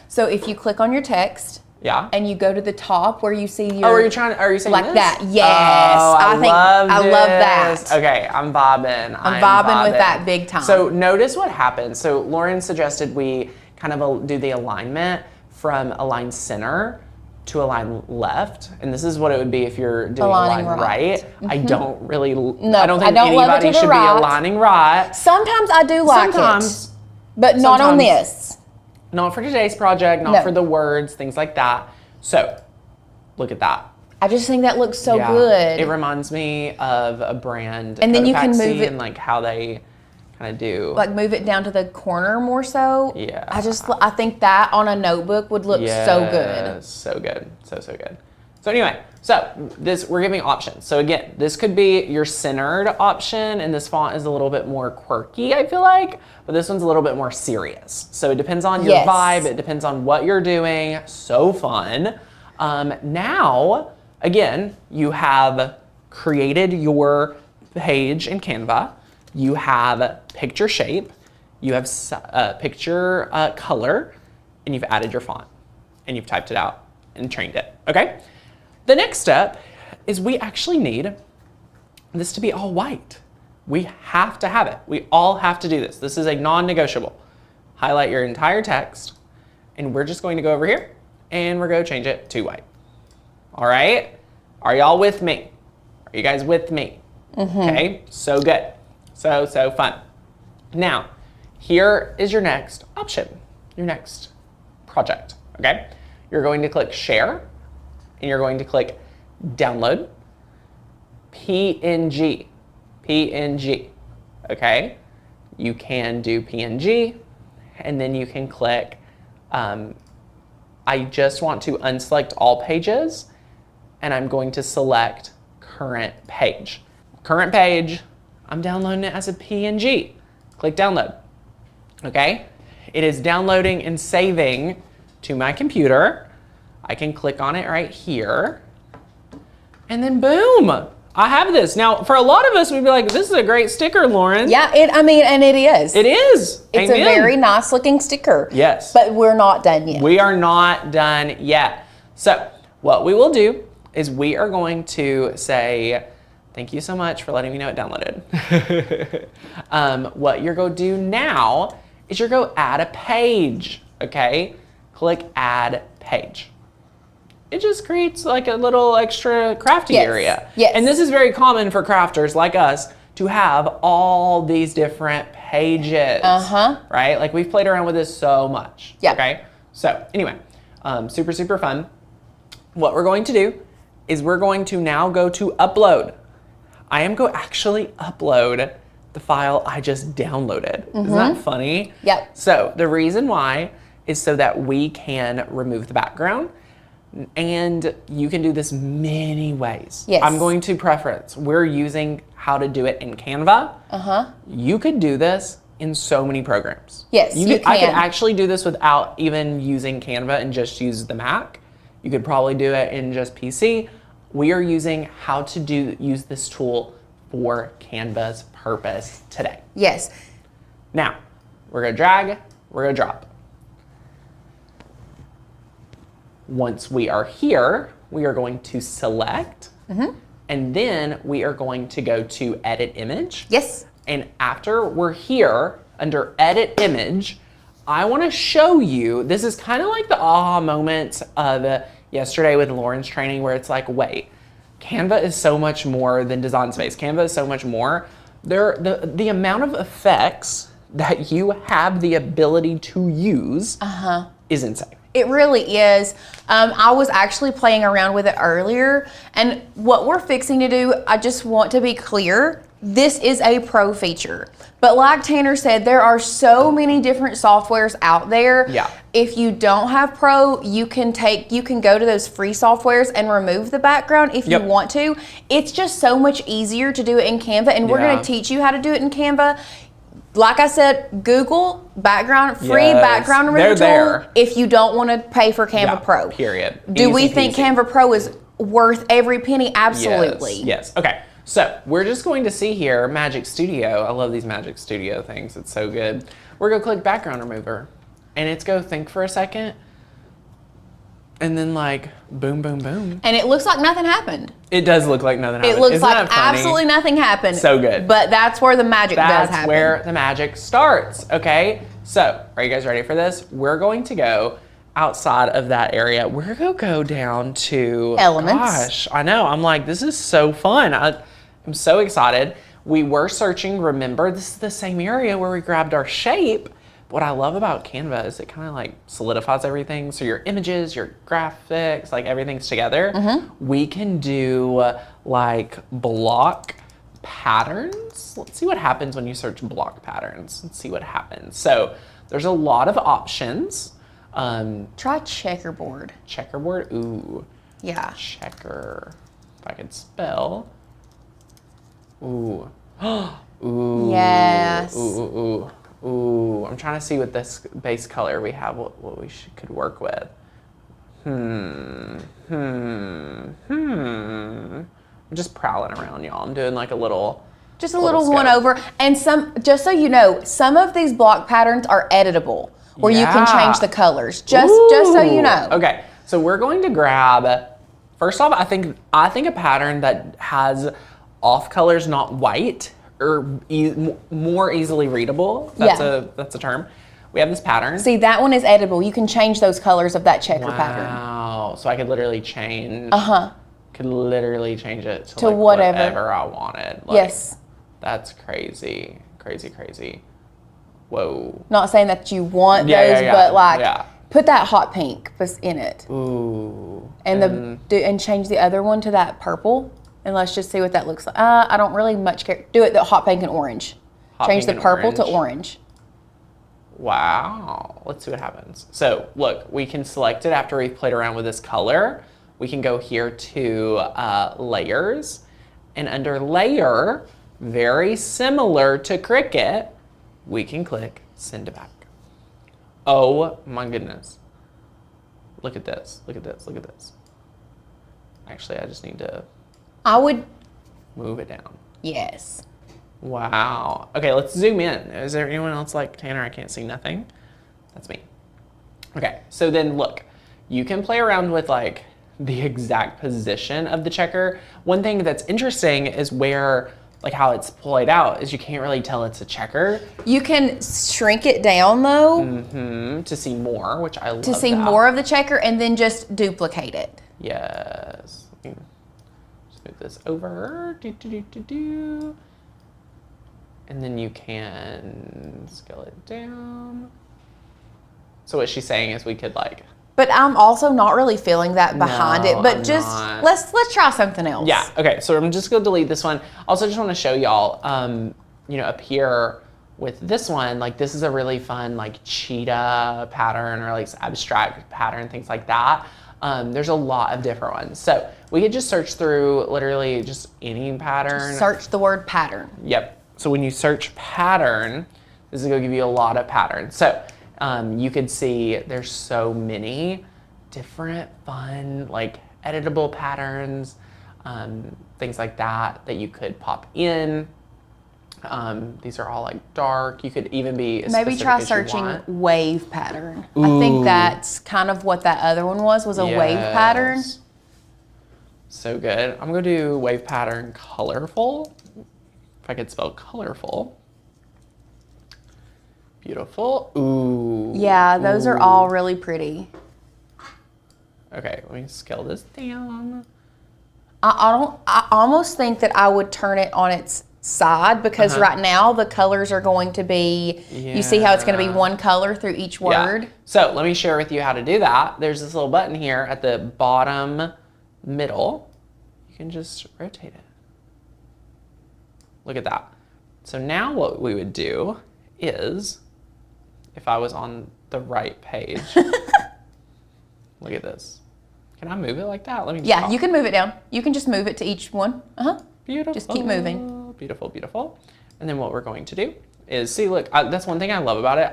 So if you click on your text, and you go to the top where you see your. Oh, are you saying like this? that? Yes. Oh, I love that. Okay, I'm vibing. I'm vibing with that big time. So notice what happens. So Lauren suggested we kind of do the alignment from align center to align left, and this is what it would be if you're doing align right. I don't really. I don't think anybody should be aligning right. Sometimes I do like it, but not on this. Not for today's project, not for the words, things like that. So, look at that. I just think that looks so good. It reminds me of a brand, and then you can move it, and like how they kind of do. Like move it down to the corner more so. Yeah. I think that on a notebook would look so good. So good, so good. So anyway, we're giving options. So again, this could be your centered option, and this font is a little bit more quirky, I feel like, but this one's a little bit more serious. So it depends on your vibe, it depends on what you're doing. So fun. Now, again, you have created your page in Canva. You have picture shape, you have picture color, and you've added your font, and you've typed it out and trained it, okay? The next step is we actually need this to be all white. We have to have it. We all have to do this. This is a non-negotiable. Highlight your entire text, and we're just going to go over here, and we're going to change it to white. All right? Are y'all with me? Are you guys with me? Okay, so good. So fun. Now, here is your next option, your next project, okay? You're going to click share, and you're going to click download, PNG, okay? You can do PNG, and then you can click, I just want to unselect all pages, and I'm going to select current page. Current page, I'm downloading it as a PNG. Click download, okay? It is downloading and saving to my computer. I can click on it right here. And then boom, I have this. Now, for a lot of us, we'd be like, this is a great sticker, Lauren. Yeah, and it is. It is. It's Amen. a very nice looking sticker. Yes. But we're not done yet. We are not done yet. So what we will do is we are going to say, thank you so much for letting me know it downloaded. What you're going to do now is you're going to add a page, okay? Click add page. It just creates like a little extra crafty area. Yes. And this is very common for crafters like us to have all these different pages. Right? Like we've played around with this so much. Yeah. Okay? So anyway, super, super fun. What we're going to do is we're going to now go to upload. I am going to actually upload the file I just downloaded. Isn't that funny? Yep. So the reason why is so that we can remove the background, and you can do this many ways. Yes. I'm going to preference. We're using how to do it in Canva. You could do this in so many programs. Yes, you I could can. actually do this without even using Canva and just use the Mac. You could probably do it in just PC. We are using how to use this tool for Canva's purpose today. Yes. Now, we're gonna drag, we're gonna drop. Once we are here, we are going to select, and then we are going to go to edit image. Yes. And after we're here under edit image, I want to show you, this is kind of like the aha moment of yesterday with Lauren's training, where it's like, wait, Canva is so much more than Design Space. Canva is so much more. The amount of effects that you have the ability to use is insane. It really is. I was actually playing around with it earlier, and what we're fixing to do, I just want to be clear, this is a pro feature. But like Tanner said, there are so many different softwares out there. Yeah. If you don't have pro, you can go to those free softwares and remove the background if you want to. It's just so much easier to do it in Canva, and we're gonna teach you how to do it in Canva. Like I said, Google free background removal tool if you don't want to pay for Canva Pro. Period. Do we Easy think peasy. Canva Pro is worth every penny? Absolutely. Yes. Okay. So we're just going to see here Magic Studio. I love these Magic Studio things. It's so good. We're going to click background remover, and it's go think for a second, and then like boom, boom, boom. And it looks like nothing happened. It does look like nothing happened. It looks Isn't like that funny? absolutely nothing happened. So good. But that's where the magic does happen. That's where the magic starts. Okay. So are you guys ready for this? We're going to go outside of that area. We're going to go down to Elements. Gosh, I know. I'm like, this is so fun. I'm so excited. We were searching, remember, this is the same area where we grabbed our shape. What I love about Canva is it kind of like solidifies everything. So your images, your graphics, like everything's together. We can do like block patterns. Let's see what happens when you search block patterns. Let's see what happens. So there's a lot of options. Try checkerboard. Checkerboard, ooh. Yeah. Checker, if I could spell. Ooh. Ooh. Yes. Ooh. Ooh. I'm trying to see what this base color we have, what we could work with. I'm just prowling around, y'all. I'm doing like a little. Just a little one over. And just so you know, some of these block patterns are editable, where you can change the colors. Just so you know. Okay. So we're going to grab, first off, I think a pattern that has off colors, not white, or more easily readable. That's a term. We have this pattern. See, that one is editable. You can change those colors of that checker pattern. Wow. So I could literally change. Could literally change it to like whatever I wanted. Like, yes. That's crazy. Crazy. Whoa. Not saying that you want those, but like put that hot pink in it. Ooh. And change the other one to that purple. And let's just see what that looks like. I don't really much care. Do it the hot pink and orange. Change the purple to orange. Wow. Let's see what happens. So look, we can select it after we've played around with this color. We can go here to layers. And under layer, very similar to Cricut, we can click send to back. Oh my goodness. Look at this. Look at this. Look at this. Actually, I just need to I would, move it down. yes. Wow. Okay, let's zoom in. Is there anyone else like, Tanner, I can't see nothing? That's me. Okay, so then look, you can play around with like the exact position of the checker. One thing that's interesting is where, like how it's played out is you can't really tell it's a checker. You can shrink it down though To see more, which I love to see that. more of the checker and then just duplicate it. Yes. Let me just move this over. And then you can scale it down. So what she's saying is we could like, But I'm also not really feeling that behind it. But I'm just not. let's try something else. yeah, okay, so I'm just gonna delete this one. Also just wanna show y'all, you know, up here with this one, like this is a really fun like cheetah pattern or like abstract pattern, things like that. There's a lot of different ones. So we could just search through literally just any pattern. Search the word pattern. Yep. So when you search pattern, this is gonna give you a lot of patterns. So you could see there's so many different fun, like editable patterns, things like that that you could pop in. These are all like dark. You could even be as Maybe specific try as you searching want. wave pattern. I think that's kind of what that other one was a wave pattern. Yes. So good. I'm gonna do wave pattern colorful. If I could spell colorful. Beautiful. Ooh. Yeah, those are all really pretty. Okay, let me scale this down. I almost think that I would turn it on its side because right now the colors are going to be, you see how it's going to be one color through each word? Yeah. So let me share with you how to do that. There's this little button here at the bottom middle. You can just rotate it. Look at that. So now what we would do is, if I was on the right page, look at this. Can I move it like that? Let me just Yeah, talk. you can move it down. You can just move it to each one. Beautiful. Just keep moving. Beautiful, beautiful. And then what we're going to do is, see, look, that's one thing I love about it.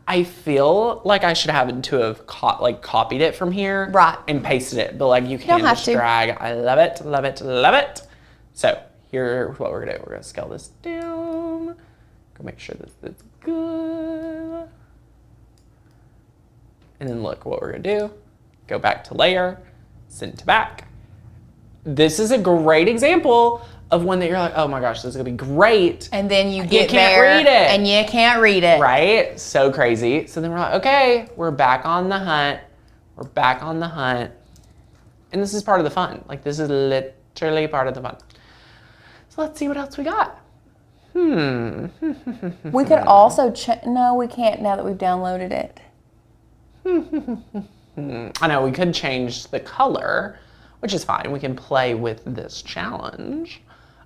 I feel like I should have to have copied it from here. Right. And pasted it, but like you can don't have just to. drag. I love it, love it, love it. So here's what we're gonna do. We're gonna scale this down. Go make sure that it's good. And then look what we're gonna do. Go back to layer, send to back. This is a great example of one that you're like, oh my gosh, this is gonna be great. And then you get can't there read it. and you can't read it. Right? So crazy. So then we're like, okay, we're back on the hunt. We're back on the hunt. And this is part of the fun. Like this is literally part of the fun. So let's see what else we got. We could also no, we can't now that we've downloaded it. I know we could change the color, which is fine. We can play with this challenge.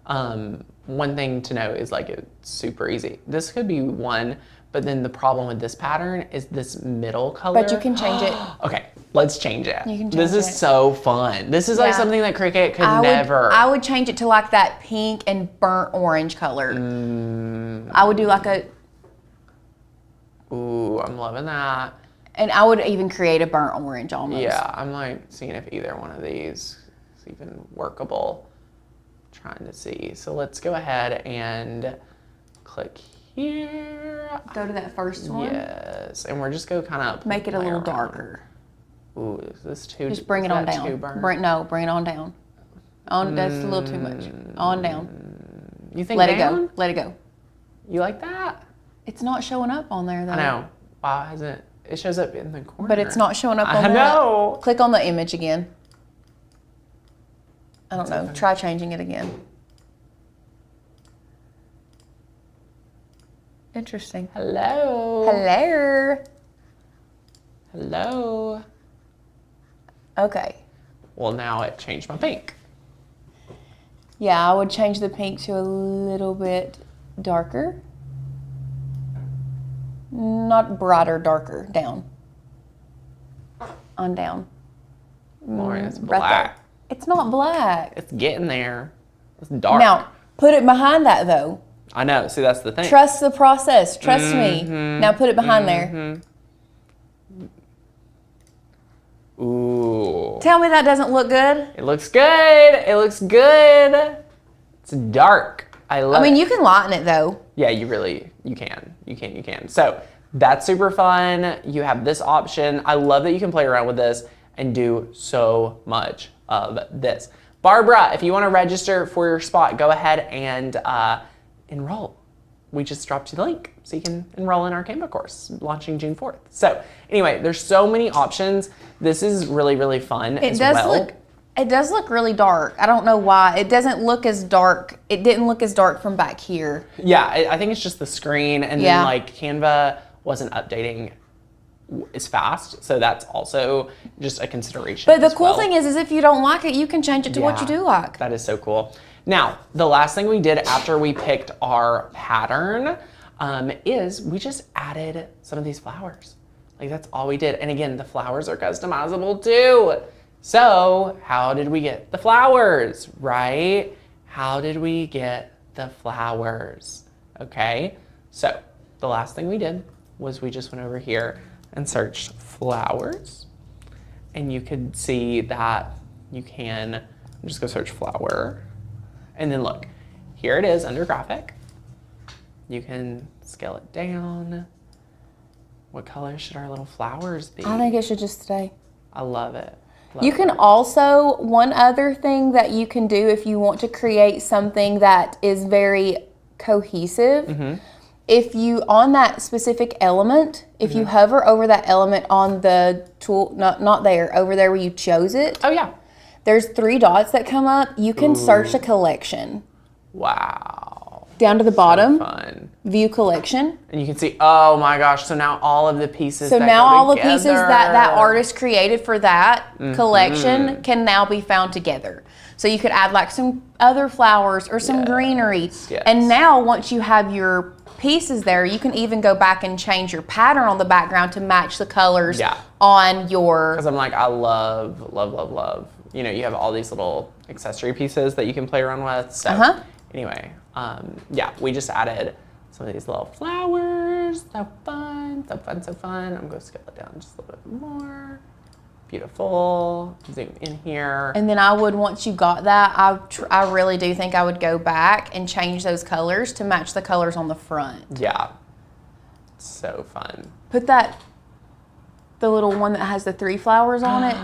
One thing to know is like it's super easy. This could be one, but then the problem with this pattern is this middle color. But you can change it. Okay, let's change it. You can This change is it. so fun. This is like Yeah. something that Cricut could never. I would change it to like that pink and burnt orange color. I would do like Ooh, I'm loving that. and I would even create a burnt orange almost. Yeah, I'm like seeing if either one of these is even workable. Trying to see. So let's go ahead and click here. Go to that first one. Yes, and we're just go kind of Make it a little darker. Ooh, is this too? Just bring it on down. Too burnt? Bring it on down. That's a little too much. On down. You think Let it down? go. Let it go. You like that? It's not showing up on there though. I know. Wow, hasn't it shows up in the corner? But it's not showing up on I that. know. Click on the image again. I don't know. Try changing it again. Interesting. Hello. Hello. Hello. Okay. Well, now it changed my pink. Yeah, I would change the pink to a little bit darker. Not brighter, darker. Down. On down. Lauren, it's Right black. there. It's not black. It's getting there. It's dark. Now, put it behind that though. I know. See, that's the thing. Trust the process. Trust me. Now put it behind there. Ooh. Tell me that doesn't look good. It looks good. It looks good. It's dark. I love it. I mean, you can lighten it though. Yeah, you can. So that's super fun. You have this option. I love that you can play around with this and do so much of this. Barbara, if you want to register for your spot, go ahead and enroll. We just dropped you the link so you can enroll in our Canva course launching June 4th. So anyway, there's so many options. This is really, really fun as well. It does look really dark. I don't know why. It doesn't look as dark. It didn't look as dark from back here. Yeah, I think it's just the screen, and then like Canva wasn't updating as fast, so that's also just a consideration. But the cool thing is if you don't like it, you can change it to what you do like. That is so cool. Now, the last thing we did after we picked our pattern is we just added some of these flowers. Like that's all we did. And again, the flowers are customizable too. So how did we get the flowers, right? How did we get the flowers? Okay, so the last thing we did was we just went over here and searched flowers. And you could see that you can just go search flower. And then look, here it is under graphic. You can scale it down. What color should our little flowers be? I think it should just stay. I love it. You can also, one other thing that you can do if you want to create something that is very cohesive, if you, on that specific element, if you hover over that element on the tool, not there, over there where you chose it. Oh yeah. There's 3 dots that come up. You can search a collection. Wow. Down to the bottom, So fun. view collection. And you can see, oh my gosh, so now all of the pieces So that now go all the together. pieces that artist created for that collection can now be found together. So you could add like some other flowers or some greenery. Yes. And now once you have your pieces there, you can even go back and change your pattern on the background to match the colors on your... Because I'm like, I love, love, love, love. You know, you have all these little accessory pieces that you can play around with. So anyway, yeah, we just added some of these little flowers. So fun, so fun, so fun. I'm going to scale it down just a little bit more. Beautiful. Zoom in here. And then I would, once you got that, I really do think I would go back and change those colors to match the colors on the front. Yeah. So fun. Put that, the little one that has the 3 flowers on it.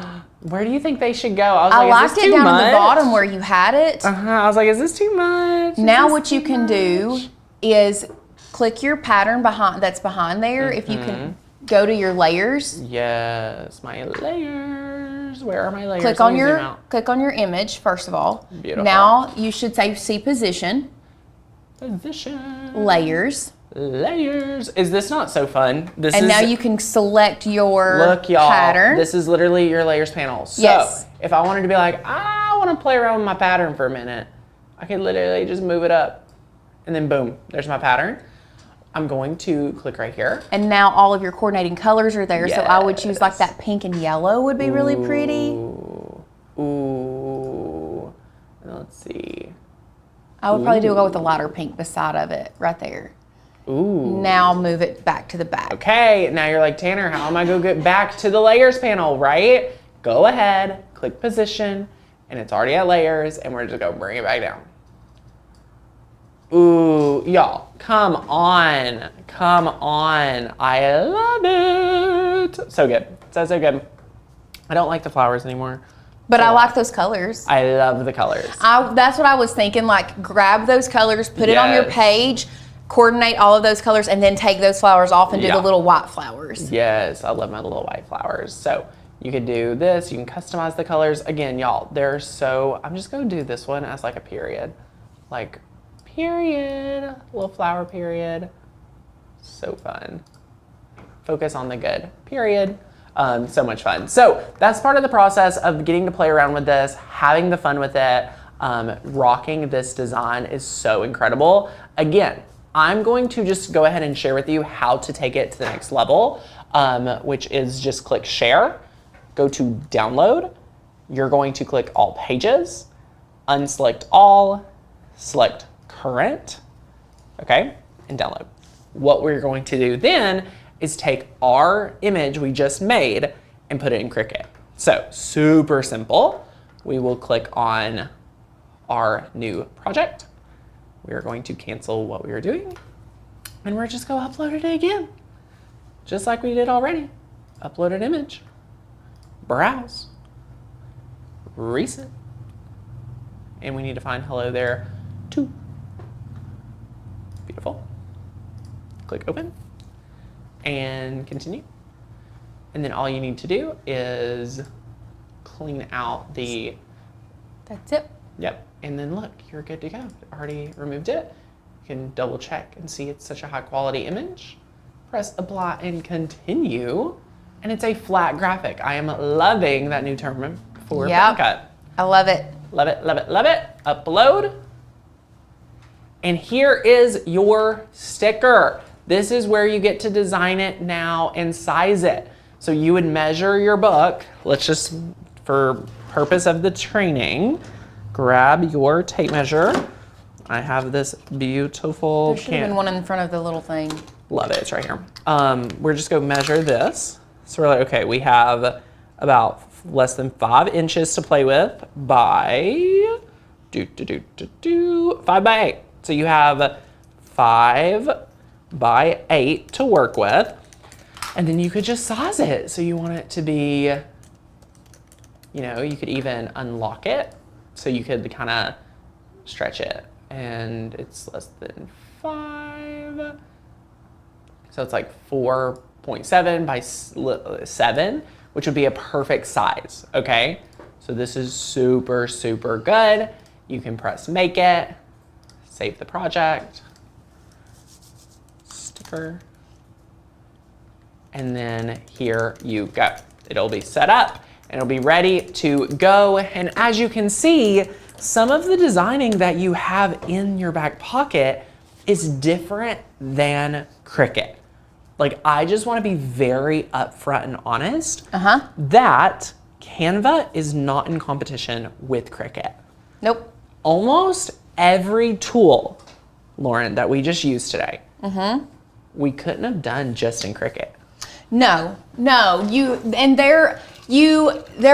Where do you think they should go? I was I like, liked is this it too down much? at the bottom where you had it. I was like, is this too much? Now what you can do is click your pattern that's behind there. If you can go to your layers. Yes, my layers. Where are my layers? Click on your image first of all. Beautiful. Now you should say see position. Position. Layers. Layers. Is this not so fun? This And is, now you can select your look, y'all, pattern. This is literally your layers panel. So Yes. if I wanted to be like, I want to play around with my pattern for a minute, I could literally just move it up and then boom, there's my pattern. I'm going to click right here. And now all of your coordinating colors are there. So I would choose like that pink and yellow would be really pretty. Ooh. Let's see. I would probably go with a lighter pink beside of it right there. Ooh. Now move it back to the back. Okay, now you're like, Tanner, how am I going to get back to the layers panel, right? Go ahead, click position, and it's already at layers, and we're just going to bring it back down. Ooh, y'all, come on. Come on. I love it. So good. So good. I don't like the flowers anymore. But I like those colors. I love the colors. That's what I was thinking, like grab those colors, put it on your page, coordinate all of those colors, and then take those flowers off and do the little white flowers. Yes, I love my little white flowers. So you could do this, you can customize the colors. Again, y'all, I'm just gonna do this one as like a period. Like, period, little flower period. So fun. Focus on the good, period. So much fun. So that's part of the process of getting to play around with this, having the fun with it. Rocking this design is so incredible. Again, I'm going to just go ahead and share with you how to take it to the next level, which is just click share, go to download. You're going to click all pages, unselect all, select current, okay, and download. What we're going to do then is take our image we just made and put it in Cricut. So super simple. We will click on our new project. We are going to cancel what we are doing, and we're just going to upload it again, just like we did already. Upload an image, browse, recent, and we need to find hello there too. Beautiful. Click open and continue. And then all you need to do is clean out the, That's it. yep. And then look, you're good to go. Already removed it. You can double check and see it's such a high quality image. Press apply and continue. And it's a flat graphic. I am loving that new term for Cricut. I love it. Love it, love it, love it. Upload. And here is your sticker. This is where you get to design it now and size it. So you would measure your book. Let's just, for purpose of the training, grab your tape measure. I have this beautiful There should have been one in front of the little thing. Love it, it's right here. We're just gonna measure this. So we're like, okay, we have about less than 5 inches to play with by 5 by 8. So you have 5 by 8 to work with. And then you could just size it. So you want it to be, you know, you could even unlock it. So you could kind of stretch it. And it's less than 5. So it's like 4.7 by 7, which would be a perfect size, okay? So this is super, super good. You can press make it, save the project, sticker, and then here you go. It'll be set up and it'll be ready to go. And as you can see, some of the designing that you have in your back pocket is different than Cricut. Like, I just want to be very upfront and honest that Canva is not in competition with Cricut. Nope. Almost every tool, Lauren, that we just used today, we couldn't have done just in Cricut. No, there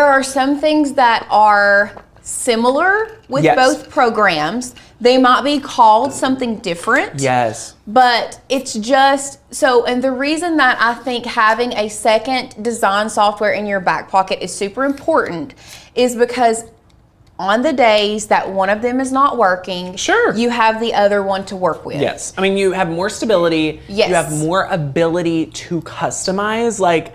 are some things that are similar with Yes. both programs. They might be called something different. Yes. But it's just so, and the reason that I think having a second design software in your back pocket is super important is because on the days that one of them is not working, Sure. you have the other one to work with. Yes. I mean, you have more stability. Yes. You have more ability to customize. Like,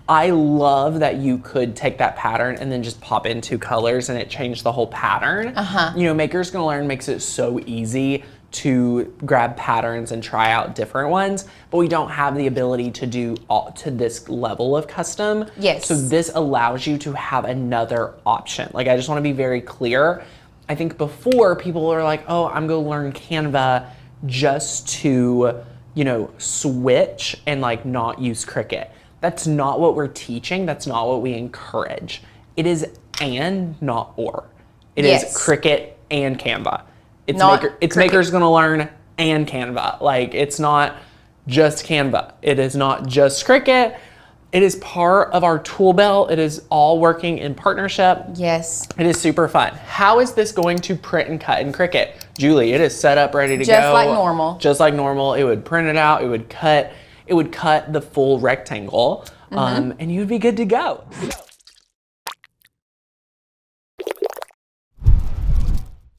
I love that you could take that pattern and then just pop in 2 colors and it changed the whole pattern. You know, Makers Gonna Learn makes it so easy to grab patterns and try out different ones, but we don't have the ability to do all to this level of custom. Yes. So this allows you to have another option. Like, I just wanna be very clear. I think before people are like, oh, I'm gonna learn Canva just to, you know, switch and like not use Cricut. That's not what we're teaching. That's not what we encourage. It is and, not or. It is Cricut and Canva. It's Makers Gonna Learn and Canva. Like, it's not just Canva. It is not just Cricut. It is part of our tool belt. It is all working in partnership. Yes. It is super fun. How is this going to print and cut in Cricut? Julie, it is set up, ready to go. Just like normal. Just like normal. It would print it out. It would cut the full rectangle, and you'd be good to go.